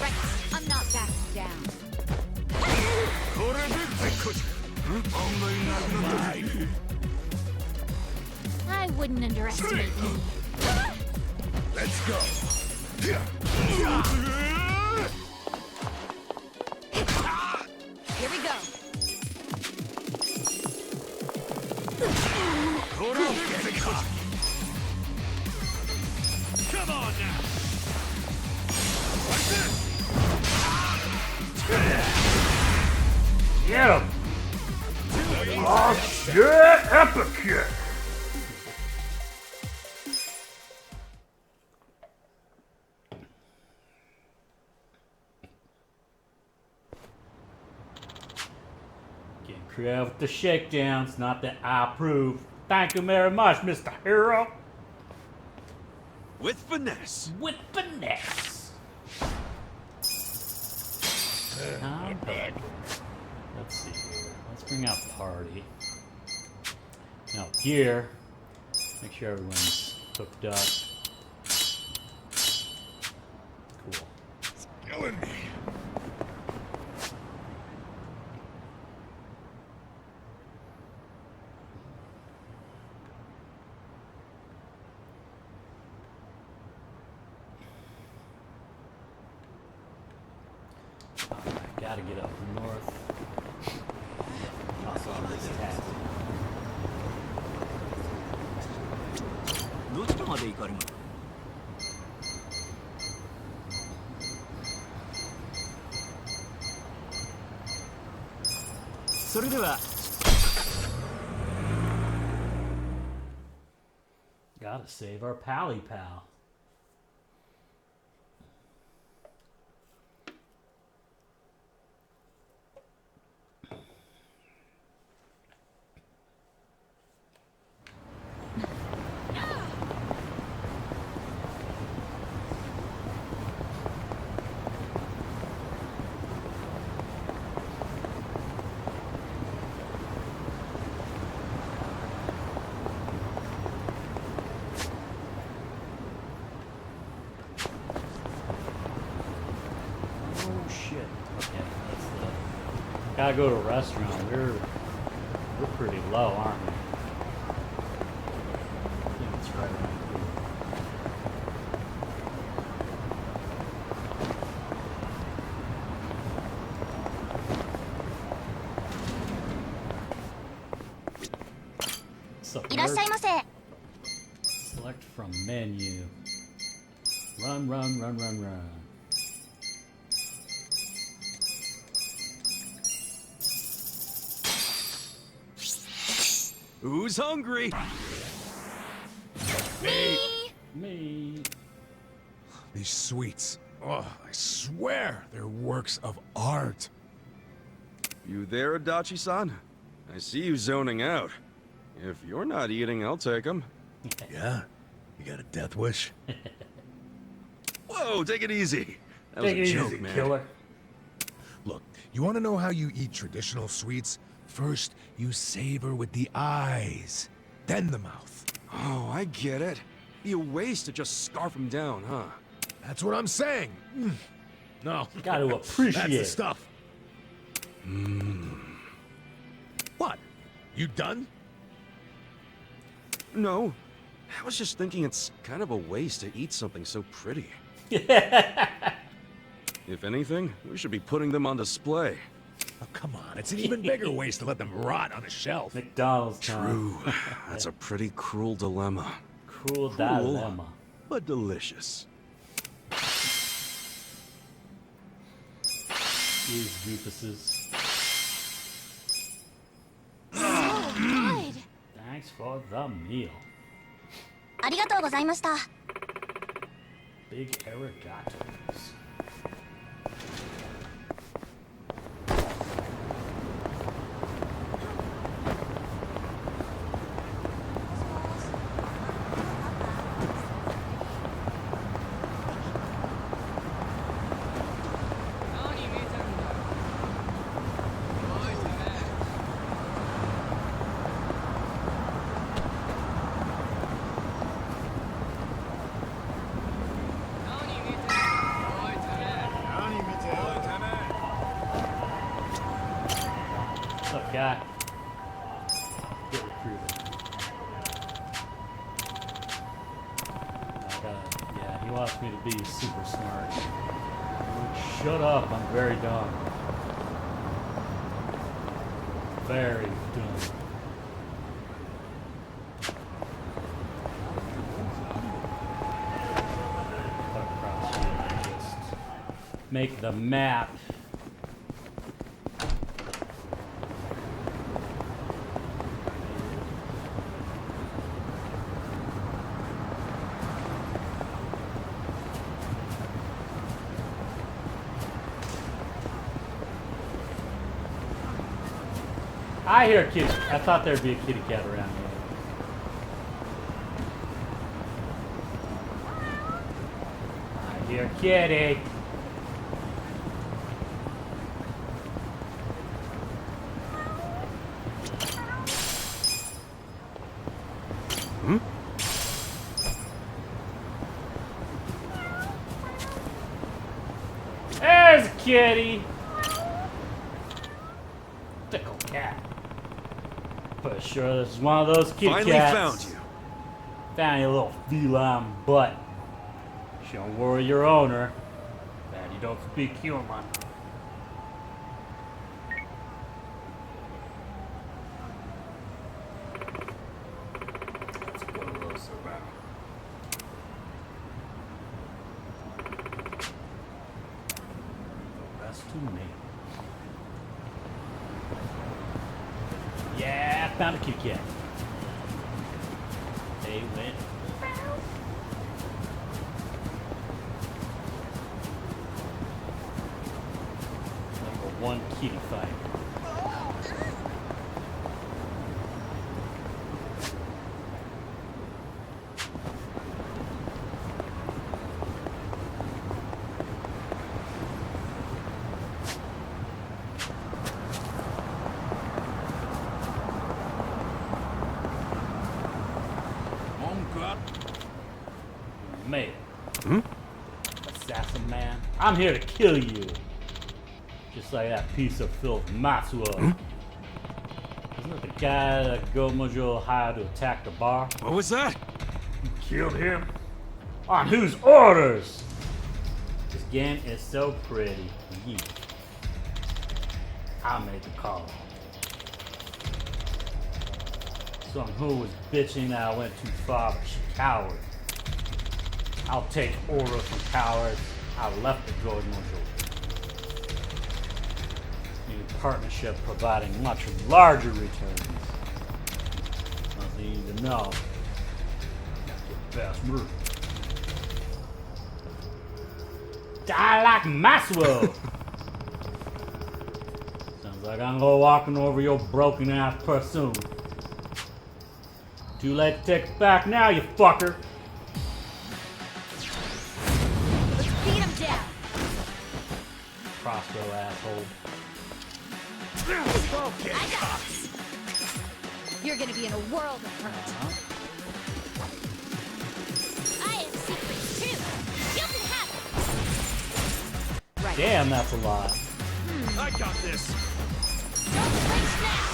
Right. I'm not backing down. I wouldn't underestimate you. Let's go. Here we go. Get cocky. Come on now. Like this. Get him! Oh shit! Epic kick! Getting creative with the shakedowns, not that I approve. Thank you very much, Mr. Hero. With finesse. With finesse. Not bad. Let's see here. Let's bring out party. Now gear. Make sure everyone's hooked up. Cool. Killing me. Gotta get up north. Also on this task. どちらまで行かれます？それでは Gotta save our pally pal. Oh shit. Okay, that's the... Gotta go to a restaurant. We're pretty low, aren't we? I think it's right around here. So いらっしゃいませ。 select from menu. Run, run, run, run, run. Who's hungry? Me. These sweets. Oh, I swear they're works of art. You there, Adachi-san? I see you zoning out. If you're not eating, I'll take them. Yeah? You got a death wish? Whoa, take it easy. That was Take a it joke, easy, man. killer. Look, you want to know how you eat traditional sweets? First, you savor with the eyes, then the mouth. Oh, I get it. Be a waste to just scarf them down, huh? That's what I'm saying. No. Gotta appreciate That's the it. stuff. What? You done? No. I was just thinking it's kind of a waste to eat something so pretty. If anything, we should be putting them on display. Oh, come on. It's an even bigger waste to let them rot on a shelf. McDonald's time. True. That's a pretty cruel dilemma. Cruel dilemma. But delicious. These goofuses. So good. Thanks for the meal. ありがとうございました。 Big arigatos. What's up, guy? Get recruited. Yeah, he wants me to be super smart. Shut up, I'm very dumb. Very dumb. Cut across here and just make the map. I hear a kitty. I thought there'd be a kitty cat around here. I hear kitty. Hmm? There's a kitty. Fickle cat. But sure, this is one of those kitty Finally cats. found you. Found your little feline butt. Don't worry your owner that you don't speak human. to me. Yeah, found a kitty cat. They went. Number one kitty fight. Man. Assassin man. I'm here to kill you. Just like that piece of filth Matsuo. Isn't it the guy that Gomojo hired to attack the bar? What was that? You killed him? On whose orders? This game is so pretty. Yeah. I made the call. Some who was bitching that I went too far, but she cowered. I'll take orders from cowards. I left the Gomojo. New partnership providing much larger returns. Nothing you need to know. Get best move. Die like Maxwell. Sounds like I'm gonna walking over your broken ass pursuit. Too late to take it back now, you fucker. Let's beat him down. Crossbow asshole. I got this. You're gonna be in a world of hurt. I have secrets too. You can have it. Right. Damn, that's a lot. I got this. Don't flinch now.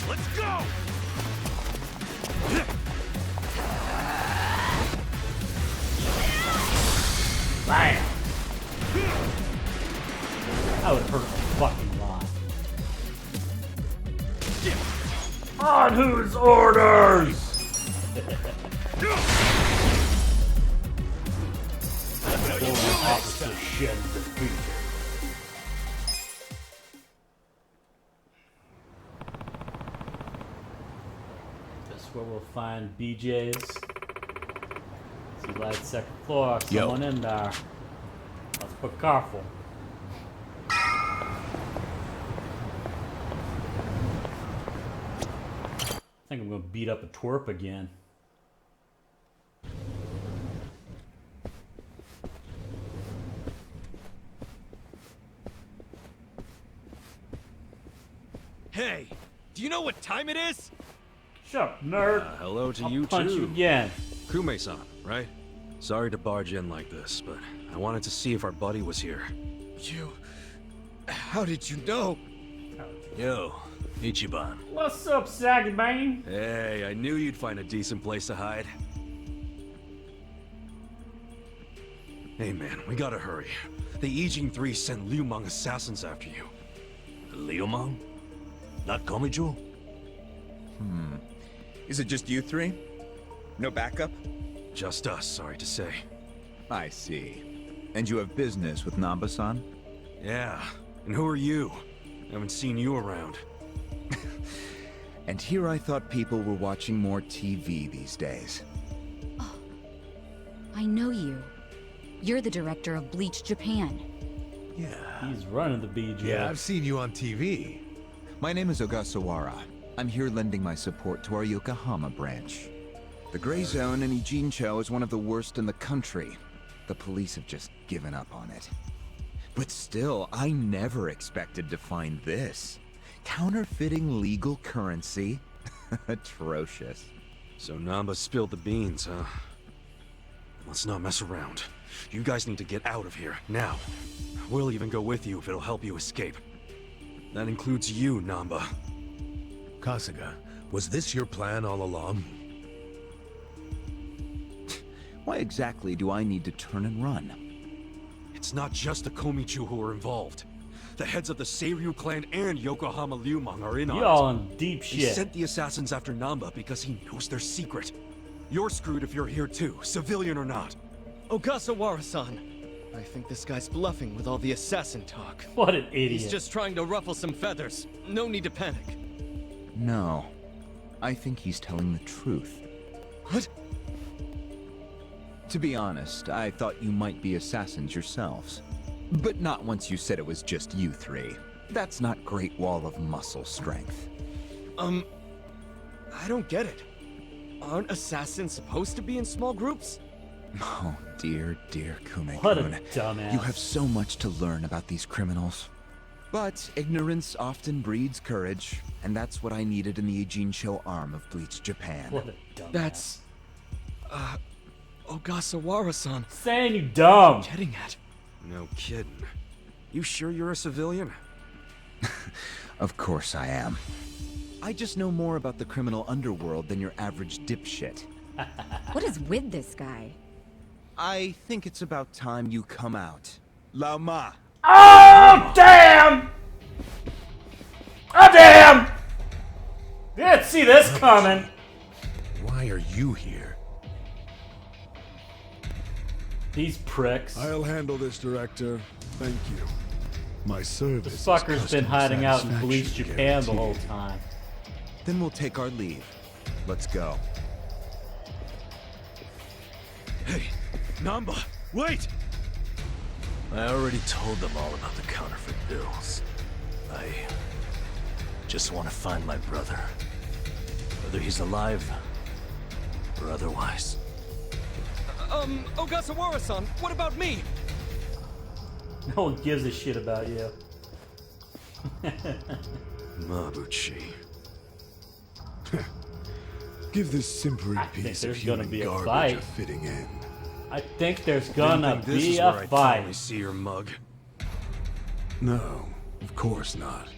Let's go. Bam! That would hurt a fucking lot. On whose orders? Officer Shen defeated. This is where we'll find BJ's. See light second floor, someone in there. Let's be careful. I think I'm gonna beat up a twerp again. Hey, do you know what time it is? Shut up, nerd. Hello to I'll you punch too. you again. Kume-san, right? Sorry to barge in like this, but I wanted to see if our buddy was here. You... How did you know? Yo, Ichiban. What's up, Saggy Bane? Hey, I knew you'd find a decent place to hide. Hey man, we gotta hurry. The Ijin 3 sent Liu Mang assassins after you. Liu Mang? Not Gomijo? Is it just you three? No backup? Just us, sorry to say. I see. And you have business with Namba-san? Yeah. And who are you? Haven't seen you around. And here I thought people were watching more TV these days. Oh, I know you. You're the director of Bleach Japan. Yeah. He's running the BJ. Yeah, I've seen you on TV. My name is Ogasawara. I'm here lending my support to our Yokohama branch. The Gray Zone in Ijincho is one of the worst in the country. The police have just given up on it. But still, I never expected to find this. Counterfeiting legal currency? Atrocious. So Namba spilled the beans, huh? Let's not mess around. You guys need to get out of here, now. We'll even go with you if it'll help you escape. That includes you, Namba. Kasuga, was this your plan all along? Why exactly do I need to turn and run? It's not just the Komichu who are involved. The heads of the Seiryu clan and Yokohama Liumang are in on it. Y'all in deep He shit. sent the assassins after Namba because he knows their secret. You're screwed if you're here too, civilian or not. Ogasawara-san, I think this guy's bluffing with all the assassin talk. What an idiot. He's just trying to ruffle some feathers. No need to panic. No. I think he's telling the truth. What? To be honest, I thought you might be assassins yourselves. But not once you said it was just you three. That's not Great Wall of muscle strength. I don't get it. Aren't assassins supposed to be in small groups? Oh, dear, dear Kume-kun. What a dumbass. You have so much to learn about these criminals. But ignorance often breeds courage, and that's what I needed in the Ijincho arm of Bleach Japan. What a dumbass. That's... Ogasawara-san. Saying you dumb. Getting at. No kidding. You sure you're a civilian? Of course I am. I just know more about the criminal underworld than your average dipshit. What is with this guy? I think it's about time you come out. Lao Ma. Oh, damn! Oh, damn! Didn't see this coming. Why are you here? These pricks. I'll handle this, Director. Thank you. My service. This fucker's been hiding out in Bleach Japan the whole time. Then we'll take our leave. Let's go. Hey, Namba, wait! I already told them all about the counterfeit bills. I just want to find my brother. Whether he's alive or otherwise. Ogasawara-san, what about me? No one gives a shit about you. Mabuchi. Give this simpering I think piece of there's gonna human be a garbage fight. a fitting end. I think there's Didn't gonna think this be is a where I'd fight. finally see your mug. No, of course not.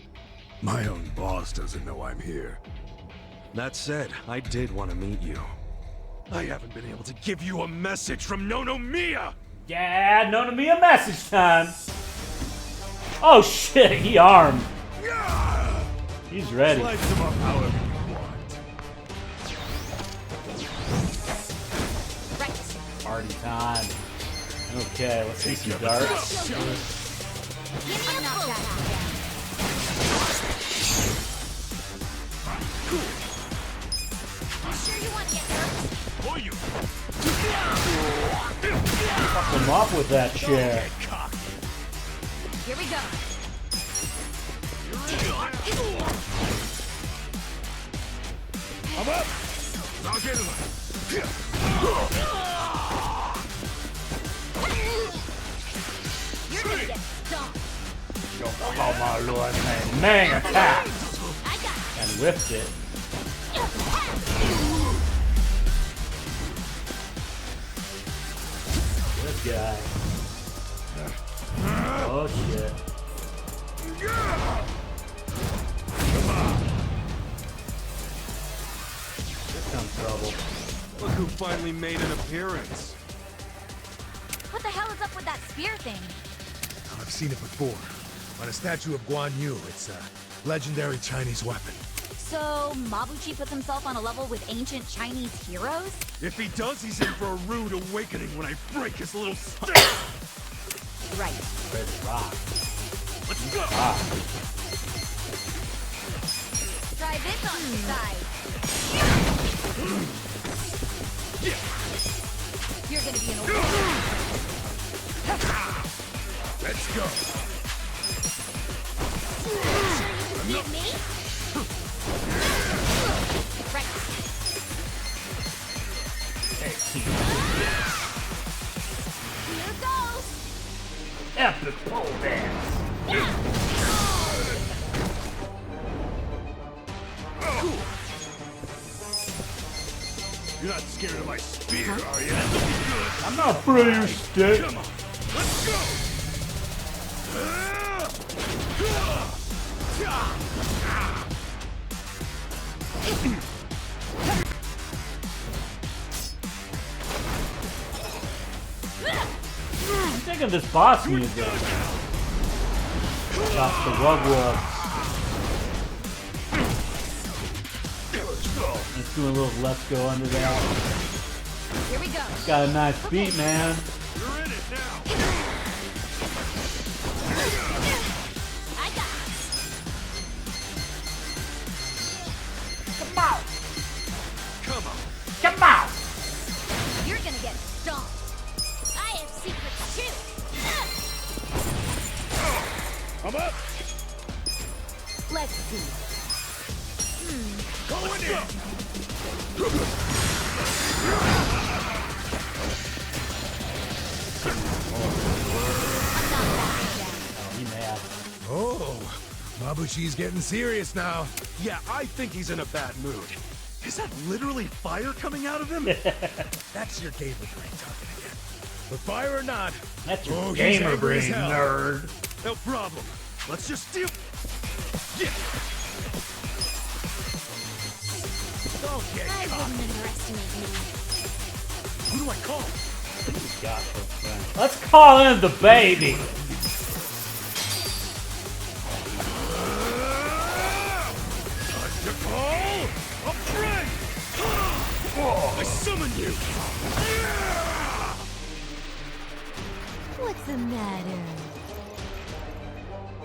My own boss doesn't know I'm here. That said, I did want to meet you. I haven't been able to give you a message from Nonomiya! Yeah, Nonomiya message time. Oh shit, he armed. He's ready. Slice them up however you want. Party time. Okay, let's see some darts. Fuck him up with that chair. Here we go. I'm up! Knock it You're gonna get stomped. Mang attack! And whipped it. Good guy. Oh shit. Here comes trouble. Look who finally made an appearance. What the hell is up with that spear thing? I've seen it before. On a statue of Guan Yu, it's a legendary Chinese weapon. So, Mabuchi puts himself on a level with ancient Chinese heroes? If he does, he's in for a rude awakening when I break his little stick! Right. Red rock. Let's go! Try this on the side. You're gonna be in a Let's go! Hit me? Right. Here goes! Epic pole dance! You're not scared of my spear, are you? I'm not afraid of your stick. Come on, let's go! I'm thinking this boss music. Got the wub. Let's do a little let's go under there. Here we go. Got a nice beat, man. You're in it now! I'm up. Let's see. Going in. He mad. Oh, Mabuchi's getting serious now. Yeah, I think he's in a bad mood. Is that literally fire coming out of him? That's your gamer brain talking again. But fire or not, That's your he's gamer angry as brain, hell. nerd. No problem. Let's just steal. Yeah. Don't get I caught. wouldn't underestimate me. Who do I call? Let's call in the baby. A friend! I summon you! What's the matter?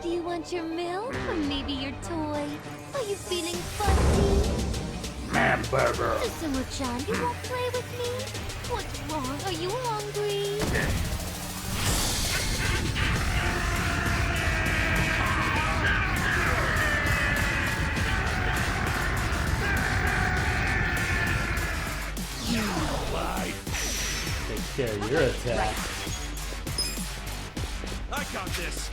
Do you want your milk or maybe your toy? Are you feeling fussy? Hamburger. Susumu-chan, you won't play with me? What's wrong? Are you hungry? Take care of your attack. I got this.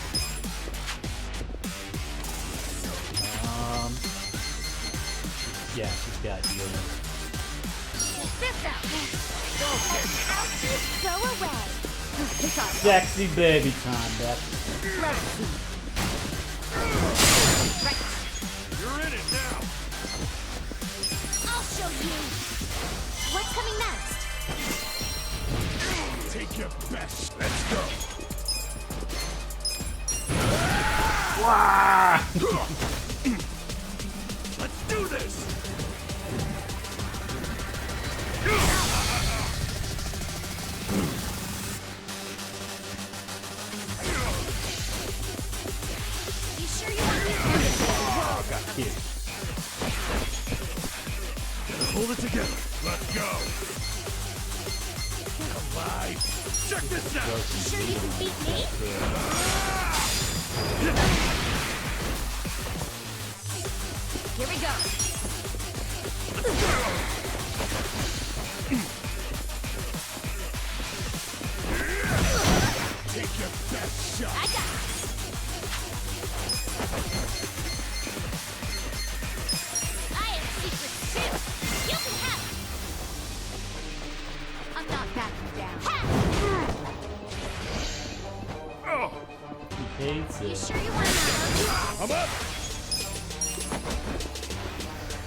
Yeah, she's got you. This out. Go away. Sexy baby time, Beth. Let's see. Right. You're in it now. I'll show you. What's coming next? Take your best. Let's go. Wow. Let's do this. You sure you want to? Oh, got hit. Hold it together. Let's go. Alive. Check this out. You sure you can beat me? Here we go. Take your best shot. I got it. I have secrets too. You can have it. I'm not backing down. He hates You it. sure you want to know? I'm up.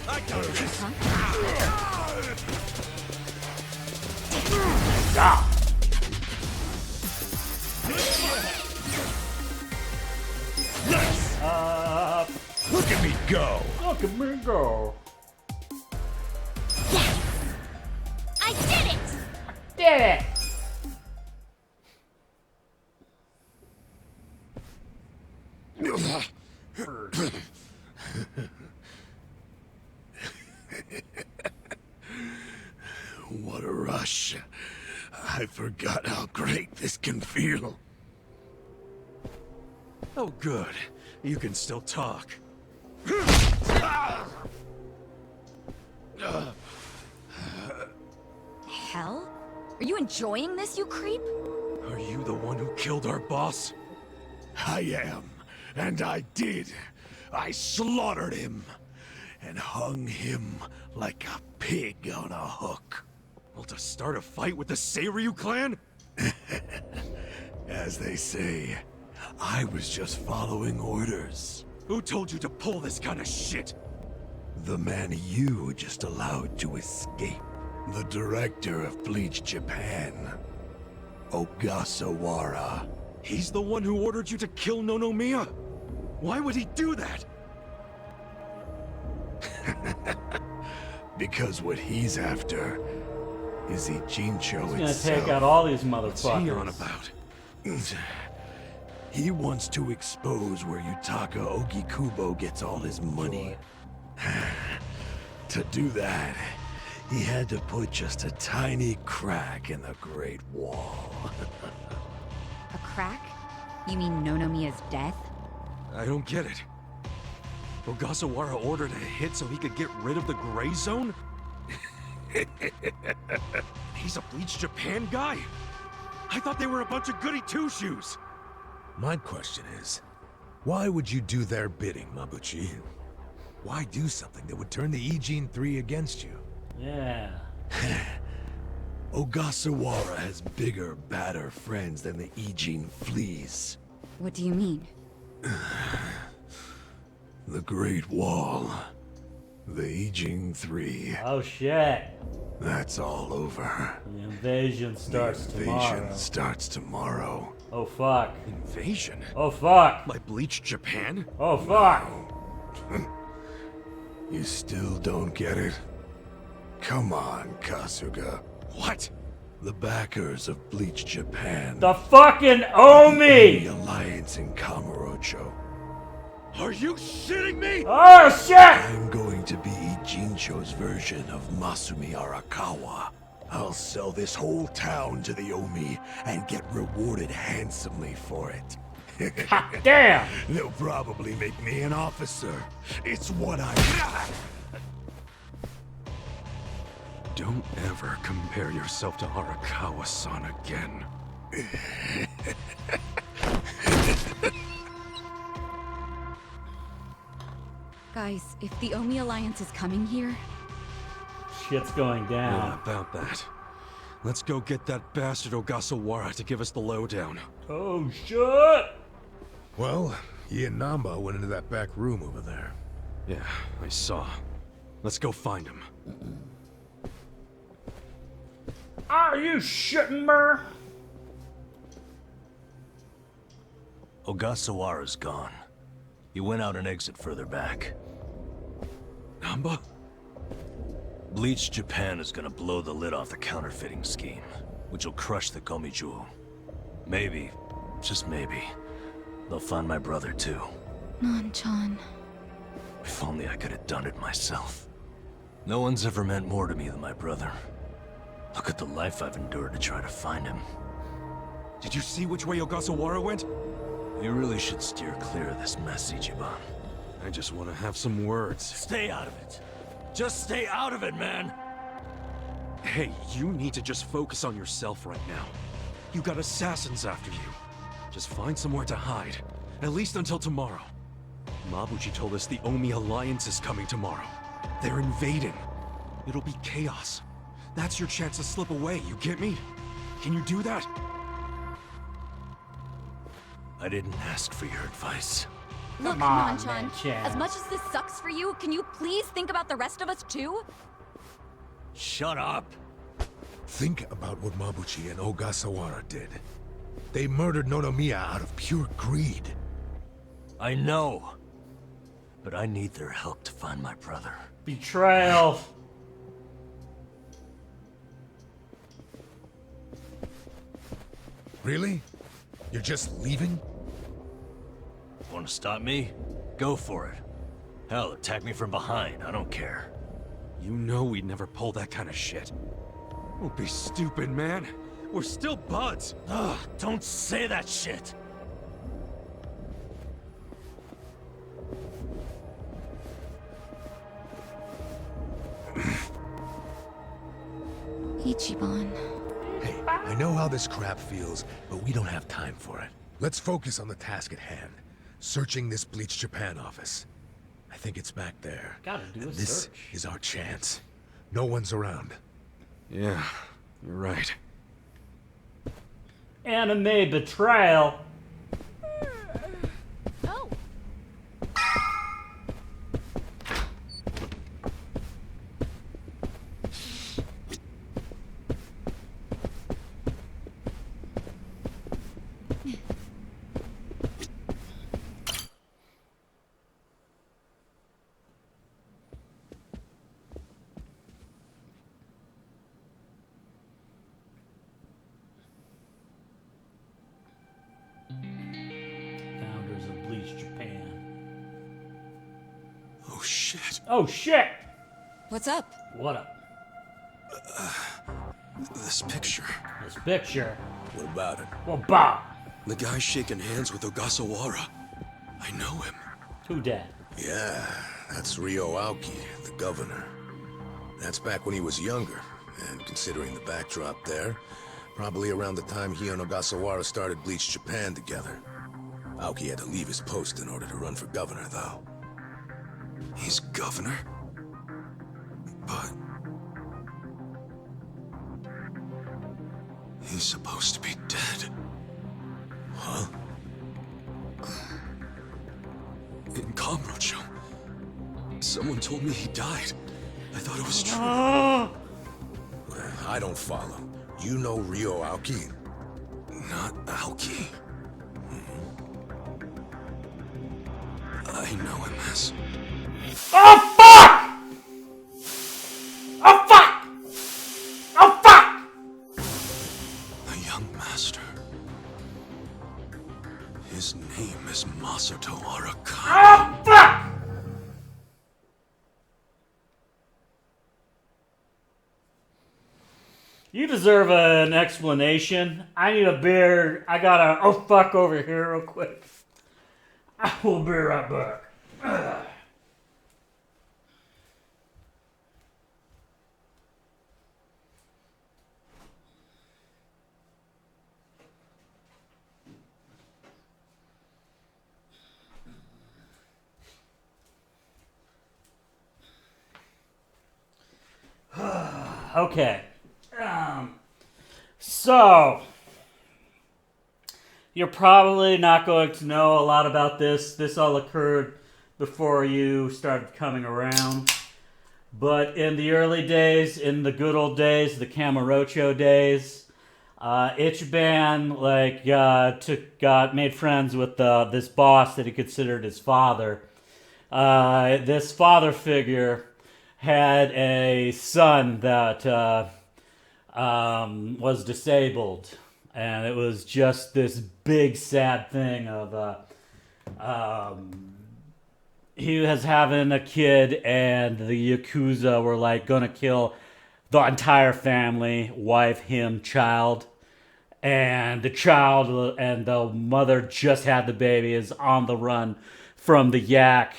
I got this. Ah. Look at me go. Look at me go. I did it! Did it. What a rush. I forgot how great this can feel. Oh, good. You can still talk. Hell? Are you enjoying this, you creep? Are you the one who killed our boss? I am, and I did. I slaughtered him and hung him like a pig on a hook. Well, to start a fight with the Seiryu clan? As they say, I was just following orders. Who told you to pull this kind of shit? The man you just allowed to escape. The director of Bleach Japan. Ogasawara. He's the one who ordered you to kill Nonomiya? Why would he do that? Because what he's after is Ijincho He's gonna itself. take out all these What's he motherfuckers. on about? He wants to expose where Yutaka Ogikubo gets all his money. To do that, he had to put just a tiny crack in the Great Wall. A crack? You mean Nonomiya's death? I don't get it. Ogasawara ordered a hit so he could get rid of the Gray Zone? He's a Bleach Japan guy? I thought they were a bunch of goody two-shoes. My question is, why would you do their bidding, Mabuchi? Why do something that would turn the Ijin 3 against you? Yeah. Ogasawara has bigger, badder friends than the Ijin fleas. What do you mean? The Great Wall. The Ijin 3. Oh shit. That's all over. The invasion starts tomorrow. Starts tomorrow. Oh fuck. Invasion? Oh fuck. By Bleach Japan? Oh fuck. You still don't get it? Come on, Kasuga. What? The backers of Bleach Japan. The fucking Omi! The alliance in Kamurocho. Are you shitting me? Oh shit! I'm going to be Ijincho's version of Masumi Arakawa. I'll sell this whole town to the Omi and get rewarded handsomely for it. God damn! They'll probably make me an officer. It's what I... Don't ever compare yourself to Arakawa-san again. Guys, if the Omi Alliance is coming here... Shit's going down. Yeah, about that. Let's go get that bastard Ogasawara to give us the lowdown. Oh shit! Well, he and Namba went into that back room over there. Yeah, I saw. Let's go find him. Are you shitting me? Ogasawara's gone. He went out an exit further back. Namba? Bleach Japan is gonna blow the lid off the counterfeiting scheme, which will crush the Komijou. Maybe, just maybe, they'll find my brother too. Nan-chan. If only I could have done it myself. No one's ever meant more to me than my brother. Look at the life I've endured to try to find him. Did you see which way Ogasawara went? You really should steer clear of this mess, Ichiban. I just want to have some words. Stay out of it. Just stay out of it, man! Hey, you need to just focus on yourself right now. You got assassins after you. Just find somewhere to hide. At least until tomorrow. Mabuchi told us the Omi Alliance is coming tomorrow. They're invading. It'll be chaos. That's your chance to slip away, you get me? Can you do that? I didn't ask for your advice. Look, Nan-chan, as much as this sucks for you, can you please think about the rest of us too? Shut up! Think about what Mabuchi and Ogasawara did. They murdered Nonomiya out of pure greed. I know. But I need their help to find my brother. Betrayal! Really? You're just leaving? Want to stop me? Go for it. Hell, attack me from behind. I don't care. You know we'd never pull that kind of shit. Don't be stupid, man. We're still buds. Ugh, don't say that shit! Ichiban. Hey, I know how this crap feels, but we don't have time for it. Let's focus on the task at hand. Searching this Bleach Japan office. I think it's back there. Gotta do a This search. is our chance. No one's around. Yeah, you're right. Anime betrayal. Oh! Founders of Bleach Japan. Oh shit. Oh shit! What's up? What up? This picture. This picture. What about it? Well, bah! The guy shaking hands with Ogasawara. I know him. Who Dad? Yeah, that's Ryo Aoki, the governor. That's back when he was younger, and considering the backdrop there, probably around the time he and Ogasawara started Bleach Japan together. Aoki had to leave his post in order to run for governor, though. He's governor? But... he's supposed to be dead. Huh? In Kamurocho, someone told me he died. I thought it was true. I don't follow. You know Ryo Aoki? Not Aoki. I know him as... Oh, fuck! Oh, fuck! Oh, fuck! a young master. His name is Masato Arakawa. Oh, fuck! You deserve an explanation. I need a beer. I got a oh fuck over here real quick. I will be right back. Ugh. Okay. So, you're probably not going to know a lot about this. This all occurred before you started coming around. But in the early days, in the good old days, the Kamurocho days, Ichiban made friends with this boss that he considered his father. This father figure had a son that was disabled, and it was just this big sad thing of he was having a kid, and the Yakuza were like gonna kill the entire family, wife, him, child, and the child and the mother just had the baby, is on the run from the yak.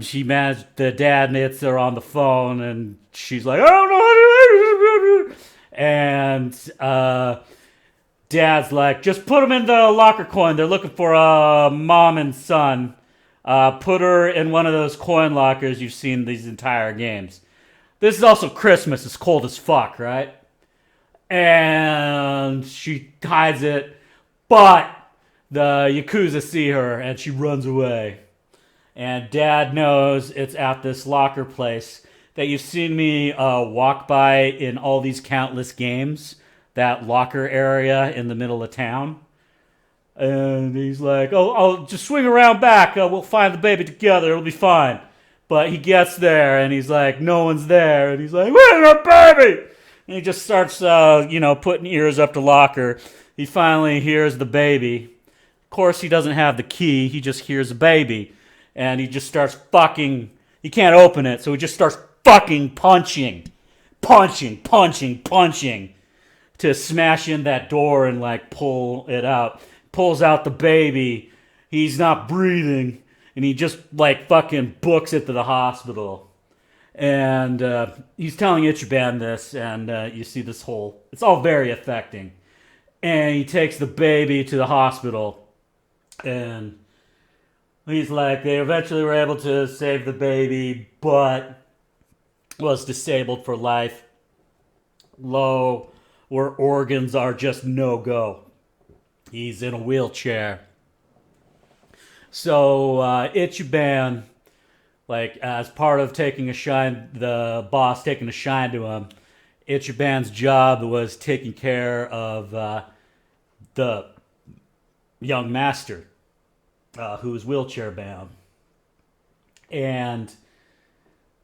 She managed, the dad and Itz are on the phone, and she's like, I don't know how to do it. And dad's like, just put them in the locker coin. They're looking for a mom and son. Put her in one of those coin lockers you've seen these entire games. This is also Christmas. It's cold as fuck, right? And she hides it, but the Yakuza see her, and she runs away. And Dad knows it's at this locker place that you've seen me walk by in all these countless games, that locker area in the middle of town. And he's like, oh, I'll just swing around back. We'll find the baby together. It'll be fine. But he gets there, and he's like, no one's there. And he's like, where's the baby? And he just starts, putting ears up to locker. He finally hears the baby. Of course, he doesn't have the key. He just hears the baby. And he just starts fucking, he can't open it, so he just starts fucking punching to smash in that door and like pull it out. Pulls out the baby. He's not breathing, and he just like fucking books it to the hospital. And he's telling Ichiban this, and you see this whole, it's all very affecting. And he takes the baby to the hospital, and he's like, they eventually were able to save the baby, but was disabled for life. Low, where organs are just no-go. He's in a wheelchair. So Ichiban, like as part of taking a shine, the boss taking a shine to him, Ichiban's job was taking care of the young master, who was wheelchair bound. And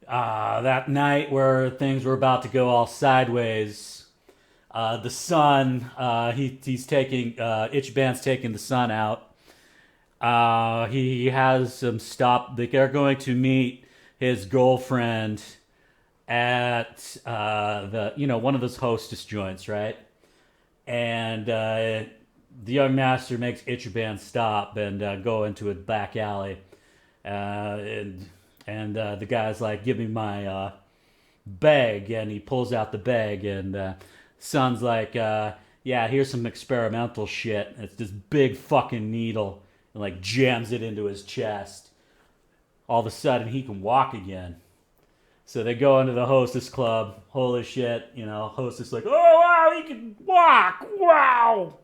that night where things were about to go all sideways, the son, he's taking, Ichiban's taking the son out. He has him stop, they're going to meet his girlfriend at one of those hostess joints, right? And the young master makes Ichiban stop and go into a back alley. And the guy's like, give me my bag. And he pulls out the bag. And son's like, yeah, here's some experimental shit. It's this big fucking needle. And like jams it into his chest. All of a sudden, he can walk again. So they go into the hostess club. Holy shit, you know, hostess like, oh wow, he can walk. Wow.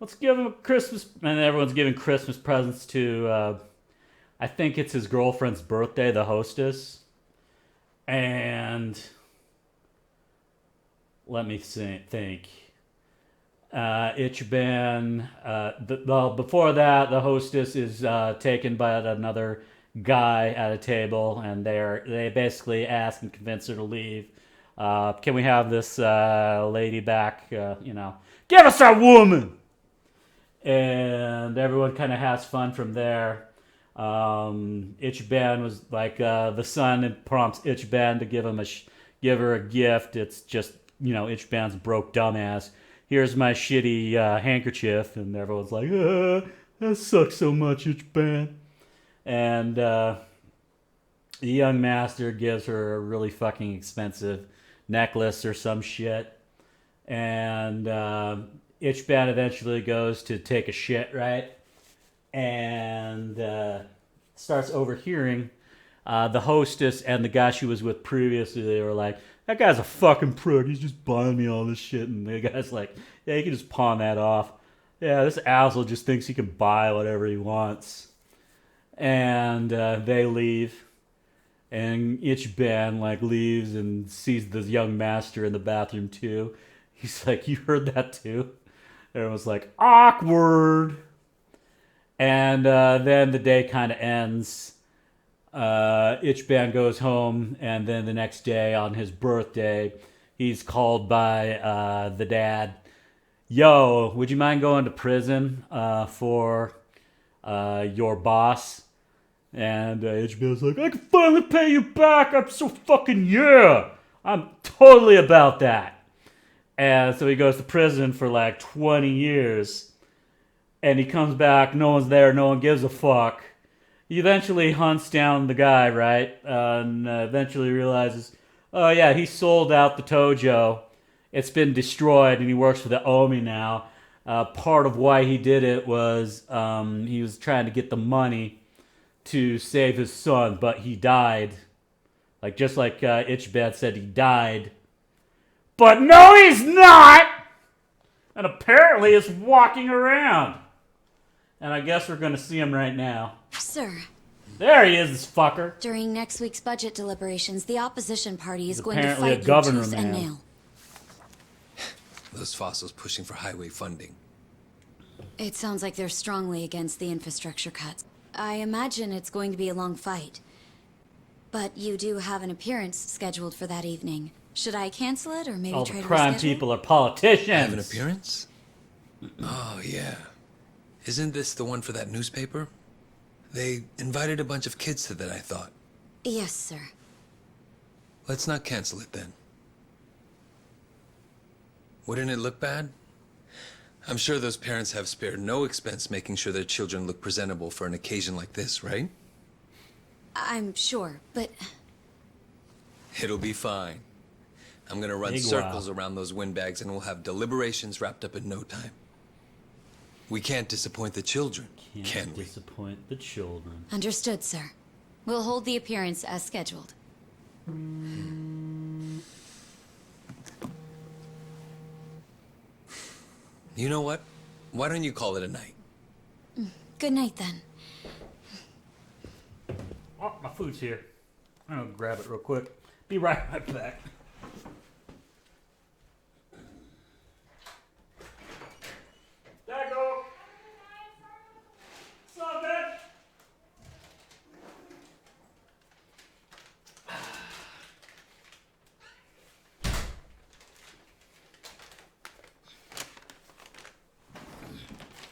Let's give him a Christmas. And everyone's giving Christmas presents to, I think it's his girlfriend's birthday, the hostess. And let me think. Ichiban, before that, the hostess is taken by another guy at a table, and they basically ask and convince her to leave. Can we have this lady back? Give us our woman! And everyone kind of has fun from there. Ichiban was like, the son prompts Ichiban to give her a gift. It's just, Ichiban's broke dumbass. Here's my shitty handkerchief. And everyone's like, that sucks so much, Ichiban. And the young master gives her a really fucking expensive necklace or some shit. And Ichiban eventually goes to take a shit, right? And starts overhearing the hostess and the guy she was with previously. They were like, that guy's a fucking prick. He's just buying me all this shit. And the guy's like, yeah, you can just pawn that off. Yeah, this asshole just thinks he can buy whatever he wants. And they leave. And Ichiban leaves and sees the young master in the bathroom too. He's like, you heard that too? Everyone's like, awkward. And then the day kind of ends. Ichiban goes home, and then the next day on his birthday, he's called by the dad. Yo, would you mind going to prison for your boss? And Ichiban's like, I can finally pay you back. I'm so fucking I'm totally about that. And so he goes to prison for 20 years. And he comes back, no one's there, no one gives a fuck. He eventually hunts down the guy, right? And eventually realizes, oh yeah, he sold out the Tojo. It's been destroyed, and he works for the Omi now. Part of why he did it was he was trying to get the money to save his son, but he died. Just like Ichiban said, he died. But no, he's not! And apparently is walking around. And I guess we're going to see him right now. Sir. There he is, this fucker. During next week's budget deliberations, the opposition party is going to apparently fight a you governor tooth and man. nail. Those fossils pushing for highway funding. It sounds like they're strongly against the infrastructure cuts. I imagine it's going to be a long fight. But you do have an appearance scheduled for that evening. Should I cancel it or maybe All try the to crime reschedule? people are politicians. Have an appearance? Oh, yeah. Isn't this the one for that newspaper? They invited a bunch of kids to that, I thought. Yes, sir. Let's not cancel it then. Wouldn't it look bad? I'm sure those parents have spared no expense making sure their children look presentable for an occasion like this, right? I'm sure, but It'll be fine. I'm gonna run Big circles around those windbags and we'll have deliberations wrapped up in no time. We can't disappoint the children, can we? Disappoint the children. understood, sir. We'll hold the appearance as scheduled. You know what? Why don't you call it a night? Good night, then. Oh, my food's here. I'm going to grab it real quick. Be right back. There I go. What's up, man?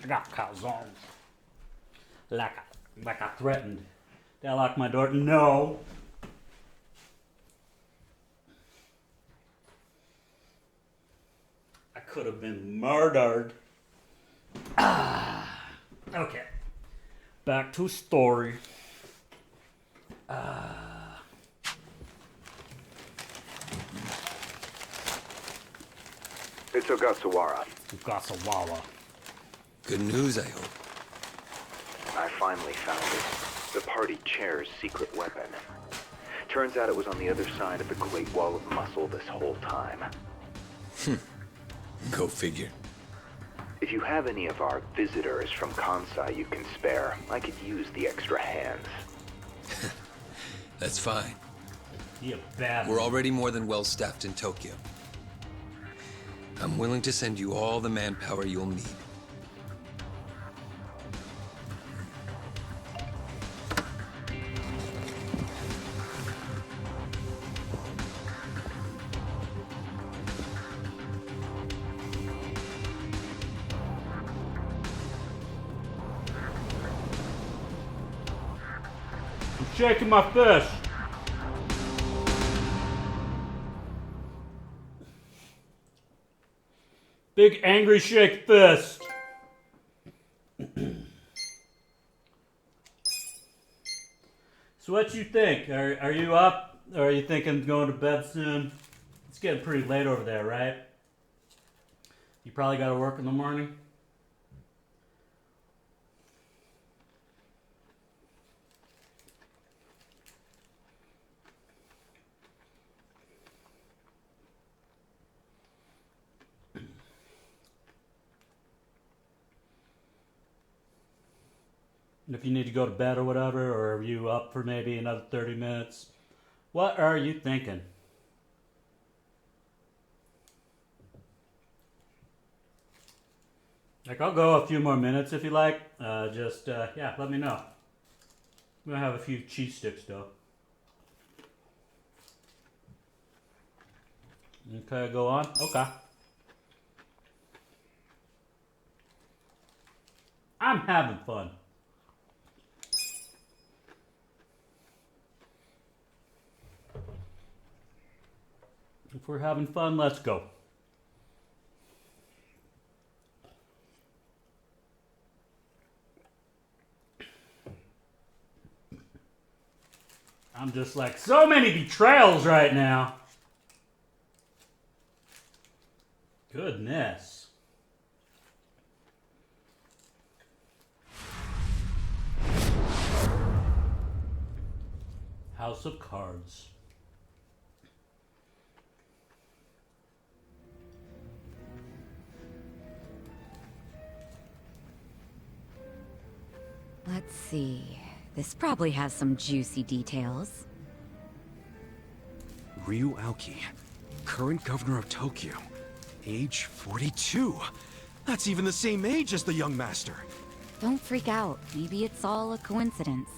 I got calzones. Like I threatened. Did I lock my door? No. I could have been murdered. Okay. Back to story. It's Ogasawara. Ogasawara. Good news, I hope. I finally found it. The party chair's secret weapon. Turns out it was on the other side of the Great Wall of Muscle this whole time. Go figure. If you have any of our visitors from Kansai you can spare, I could use the extra hands. That's fine. You bad. We're already more than well staffed in Tokyo. I'm willing to send you all the manpower you'll need. I'm shaking my fist. Big angry shake fist. So what you think? Are you up? Or are you thinking going to bed soon? It's getting pretty late over there, right? You probably got to work in the morning. If you need to go to bed or whatever, or are you up for maybe another 30 minutes? What are you thinking? Like, I'll go a few more minutes if you like. Yeah, let me know. I'm gonna have a few cheese sticks though. Okay, go on. Okay. I'm having fun. If we're having fun, let's go. I'm just like, so many betrayals right now. Goodness. House of Cards. Let's see. This probably has some juicy details. Ryu Aoki, current governor of Tokyo, age 42. That's even the same age as the young master. Don't freak out. Maybe it's all a coincidence.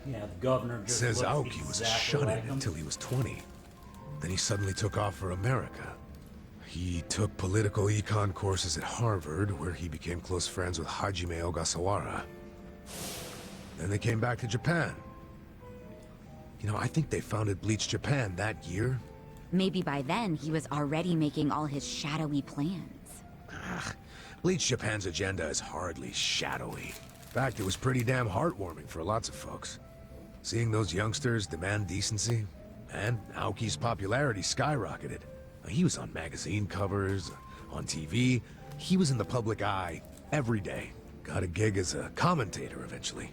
Yeah, the governor just Says looks Aoki was a exactly shut-in like him. until he was 20. Then he suddenly took off for America. He took political econ courses at Harvard, where he became close friends with Hajime Ogasawara. Then they came back to Japan. You know, I think they founded Bleach Japan that year. Maybe by then he was already making all his shadowy plans. Bleach Japan's agenda is hardly shadowy. In fact, it was pretty damn heartwarming for lots of folks. Seeing those youngsters demand decency, and Aoki's popularity skyrocketed. He was on magazine covers, on TV. He was in the public eye every day. Got a gig as a commentator eventually.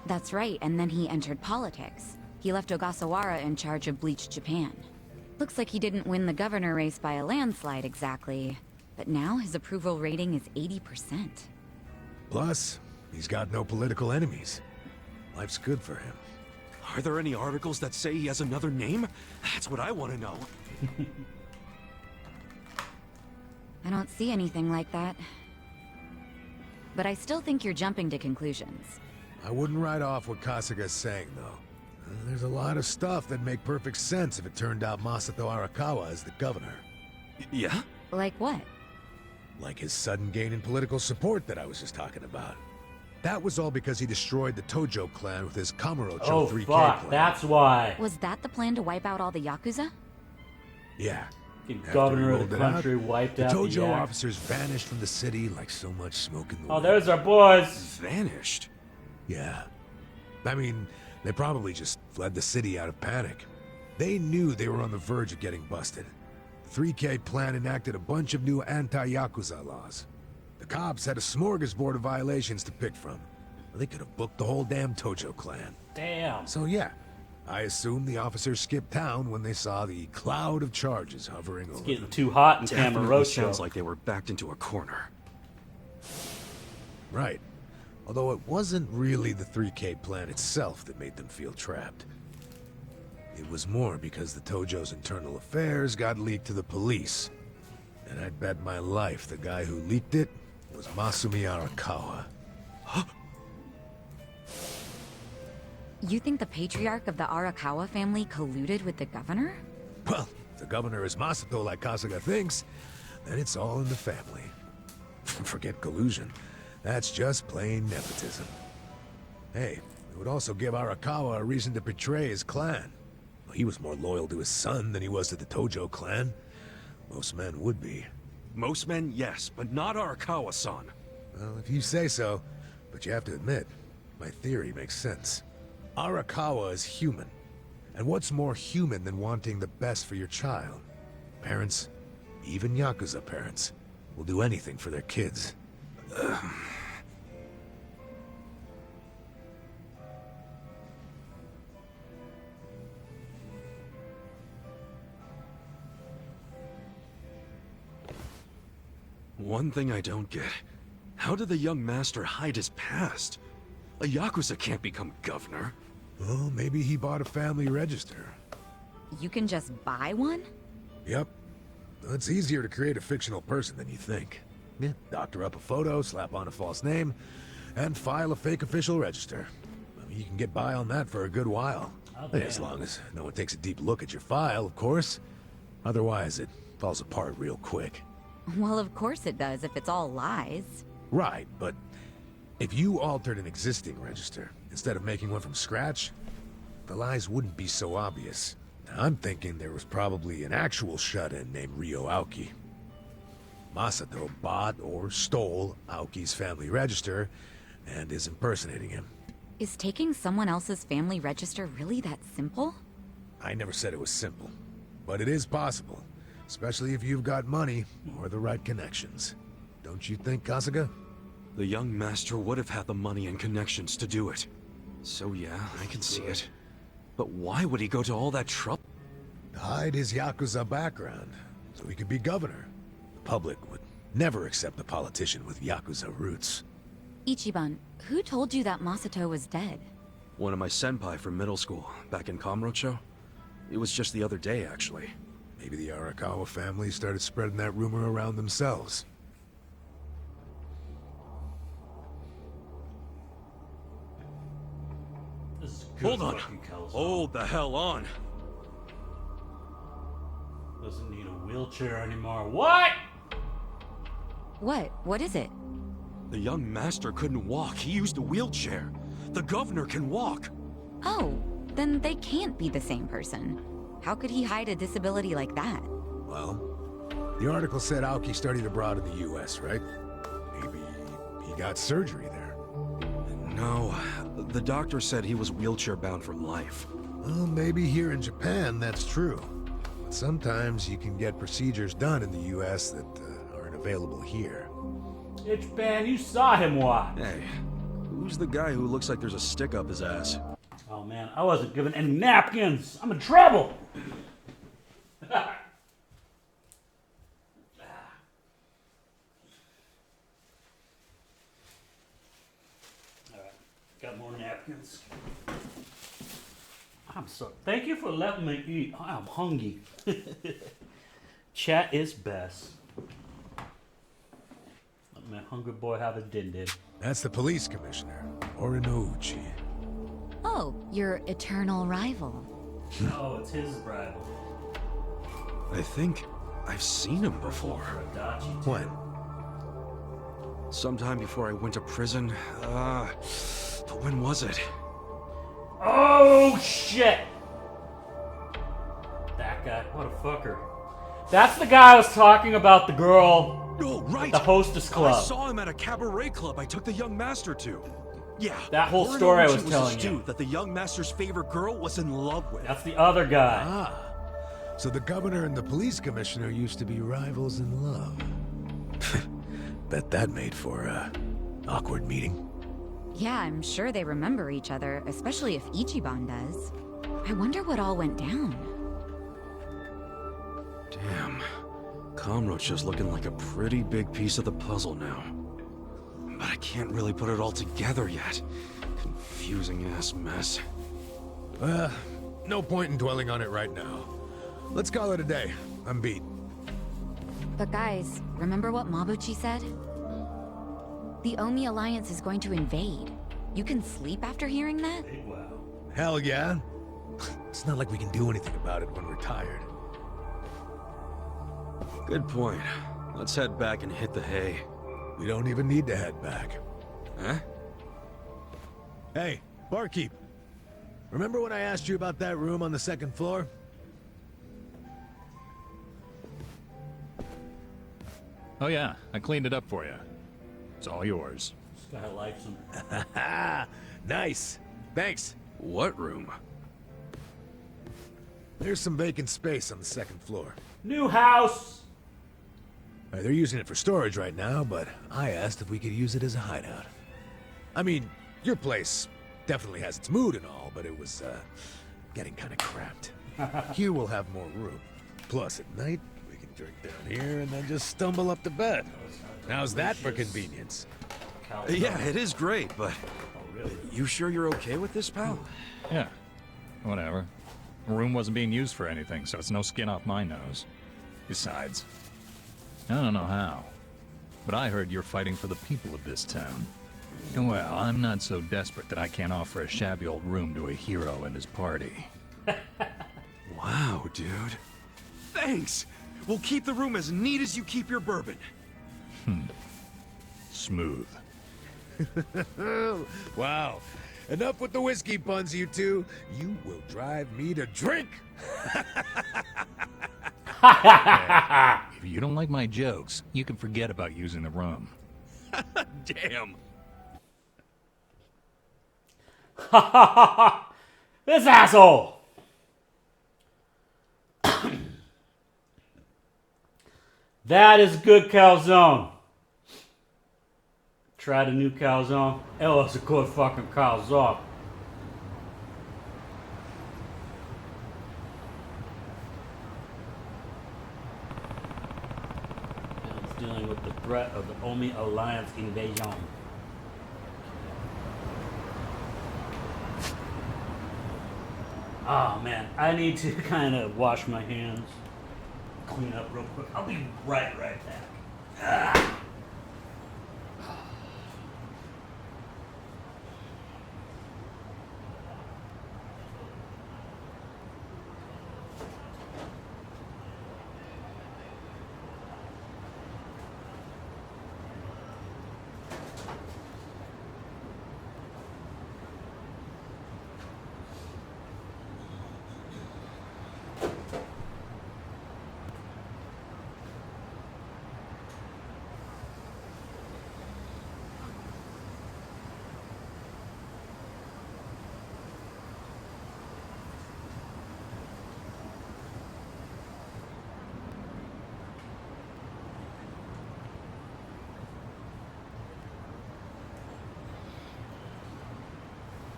That's right, and then he entered politics. He left Ogasawara in charge of Bleach Japan. Looks like he didn't win the governor race by a landslide exactly, but now his approval rating is 80%. Plus, he's got no political enemies. Life's good for him. Are there any articles that say he has another name? That's what I want to know. I don't see anything like that. But I still think you're jumping to conclusions. I wouldn't write off what Kasuga's saying, though. There's a lot of stuff that make perfect sense if it turned out Masato Arakawa is the governor. Yeah? Like what? Like his sudden gain in political support that I was just talking about. That was all because he destroyed the Tojo clan with his Kamurocho 3K fuck, plan. that's why. Was that the plan to wipe out all the Yakuza? Yeah, The After governor we of the rolled it country out, wiped the out the Tojo Yak. officers vanished from the city like so much smoke in the Oh, wind. there's our boys. Vanished? Yeah. I mean, they probably just fled the city out of panic. They knew they were on the verge of getting busted. The 3K plan enacted a bunch of new anti-Yakuza laws. The cops had a smorgasbord of violations to pick from. They could have booked the whole damn Tojo clan. Damn. So yeah, I assume the officers skipped town when they saw the cloud of charges hovering over Getting them. too hot in Definitely Camarocho. sounds like they were backed into a corner. Right. Although it wasn't really the 3K plan itself that made them feel trapped. It was more because the Tojo's internal affairs got leaked to the police. And I'd bet my life the guy who leaked it was Masumi Arakawa. You think the patriarch of the Arakawa family colluded with the governor? Well, if the governor is Masato like Kasuga thinks, then it's all in the family. Forget collusion. That's just plain nepotism. Hey, it would also give Arakawa a reason to betray his clan. He was more loyal to his son than he was to the Tojo clan. Most men would be. Most men, yes, but not Arakawa-san. Well, if you say so, but you have to admit, my theory makes sense. Arakawa is human. And what's more human than wanting the best for your child? Parents, even Yakuza parents, will do anything for their kids. One thing I don't get. How did the young master hide his past? A Yakuza can't become governor. Well, maybe he bought a family register. You can just buy one? Yep. It's easier to create a fictional person than you think. Yeah, doctor up a photo, slap on a false name, and file a fake official register. I mean, you can get by on that for a good while. Oh, As long as no one takes a deep look at your file, of course. Otherwise, it falls apart real quick. Well, of course it does if it's all lies. Right, but if you altered an existing register instead of making one from scratch, the lies wouldn't be so obvious. I'm thinking there was probably an actual shut-in named Ryo Aoki. Masato bought or stole Aoki's family register and is impersonating him. Is taking someone else's family register really that simple? I never said it was simple, but it is possible, especially if you've got money or the right connections. Don't you think, Kasuga? The young master would have had the money and connections to do it. So yeah, I can see it. But why would he go to all that trouble? To hide his Yakuza background, so he could be governor. The public would never accept a politician with Yakuza roots. Ichiban, who told you that Masato was dead? One of my senpai from middle school, back in Kamurocho. It was just the other day, actually. Maybe the Arakawa family started spreading that rumor around themselves. This is good. Hold on. Hold the hell on. Doesn't need a wheelchair anymore. What? What? What is it? The young master couldn't walk. He used a wheelchair. The governor can walk. Oh, then they can't be the same person. How could he hide a disability like that? Well, the article said Aoki studied abroad in the US, right? Maybe he got surgery there. No, the doctor said he was wheelchair-bound for life. Well, maybe here in Japan that's true. But sometimes you can get procedures done in the US that aren't available here. It's Ben, you saw him walk. Hey, who's the guy who looks like there's a stick up his ass? Oh man, I wasn't given any napkins. I'm in trouble. Alright, got more napkins. I'm so thank you for letting me eat. I'm hungry. Chat is best. Let my hungry boy have a din-din. That's the police commissioner, Orinouchi. Oh, your eternal rival. Oh, it's his rival. I think I've seen him before. When? Sometime before I went to prison. But when was it? Oh shit! That guy, what a fucker. That's the guy I was talking about, the girl. Oh, right. The hostess club. I saw him at a cabaret club I took the young master to. Yeah. That whole story I was a telling stew you. that the young master's favorite girl was in love with. That's the other guy. Ah. So the governor and the police commissioner used to be rivals in love. Bet that made for a awkward meeting. Yeah, I'm sure they remember each other, especially if Ichiban does. I wonder what all went down. Damn. Comrocha's looking like a pretty big piece of the puzzle now. But I can't really put it all together yet. Confusing ass mess. No point in dwelling on it right now. Let's call it a day. I'm beat. But guys, remember what Mabuchi said? The Omi Alliance is going to invade. You can sleep after hearing that? Hell yeah. It's not like we can do anything about it when we're tired. Good point. Let's head back and hit the hay. We don't even need to head back. Huh? Hey, barkeep. Remember when I asked you about that room on the second floor? Oh yeah, I cleaned it up for you. It's all yours. This guy likes him. Nice. Thanks. What room? There's some vacant space on the second floor. New house! They're using it for storage right now, but I asked if we could use it as a hideout. I mean, your place definitely has its mood and all, but it was, getting kind of cramped. Here we'll have more room. Plus, at night, we can drink down here and then just stumble up to bed. How's that for convenience? Yeah, it is great, but... You sure you're okay with this, pal? Yeah, whatever. The room wasn't being used for anything, so it's no skin off my nose. Besides, I don't know how, but I heard you're fighting for the people of this town. And well, I'm not so desperate that I can't offer a shabby old room to a hero and his party. Wow, dude. Thanks! We'll keep the room as neat as you keep your bourbon. Smooth. Wow. Enough with the whiskey puns, you two. You will drive me to drink. If you don't like my jokes, you can forget about using the room. Damn. This asshole! That is good calzone. Tried a new calzone. It was a good fucking calzone. It's dealing with the threat of the Omi Alliance invasion. Oh man, I need to kind of wash my hands, clean up real quick. I'll be right back. Ah.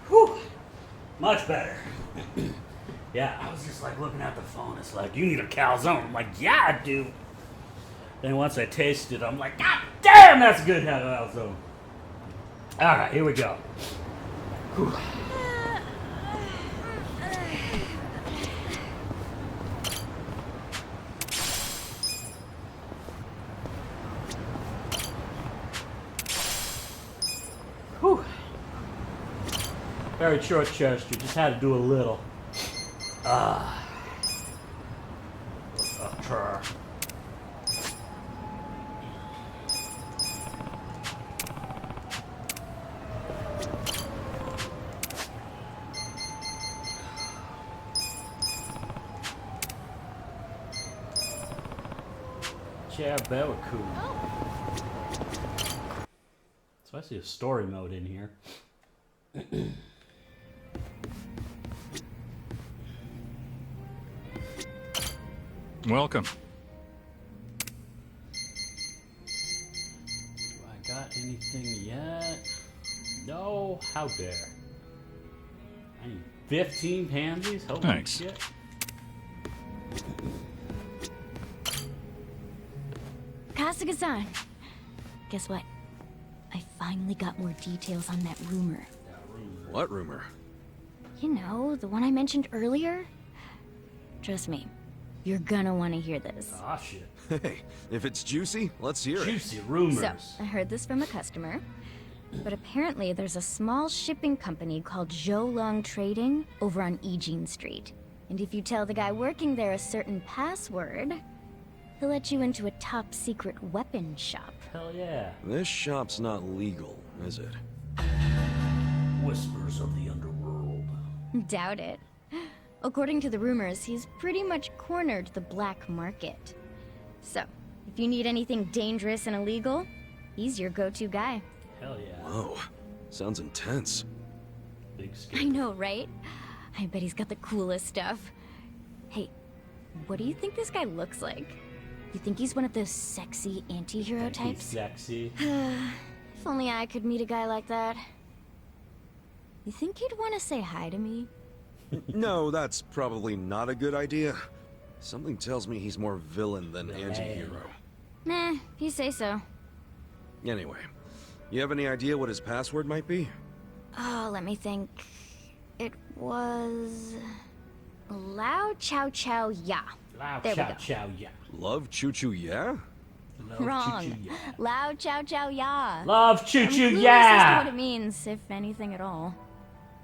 Whew. Much better. Yeah, I was just like looking at the phone. It's like, you need a calzone. I'm like, yeah, I do. Then once I tasted it, I'm like, God damn, that's good calzone. All right, here we go. Whew. Whew. Very short gesture, just had to do a little. Try. Chair Barracuda. So I see a story mode in here. Welcome. Do I got anything yet? No, how dare. I need 15 pansies? Holy Thanks. shit. Kasuga-san, guess what? I finally got more details on that rumor. What rumor? You know, the one I mentioned earlier? Trust me, you're gonna want to hear this. Ah, shit. Hey, if it's juicy, let's hear it. Juicy rumors. So, I heard this from a customer, but apparently there's a small shipping company called Zhoulong Trading over on Ijin Street. And if you tell the guy working there a certain password, he'll let you into a top-secret weapon shop. Hell yeah. This shop's not legal, is it? Whispers of the underworld. Doubt it. According to the rumors, he's pretty much cornered the black market. So, if you need anything dangerous and illegal, he's your go-to guy. Hell yeah. Whoa, sounds intense. Big scale. I know, right? I bet he's got the coolest stuff. Hey, what do you think this guy looks like? You think he's one of those sexy anti-hero He's types? sexy. If only I could meet a guy like that. You think he'd want to say hi to me? No, that's probably not a good idea. Something tells me he's more villain than anti-hero. Nah, if you say so. Anyway, you have any idea what his password might be? Oh, let me think. It was... Lao Chow Chow Ya. Lao There we chow go. chow ya. Love Choo Choo Yeah? Love Wrong. choo choo ya. Lao Chow Chow Ya. Love choo I'm choo clueless as to ya. what it means, if anything at all.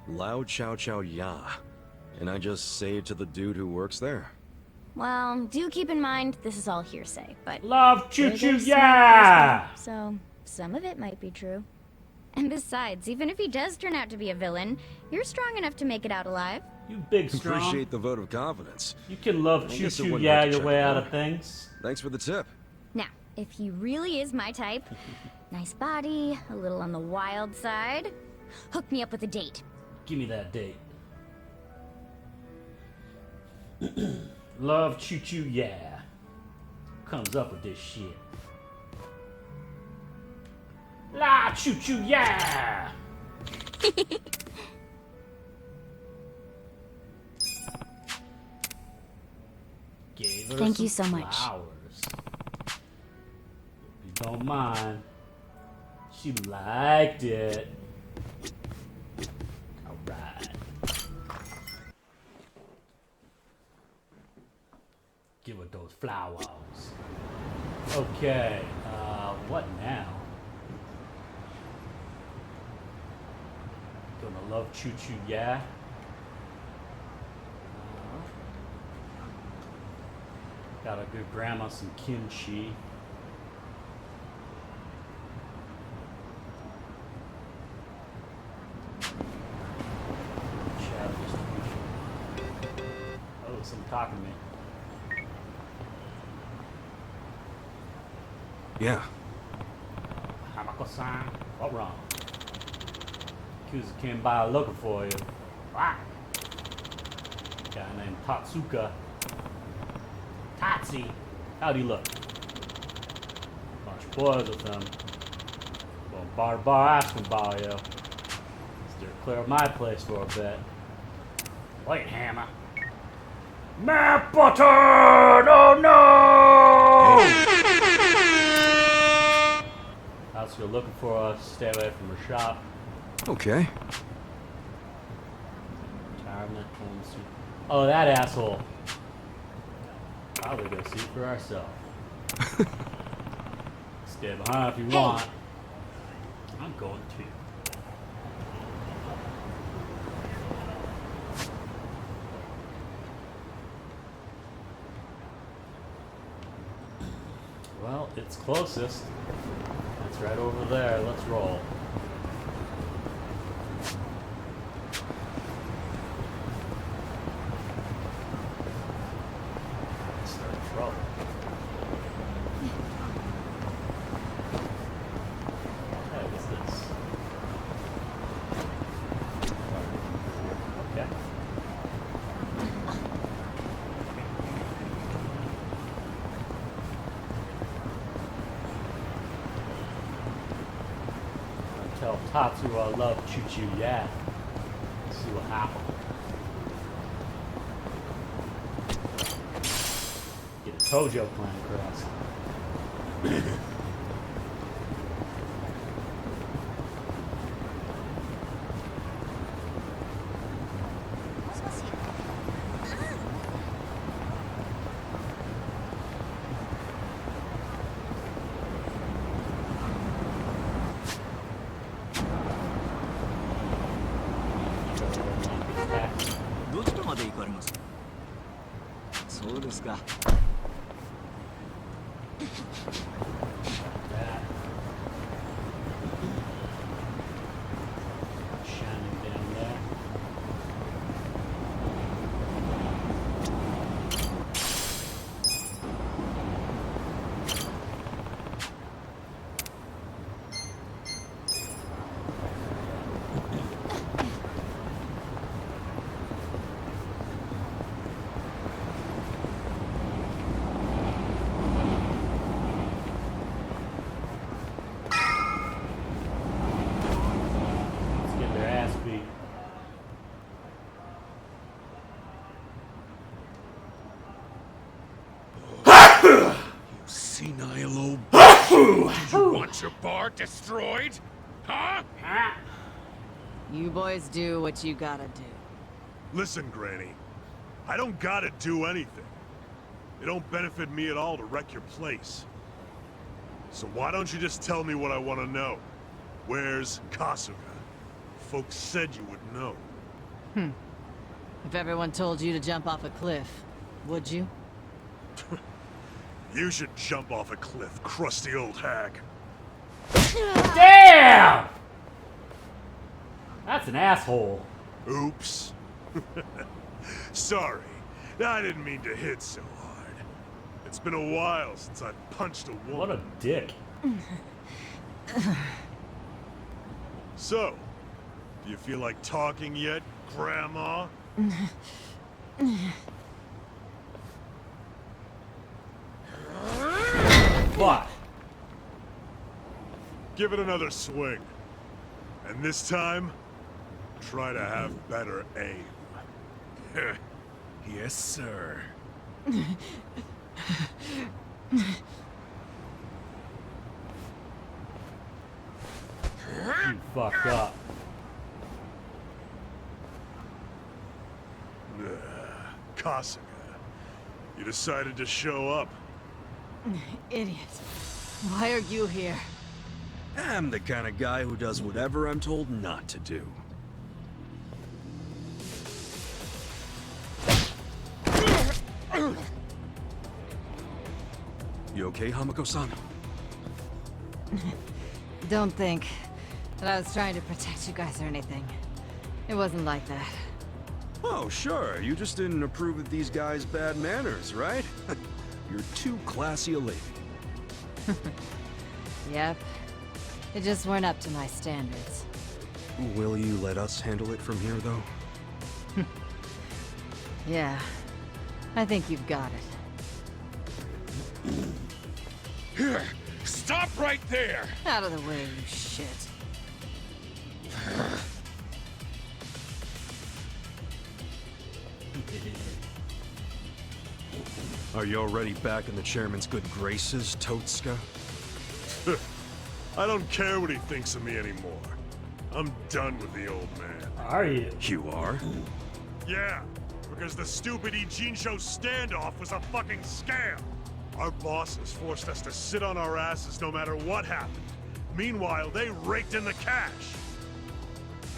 Lao Chow Chow Ya. And I just say it to the dude who works there. Well, do keep in mind, this is all hearsay, but... Love choo we're choo the smart ya. person, so, some of it might be true. And besides, even if he does turn out to be a villain, you're strong enough to make it out alive. You big strong. Appreciate the vote of confidence. You can love I choo guess it choo wouldn't ya hurt to your check way it out out. of things. Thanks for the tip. Now, if he really is my type, nice body, a little on the wild side, hook me up with a date. Give me that date. Love choo choo ya. Comes up with this shit. La choo choo ya. Gave her Thank some you so much. flowers. If you don't mind, she liked it. Alright. Give her those flowers. Okay, what now? Gonna love choo choo yeah. Gotta give grandma some kimchi. Shadow distribution. Oh, some talking to me. Yeah. Hamako-san, what wrong? Yakuza came by looking for you. Why? Guy named Tatsuka. Tatsi, how'd he look? Bunch of boys with him. Going bar to bar asking about you. Steer clear of my place for a bit. Wait, Hammer. Matt Button! Oh no! Tatsuka looking for us. Stay away from her shop. Okay. Retirement home suit. Oh, that asshole. Probably go see for ourselves. Stay behind if you want. I'm going to. Well, it's closest. It's right over there. Let's roll. Start trouble. Tatsuo love choo-choo yet. Let's see what happens. Get a Tojo clan across. Senile old bitch. Did you want your bar destroyed? Huh? You boys do what you gotta do. Listen, Granny. I don't gotta do anything. It don't benefit me at all to wreck your place. So why don't you just tell me what I want to know? Where's Kasuga? Folks said you would know. If everyone told you to jump off a cliff, would you? You should jump off a cliff, crusty old hag. Damn! That's an asshole. Oops. Sorry. I didn't mean to hit so hard. It's been a while since I've punched a woman. What a dick. So, do you feel like talking yet, Grandma? What? Give it another swing. And this time, try to have better aim. Yes, sir. You fucked up. Kasuga, you decided to show up. Idiot. Why are you here? I'm the kind of guy who does whatever I'm told not to do. You okay, Hamako-san? Don't think that I was trying to protect you guys or anything. It wasn't like that. Oh, sure. You just didn't approve of these guys' bad manners, right? You're too classy a lady. Yep. They just weren't up to my standards. Will you let us handle it from here, though? Yeah. I think you've got it. Here! Stop right there! Out of the way, you shit. Are you already back in the chairman's good graces, Totsuka? I don't care what he thinks of me anymore. I'm done with the old man. Are you? You are? Yeah, because the stupid Ijincho standoff was a fucking scam. Our bosses forced us to sit on our asses no matter what happened. Meanwhile, they raked in the cash.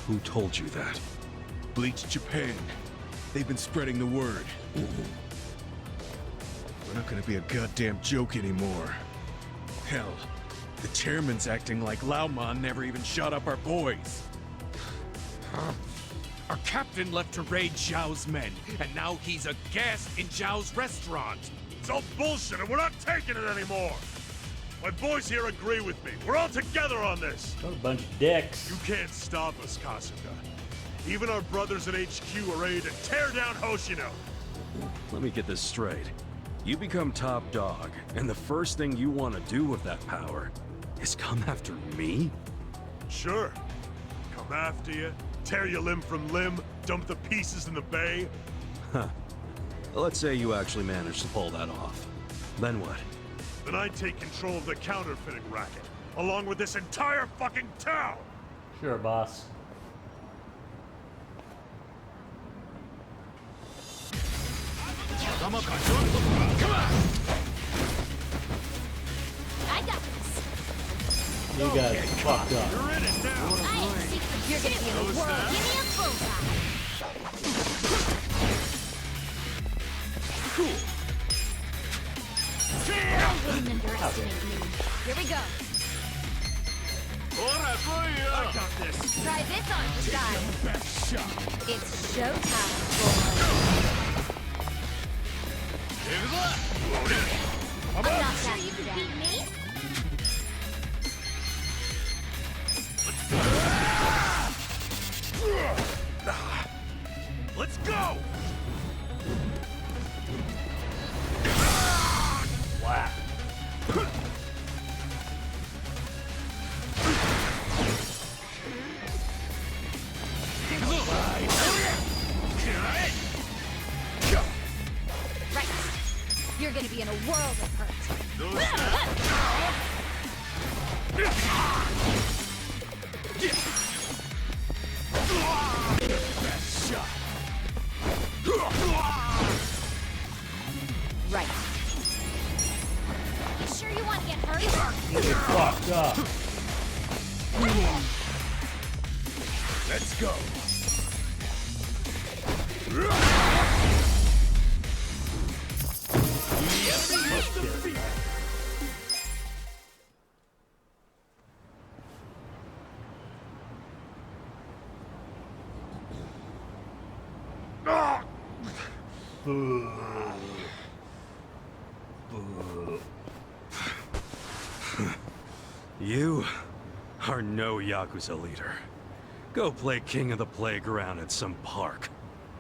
Who told you that? Bleach Japan. They've been spreading the word. We're not gonna be a goddamn joke anymore. Hell, the chairman's acting like Lauman never even shot up our boys. Our captain left to raid Zhao's men, and now he's a guest in Zhao's restaurant. It's all bullshit and we're not taking it anymore. My boys here agree with me. We're all together on this. What a bunch of dicks. You can't stop us, Kasuga. Even our brothers at HQ are ready to tear down Hoshino. Let me get this straight. You become top dog, and the first thing you want to do with that power is come after me? Sure. come after you, tear you limb from limb, dump the pieces in the bay? Huh. Let's say you actually managed to pull that off. Then what? Then I take control of the counterfeiting racket, along with this entire fucking town! Sure, boss. Come on! I got this. You guys fucked up. You're in it now! I ain't secret. You're gonna be in the world. Give me a bullseye. Cool. Wouldn't underestimate me. Here we go. I got this. Try this on the side. Best shot. It's showtime, I'm not that you can beat me. Let's go! Wow. Right. You're gonna be in a world of hurt. Best shot. Right. You sure you want to get hurt? You get fucked up. Let's go. You are no Yakuza leader. Go play king of the playground at some park.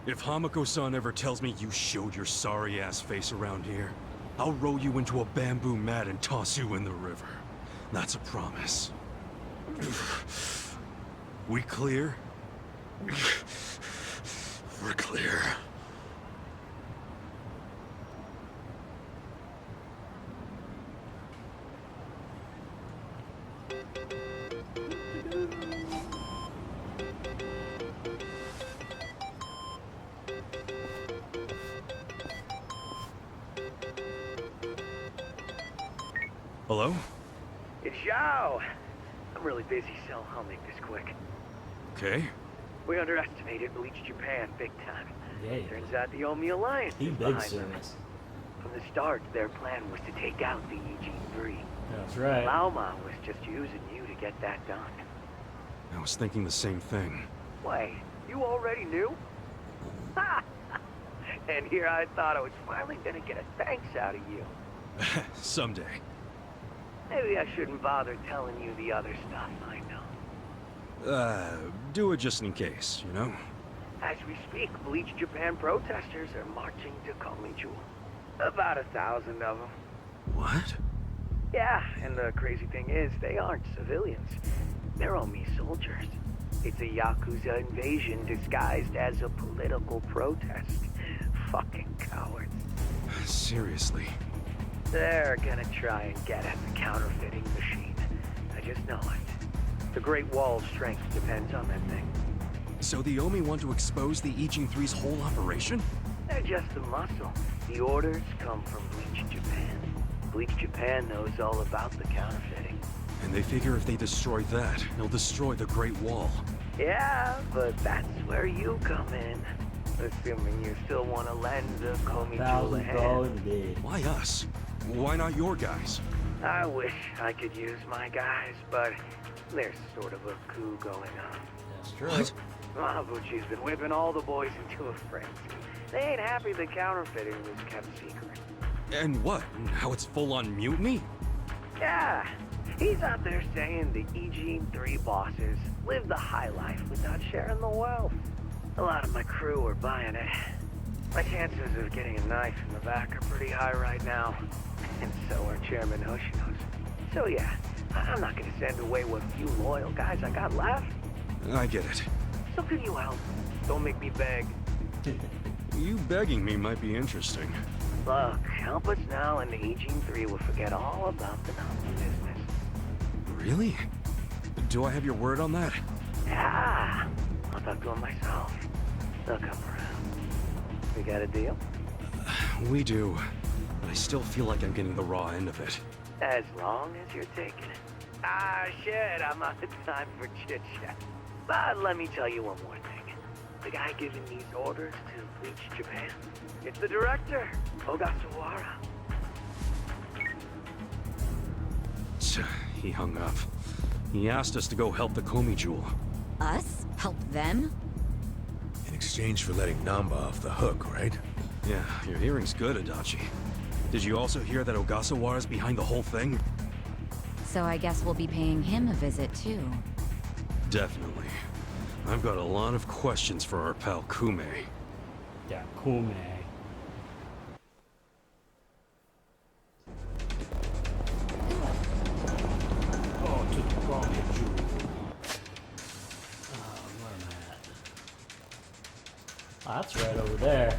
If Hamako-san ever tells me you showed your sorry-ass face around here, I'll roll you into a bamboo mat and toss you in the river. That's a promise. We clear? We're clear. Hello? It's Zhao. I'm really busy, so I'll make this quick. Okay. We underestimated Bleach Japan big time. Yeah. Turns out the Omi Alliance He is big behind them. service. From the start, their plan was to take out the EG-3. That's right. Laoma was just using you to get that done. I was thinking the same thing. Wait, you already knew? Ha! And here I thought I was finally gonna get a thanks out of you. Someday. Maybe I shouldn't bother telling you the other stuff I know. Do it just in case, you know? As we speak, Bleach Japan protesters are marching to Komichu. About 1,000 of them. What? Yeah, and the crazy thing is, they aren't civilians. They're Omi soldiers. It's a Yakuza invasion disguised as a political protest. Fucking cowards. Seriously. They're gonna try and get at the counterfeiting machine. I just know it. The Great Wall's strength depends on that thing. So the Omi want to expose the EG-3's whole operation? They're just the muscle. The orders come from Bleach Japan. Bleach Japan knows all about the counterfeiting. And they figure if they destroy that, they'll destroy the Great Wall. Yeah, but that's where you come in. Assuming you still want to lend the Komichu a hand. Why us? Why not your guys? I wish I could use my guys, but there's sort of a coup going on. That's true. What? Mabuchi's been whipping all the boys into a frenzy. They ain't happy the counterfeiting was kept secret. And what? How it's full-on mutiny? Yeah, he's out there saying the EG-3 bosses live the high life without sharing the wealth. A lot of my crew are buying it. My chances of getting a knife in the back are pretty high right now. And so are Chairman Hoshino's. So yeah, I'm not gonna send away what few loyal guys I got left. I get it. So can you help? Don't make me beg. You begging me might be interesting. Look, help us now and the Eugene 3 will forget all about the Nazi business. Really? Do I have your word on that? Yeah, I'll talk to him myself. They'll come around. We got a deal? We do. But I still feel like I'm getting the raw end of it. As long as you're taking it. Ah, shit, I'm out of time for chit-chat. But let me tell you one more thing. The guy giving these orders to Bleach Japan, it's the director, Ogasawara. He hung up. He asked us to go help the Komi Jewel. Us? Help them? In exchange for letting Namba off the hook, right? Yeah, your hearing's good, Adachi. Did you also hear that Ogasawara's behind the whole thing? So I guess we'll be paying him a visit too. Definitely. I've got a lot of questions for our pal Kume. Yeah, Kume. Oh, to the Komi Jewel. Where am I at? Oh, that's right over there.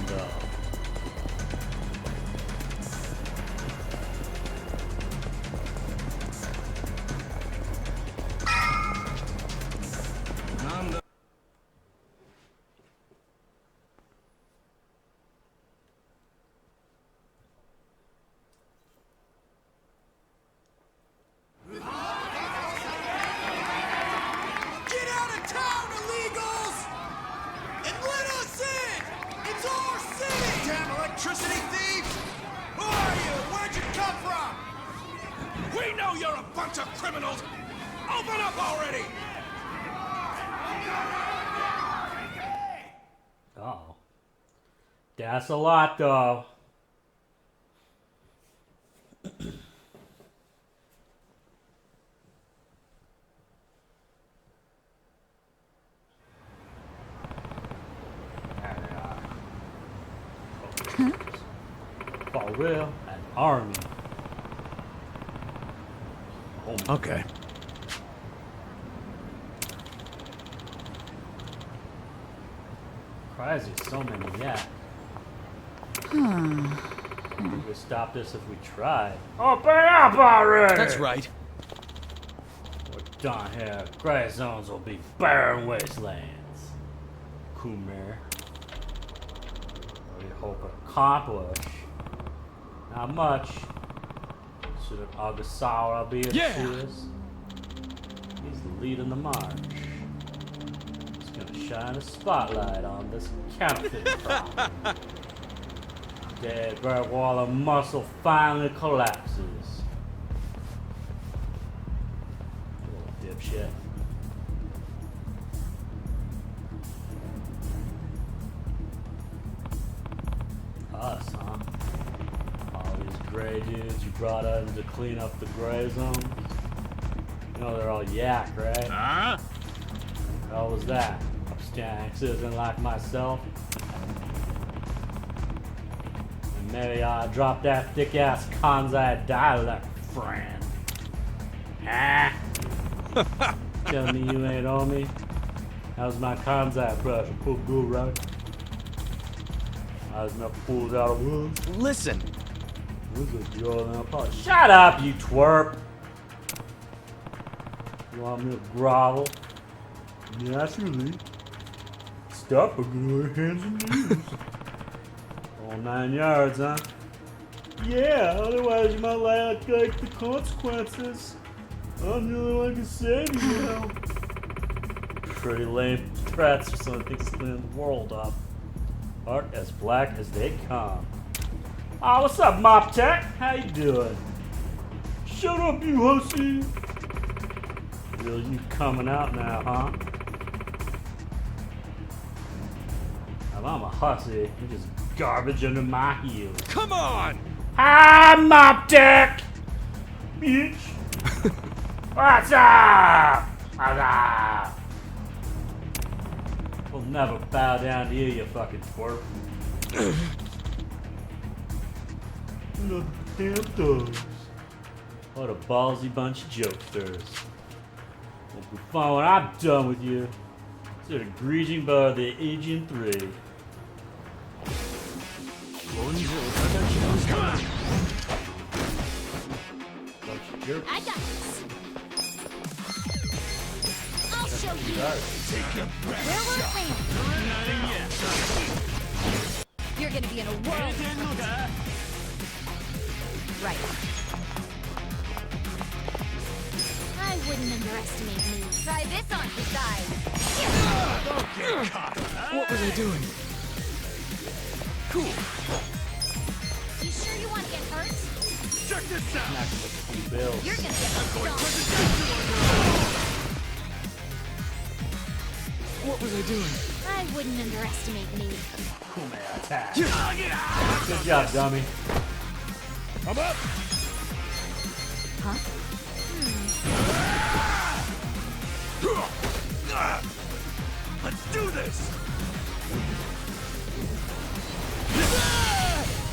Though. Uh-oh. That's a lot, though. There they are. For real, an army. Oh, okay. Crazy, so many, yeah. We could stop this if we tried. Open up already! That's right. We're done here. Gray zones will be barren wastelands. Kumer. What do you hope to accomplish? Not much. Should Ogasawara be as serious? He's leading the march. He's gonna shine a spotlight on this counterfeit problem. Dead Great Wall of Muscle finally collapses. Little dipshit. Us, huh? All these gray dudes you brought in to clean up the gray zones. You know they're all yak, right? Huh? How was that? Upstanding citizen like myself. And maybe I drop that thick-ass Kanzai dialect, friend. Ah? Tell me you ain't on me? How's my Kanzai impression? Cool, good, right? I was enough fools out of woods. Listen! Shut up, you twerp! You want me to grovel? Naturally. Stop or go hands and knees. All 9 yards, huh? Yeah, otherwise you might like the consequences. I'm the only one who can save you now. Pretty lame threats for someone who thinks he's cleaning the world up. Art as black as they come. Ah, what's up, Mop Tech? How you doing? Shut up, you hussy! Really, you coming out now, huh? I'm a hussy. You're just garbage under my heels. Come on! I'm Optic! Bitch! What's up? What's up? We'll never bow down to you, you fucking twerp. Look, damn thugs. What a ballsy bunch of jokesters. Won't be fun when I'm done with you. Sort of greasing by the Aegean 3. Come on! I got this. I'll show you. Take your Where best we're shot. landing. You're gonna be in a world. Right. I wouldn't underestimate me. Try this on the side. Don't get caught. What was I doing? Cool. You sure you want to get hurt? Check this out. Bills. You're gonna get stung. What was I doing? I wouldn't underestimate me. Cool man attack. Good job, dummy. I'm up. Huh? Let's do this.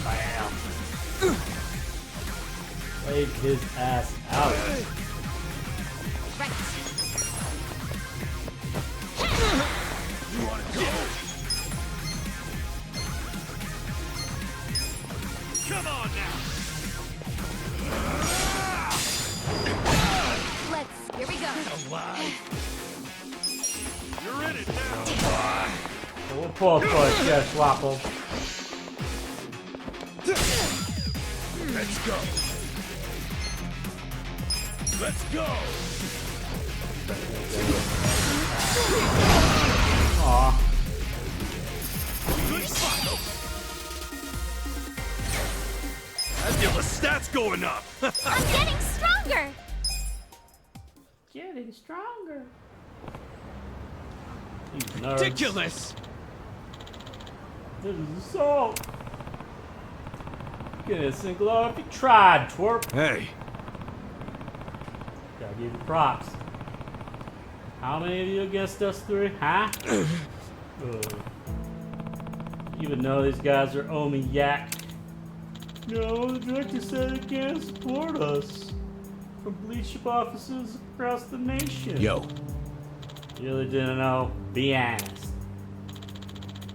Bam. Laid his ass out. Right. You want to go? Come on now. Here we go. Alive. You're in it now. We'll pull for it, yeah, Swapple. Let's go. Let's go. Aw. Good spot. I feel the stats going up. I'm getting stronger. Getting stronger. These nerds. Ridiculous. This is assault. Get a single off. You tried, twerp. Hey. Gotta give you props. How many of you against us three, huh? Even though these guys are Omi Yak. No, the director said it can't support us. From police ship officers across the nation. Yo. You really didn't know? Be honest.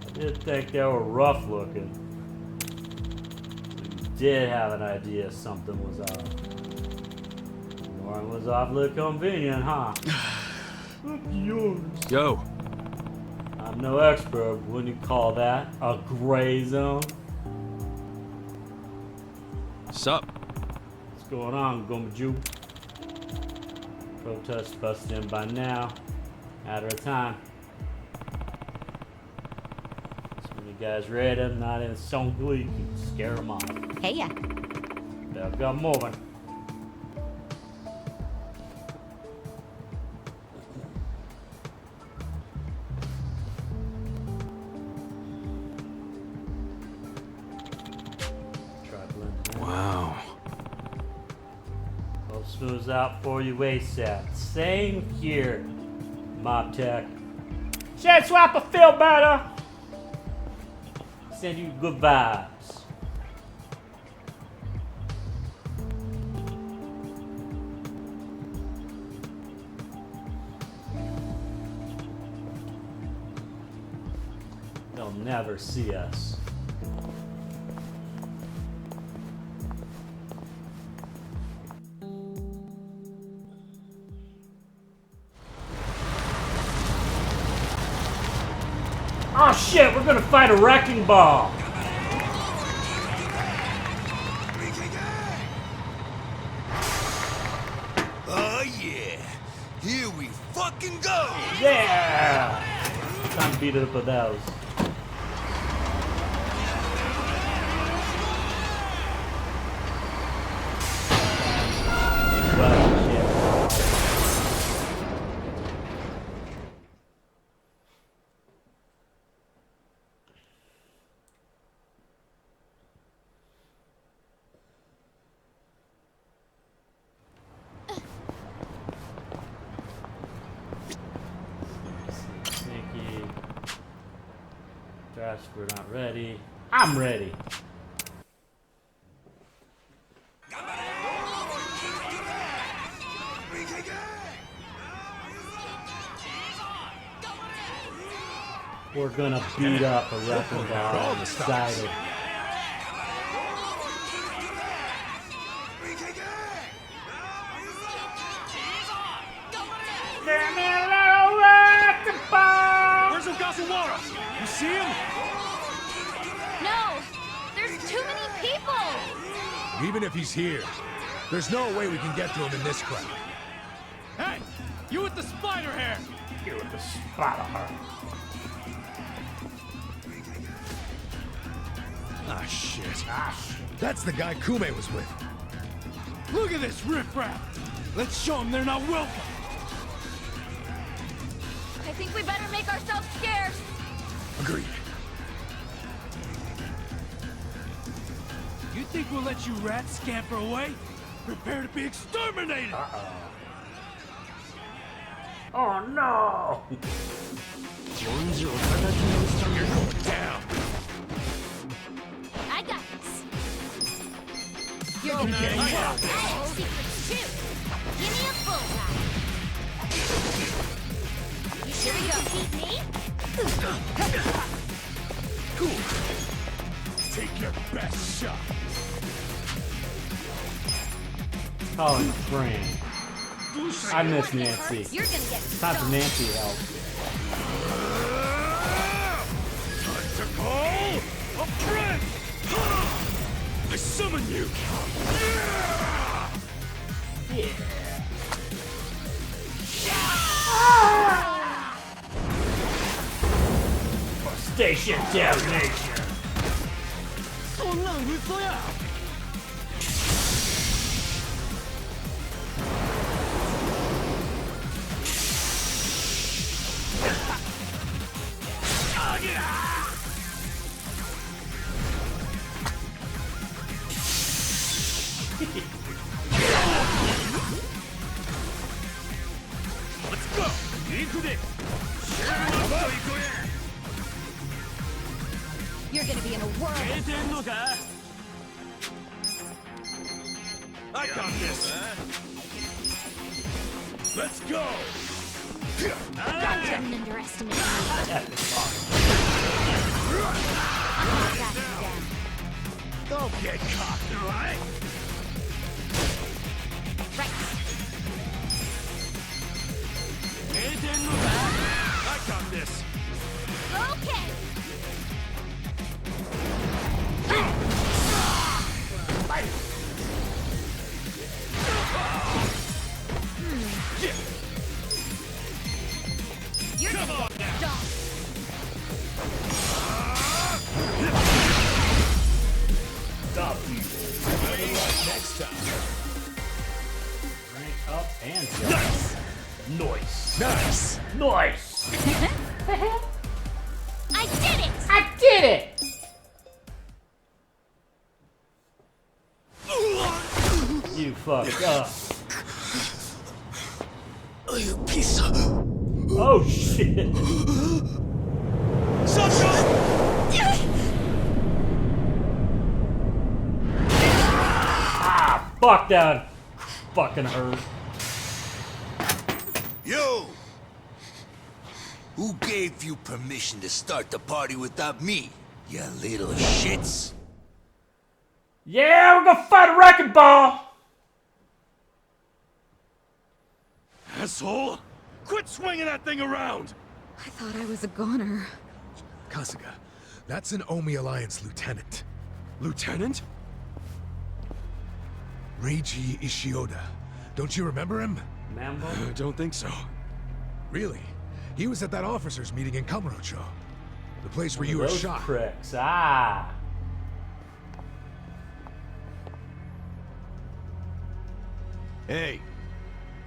I did think they were rough looking. So you did have an idea something was off. Warren was awfully convenient, huh? Look yours. Yo. I'm no expert. Wouldn't you call that a gray zone? Sup? What's going on, Gomaju? Protest busted in by now. Matter of time. So when you guys ready, I'm not in Song Glee, you can scare them off. Hey, ya. They'll go moving. Wow. I'll smooth out for you ASAP. Same here, Mob Tech. Shed swap, I feel better. Send you good vibes. They'll never see us. Oh shit, we're gonna fight a wrecking ball. Oh yeah, here we fucking go! Yeah! Time to beat it up with those. guys. We're not ready. I'm ready. We're gonna beat up a wrecking ball. I'm excited. Where's Ogasawara? You see him? No! There's too many people! Even if he's here, there's no way we can get to him in this crowd. Hey! You with the spider hair! You with the spider hair. Ah, shit. That's the guy Kume was with. Look at this riffraff! Let's show them they're not welcome! I think we better make ourselves scarce. Agreed. You think we'll let you rats scamper away? Prepare to be exterminated! Oh no! You're going down! I got this. You're gonna get secrets too. Give me a bullseye. You sure you don't beat me? Cool. Take your best shot. Oh, friend. I miss Nancy. You're gonna get Time for Nancy help. Time to call a friend! I summon you! Yeah! Station damnation! Let's go! Into this! You're gonna be in a whirl. I got this! Let's go! Don't underestimate me. Don't get cocky, right? Right. I got this! Okay. You're Come gonna on get now. stomped. Stop you. Better luck next time. Rank up and down. Nice! Nice! Nice! Nice! I did it! I did it! You fucked up. You piece of... Oh shit! Ah, fuck that fucking hurt. You! Who gave you permission to start the party without me, you little shits? Yeah, we're gonna fight a wrecking ball! Asshole! Quit swinging that thing around! I thought I was a goner. Kasuga, that's an Omi Alliance lieutenant. Lieutenant? Reiji Ishioda. Don't you remember him? Mambo? Don't think so. Really? He was at that officers' meeting in Kamurocho. The place where you were Those shot. pricks. Ah. Hey,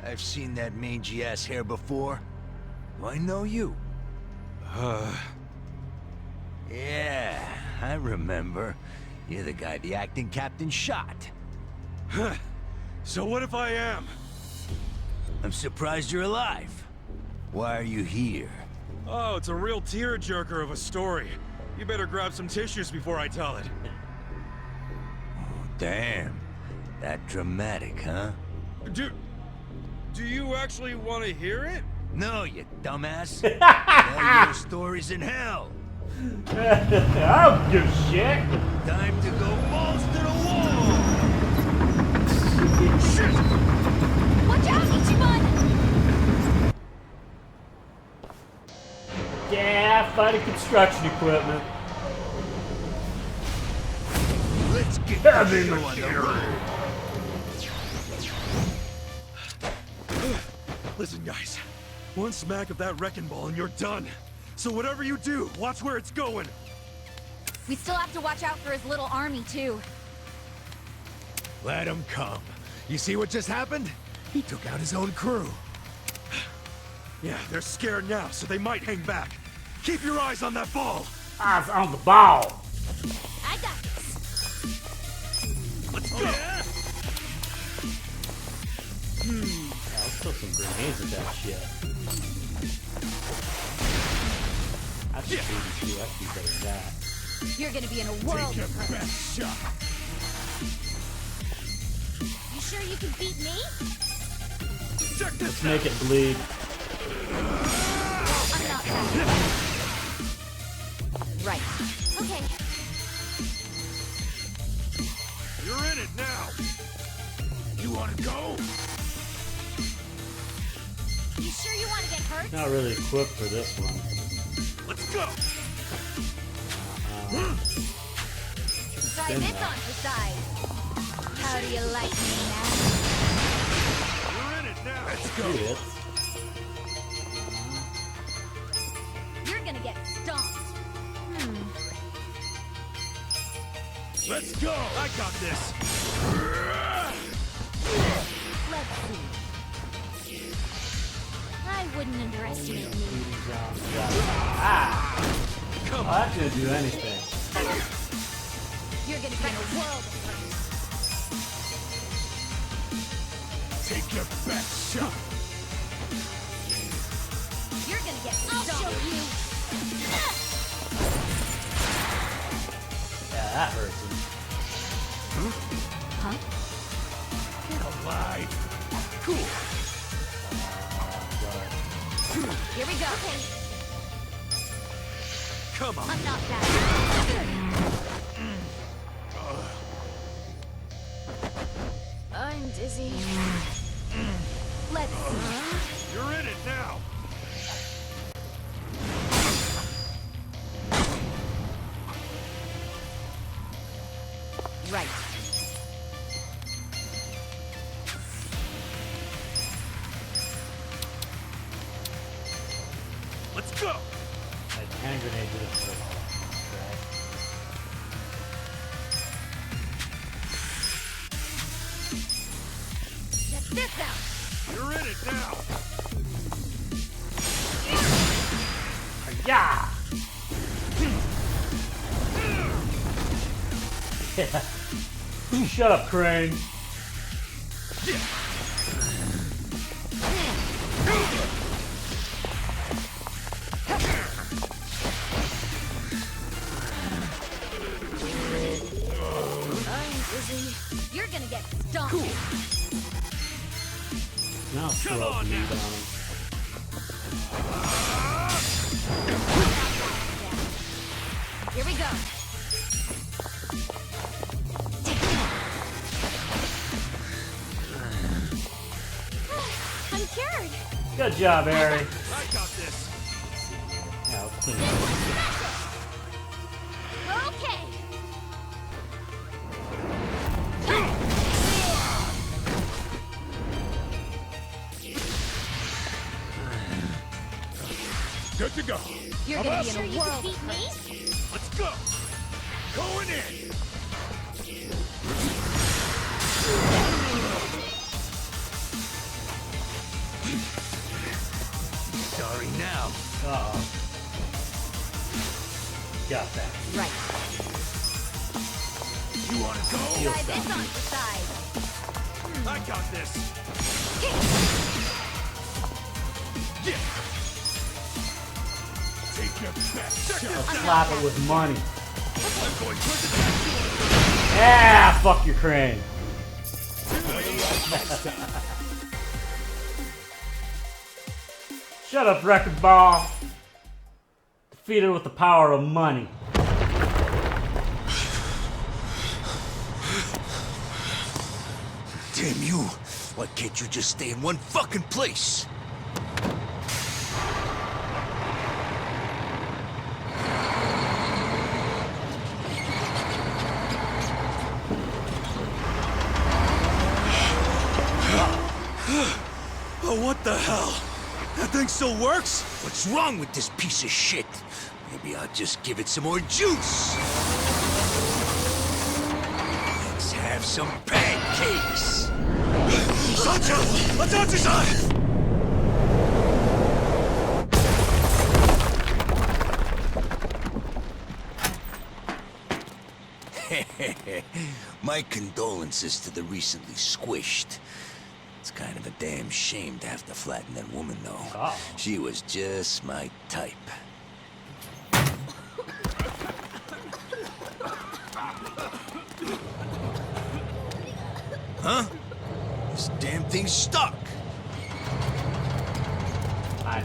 I've seen that mangy-ass hair before. Do I know you? Yeah, I remember. You're the guy the acting captain shot. Huh. So what if I am? I'm surprised you're alive. Why are you here? Oh, it's a real tearjerker of a story. You better grab some tissues before I tell it. Damn. That dramatic, huh? Do you actually want to hear it? No, you dumbass. Tell your stories in hell. I don't give a shit. Time to go balls to the wall. Shit! Watch out, Ichiban! Yeah, fighting construction equipment. Let's get Heavy the show on the road. Listen, guys. One smack of that wrecking ball and you're done. So whatever you do, watch where it's going. We still have to watch out for his little army, too. Let him come. You see what just happened? He took out his own crew. Yeah, they're scared now, so they might hang back. Keep your eyes on that ball. Eyes on the ball. I got this. Let's go. Yeah, let's throw some grenades at that shit. I should do this too. I should be better than that. You're gonna be in a world Take of your hurt. best shot. You sure you can beat me? Check this Let's make it bleed. I'm not bad. Right. Okay. You're in it now. You want to go? You sure you want to get hurt? Not really equipped for this one. Let's go. Try this on for size. How do you like me now? You're in it now. Let's go. Dude, You're gonna get stomped. Let's go. I got this. Let's see. I wouldn't underestimate me. Come on. That didn't do anything. You're gonna be in a world of hurt. Take your best shot. You're gonna get stomped. I'll show you. Yeah, that hurts him. Huh? Get alive. Cool. Here we go. Okay. Come on. I'm not bad. I'm dizzy. Let's see. You're in it now. Right. Let's go. Like hand grenade did it for right? Check this out. You're in it now. Yeah. Shut up, Crane. I'm dizzy. You're gonna get stomped. Cool. Now throw Come up on the now. lead on him. Here we go. I'm cured. Good job, Harry. I got this. Yeah, let's clean it up. Okay. Good to go. You're gonna be in a world of hurt. Let's go. Going in. Sorry now. Uh-oh. Got that. Right. You want to go? Try this on for size. I got this. Yeah. Take I'll slap it with money. Yeah, fuck your crane. Shut up, record ball. Defeated with the power of money. Damn you! Why can't you just stay in one fucking place? Oh, what the hell? That thing still works? What's wrong with this piece of shit? Maybe I'll just give it some more juice. Let's have some pancakes. Sancho! Atachi-san! My condolences to the recently squished. It's kind of a damn shame to have to flatten that woman, though. Oh. She was just my type. Huh? This damn thing's stuck. I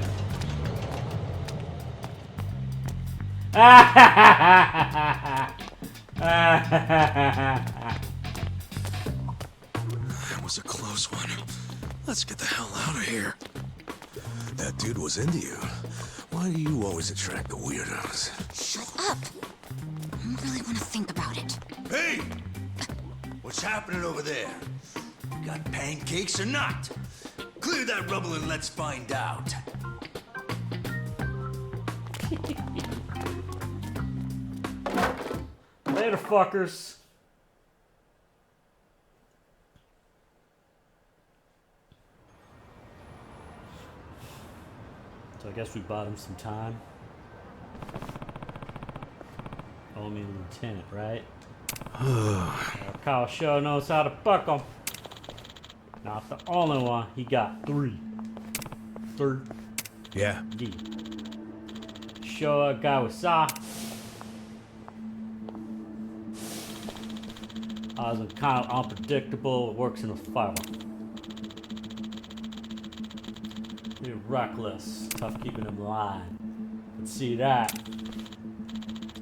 That was a close one. Let's get the hell out of here. That dude was into you. Why do you always attract the weirdos? Shut up. I don't really want to think about it. Hey! What's happening over there? Got pancakes or not? Clear that rubble and let's find out. Later, fuckers. So I guess we bought him some time. Only lieutenant, right? Kyle sure knows how to fuck him. Not the only one. He got 3. Third. Yeah. Showa Gawasa. Oz's kind of unpredictable. Works in a fire. You're reckless. Tough keeping him alive. Let's see that.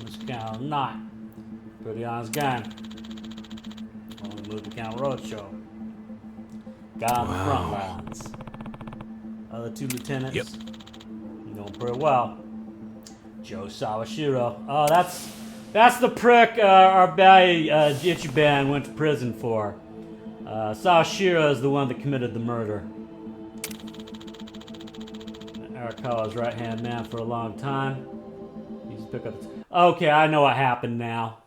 This kind of not. Pretty honest guy. Only moved to Count Roadshow. Guy on the front lines. Other 2 lieutenants. Yep. You know him pretty well. Joe Sawashiro. Oh, that's the prick our buddy Ichiban went to prison for. Sawashiro is the one that committed the murder. Arakawa's right-hand man for a long time. He's pick up. Okay, I know what happened now.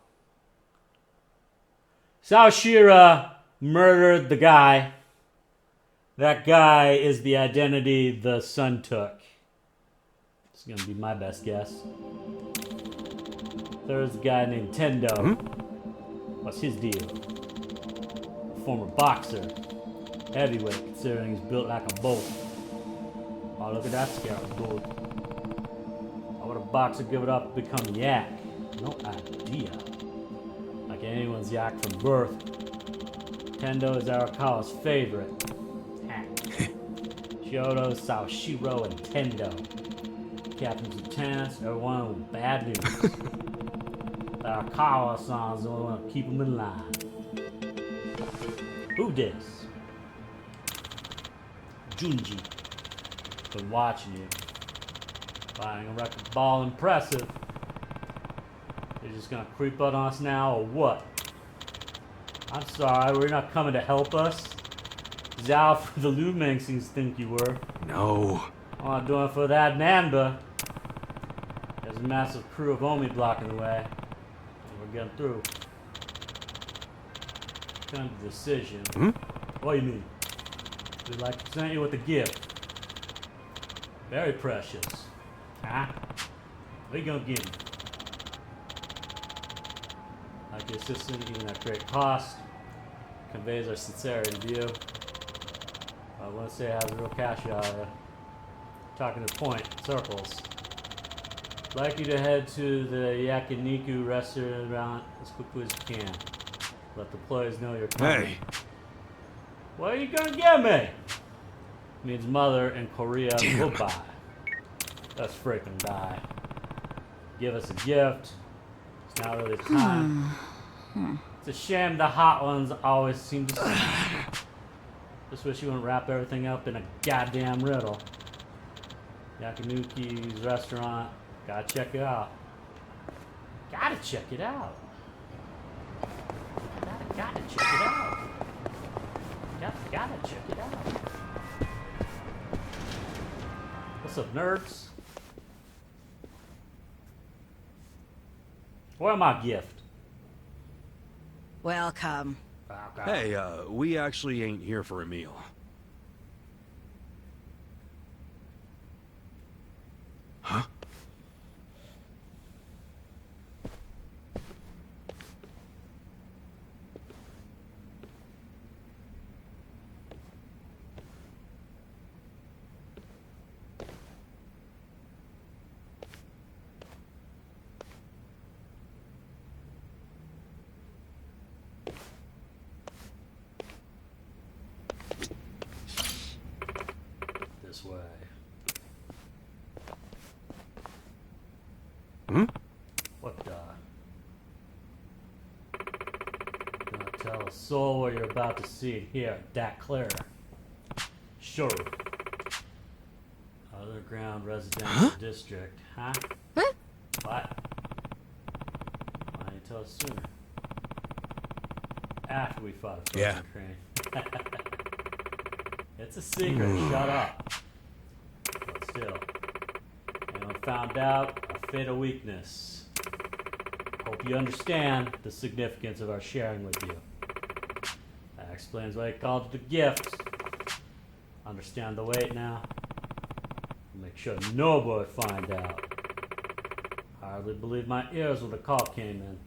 Sawashiro murdered the guy. That guy is the identity the son took. It's gonna be my best guess. There's a guy named Tendo. What's his deal? A former boxer. Heavyweight, considering he's built like a bolt. Oh, look at that scout gold. Why would a boxer give it up to become Yak? No idea. Like anyone's Yak from birth. Tendo is Arakawa's favorite. Shoto, Sawashiro, and Tendo. Captains and lieutenants, everyone with bad news. Arakawa-san's the only one to keep them in line. Who dis? Junji. Been watching you. Finding a record ball impressive. You're just gonna creep up on us now, or what? I'm sorry, we're not coming to help us. Zhao for the Liu Mengxings think you were. No. I'm not doing it for that Namba. There's a massive crew of Omi blocking the way. And we're getting through. Kind of decision. What do you mean? We'd like to present you with a gift. Very precious. Huh? What are you gonna give me? Like your assistant, even at great cost, conveys our sincerity to you. I want to say it has a real cash out of it. Talking to point, circles. I'd like you to head to the Yakiniku restaurant as quickly as you can. Let the employees know you're coming. Hey. What are you gonna give me? Means mother in Korea will buy. Let's freaking die. Give us a gift. It's not really time. It's a shame the hot ones always seem to see. Just wish you wouldn't wrap everything up in a goddamn riddle. Yakinuki's restaurant. Gotta check it out. Gotta check it out. Gotta check it out. Gotta check it out. What's up, nerds? Where's my gift? Welcome. Hey, we actually ain't here for a meal. Huh? This way. What the? Gonna tell a soul what you're about to see and hear that clear. Sure. Underground residential district, huh? What? Why didn't you tell us sooner? After we fought a frozen crane. It's a secret, shut up. But still, anyone found out, a fatal weakness. Hope you understand the significance of our sharing with you. That explains why I called it a gift. Understand the weight now? Make sure nobody find out. Hardly believe my ears when the call came in.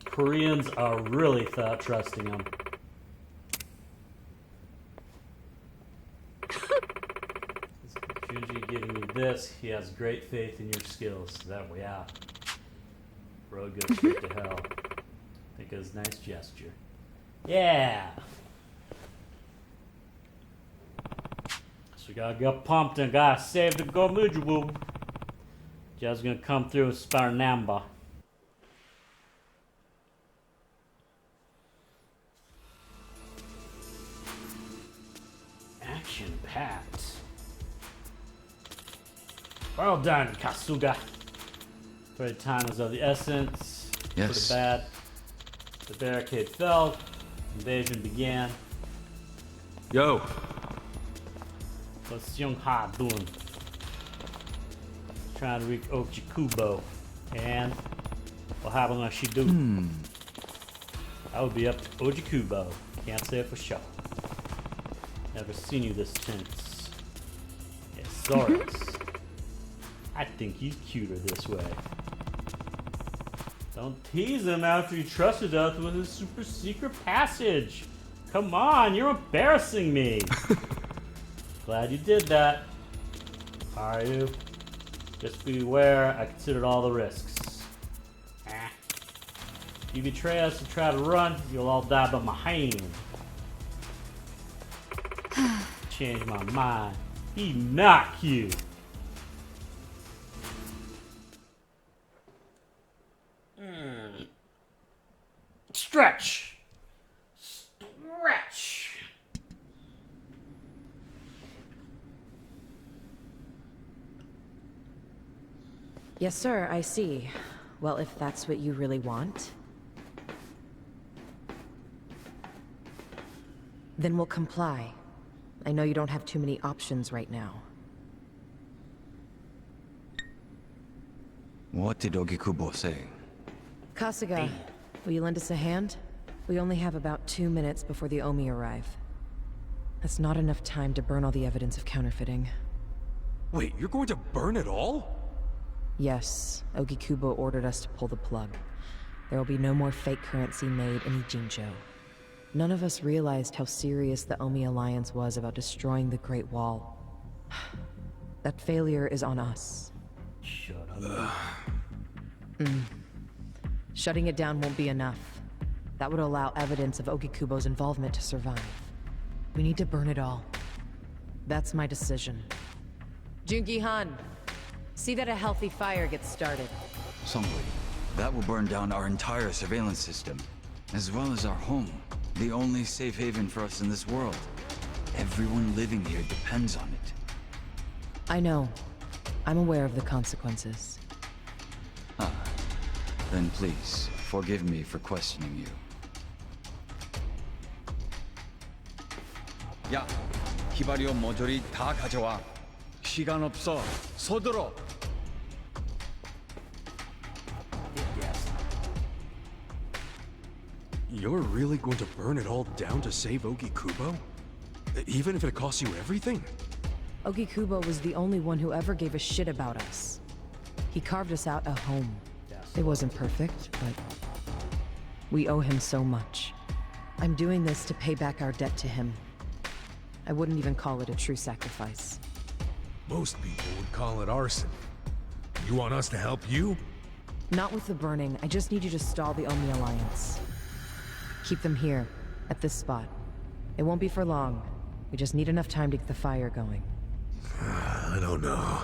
Koreans are really trusting them. Junji giving you this, he has great faith in your skills. That way out. Road goes straight to hell. I think it was a nice gesture. Yeah! So we gotta get pumped and gotta save the Gomuju. Just gonna come through with Sparnamba. Action-packed. Well done, Kasuga. For the time was of the essence. Yes. For the bad. The barricade fell. Invasion began. Yo. What's Young Ha doing? Trying to reach Ochikubo. And what happened when she do? I would be up to Ochikubo. Can't say it for sure. Never seen you this tense. Yes, Soros. I think he's cuter this way. Don't tease him after he trusted us with his super secret passage. Come on, you're embarrassing me. Glad you did that. Are you? Just beware, I considered all the risks. If you betray us and try to run, you'll all die by my hand. Change my mind. He not cute. Stretch. Stretch. Yes, sir, I see. Well, if that's what you really want, then we'll comply. I know you don't have too many options right now. What did Ogikubo say? Kasuga, will you lend us a hand? We only have about 2 minutes before the Omi arrive. That's not enough time to burn all the evidence of counterfeiting. Wait, you're going to burn it all? Yes, Ogikubo ordered us to pull the plug. There will be no more fake currency made in Ijincho. None of us realized how serious the Omi Alliance was about destroying the Great Wall. That failure is on us. Shut up. Shutting it down won't be enough. That would allow evidence of Ogikubo's involvement to survive. We need to burn it all. That's my decision. Jungi-han, see that a healthy fire gets started. Songwei, that will burn down our entire surveillance system, as well as our home, the only safe haven for us in this world. Everyone living here depends on it. I know. I'm aware of the consequences. Then please, forgive me for questioning you. 야, 히바리오 모조리 다 가져와. 시간 없어. 서둘러. You're really going to burn it all down to save Ogikubo? Even if it costs you everything? Ogikubo was the only one who ever gave a shit about us. He carved us out a home. It wasn't perfect, but we owe him so much. I'm doing this to pay back our debt to him. I wouldn't even call it a true sacrifice. Most people would call it arson. You want us to help you? Not with the burning. I just need you to stall the Omi Alliance. Keep them here, at this spot. It won't be for long. We just need enough time to get the fire going. I don't know.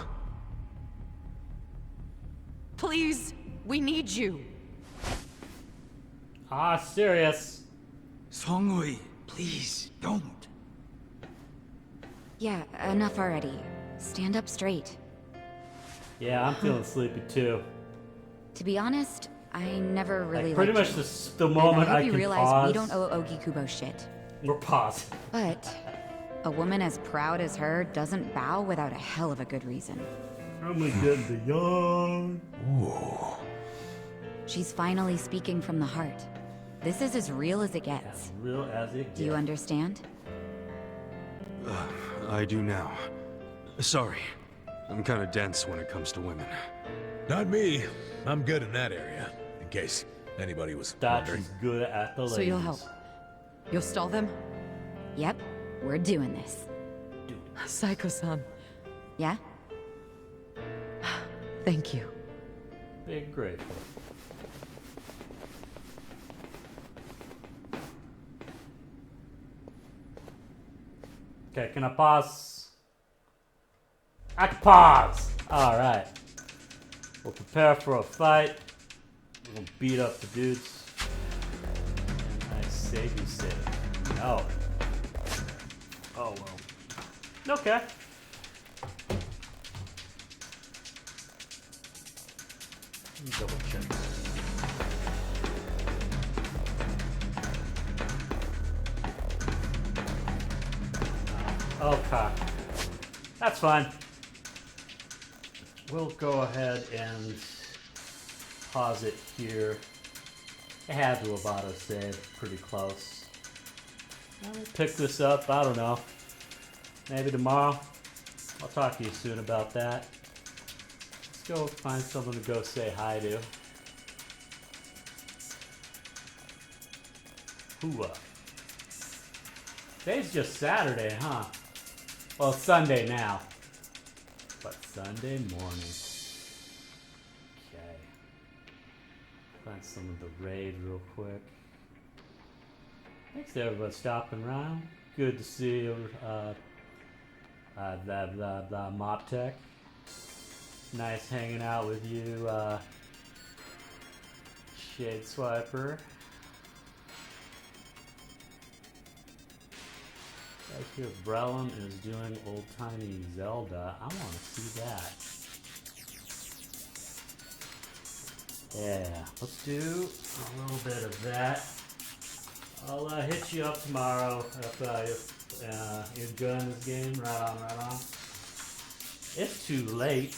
Please, we need you. Serious. Songwei, please, don't. Yeah, enough already. Stand up straight. Yeah, I'm feeling sleepy too. To be honest, I never really pretty liked much you. the moment And I I hope you can realize pause. we don't owe Ogikubo shit. We're paused. But a woman as proud as her doesn't bow without a hell of a good reason. Only getting the young. Ooh. She's finally speaking from the heart. This is as real as it gets. As real as it gets. Do you understand? I do now. Sorry. I'm kind of dense when it comes to women. Not me. I'm good in that area, in case anybody was wondering. She's good at the ladies. So you'll help. You'll stall them? Yep, we're doing this. Psycho-san. Yeah? Thank you. Big grateful. Okay, can I pause? I can pause! Alright. We'll prepare for a fight. We'll beat up the dudes. I save you save. No. Oh well. Okay. Let me double check. Okay. That's fine. We'll go ahead and pause it here. It had to have auto-saved pretty close. I'll pick this up, I don't know. Maybe tomorrow. I'll talk to you soon about that. Let's go find someone to go say hi to. Hooah. Today's just Saturday, huh? Well, it's Sunday now. But Sunday morning. Okay. Find some of the raid real quick. Thanks to everybody stopping around. Good to see you, the Mop Tech. Nice hanging out with you, Shade Swiper. Right here, Brellum is doing old-timey Zelda. I want to see that. Yeah, let's do a little bit of that. I'll hit you up tomorrow if you're good in this game. Right on, right on. It's too late.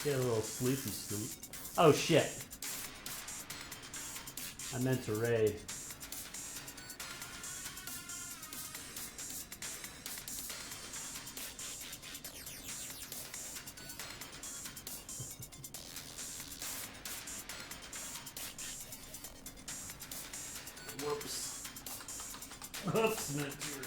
Get a little sleepy sleep. Oh shit. I meant to raid. Whoops. Oops, meant to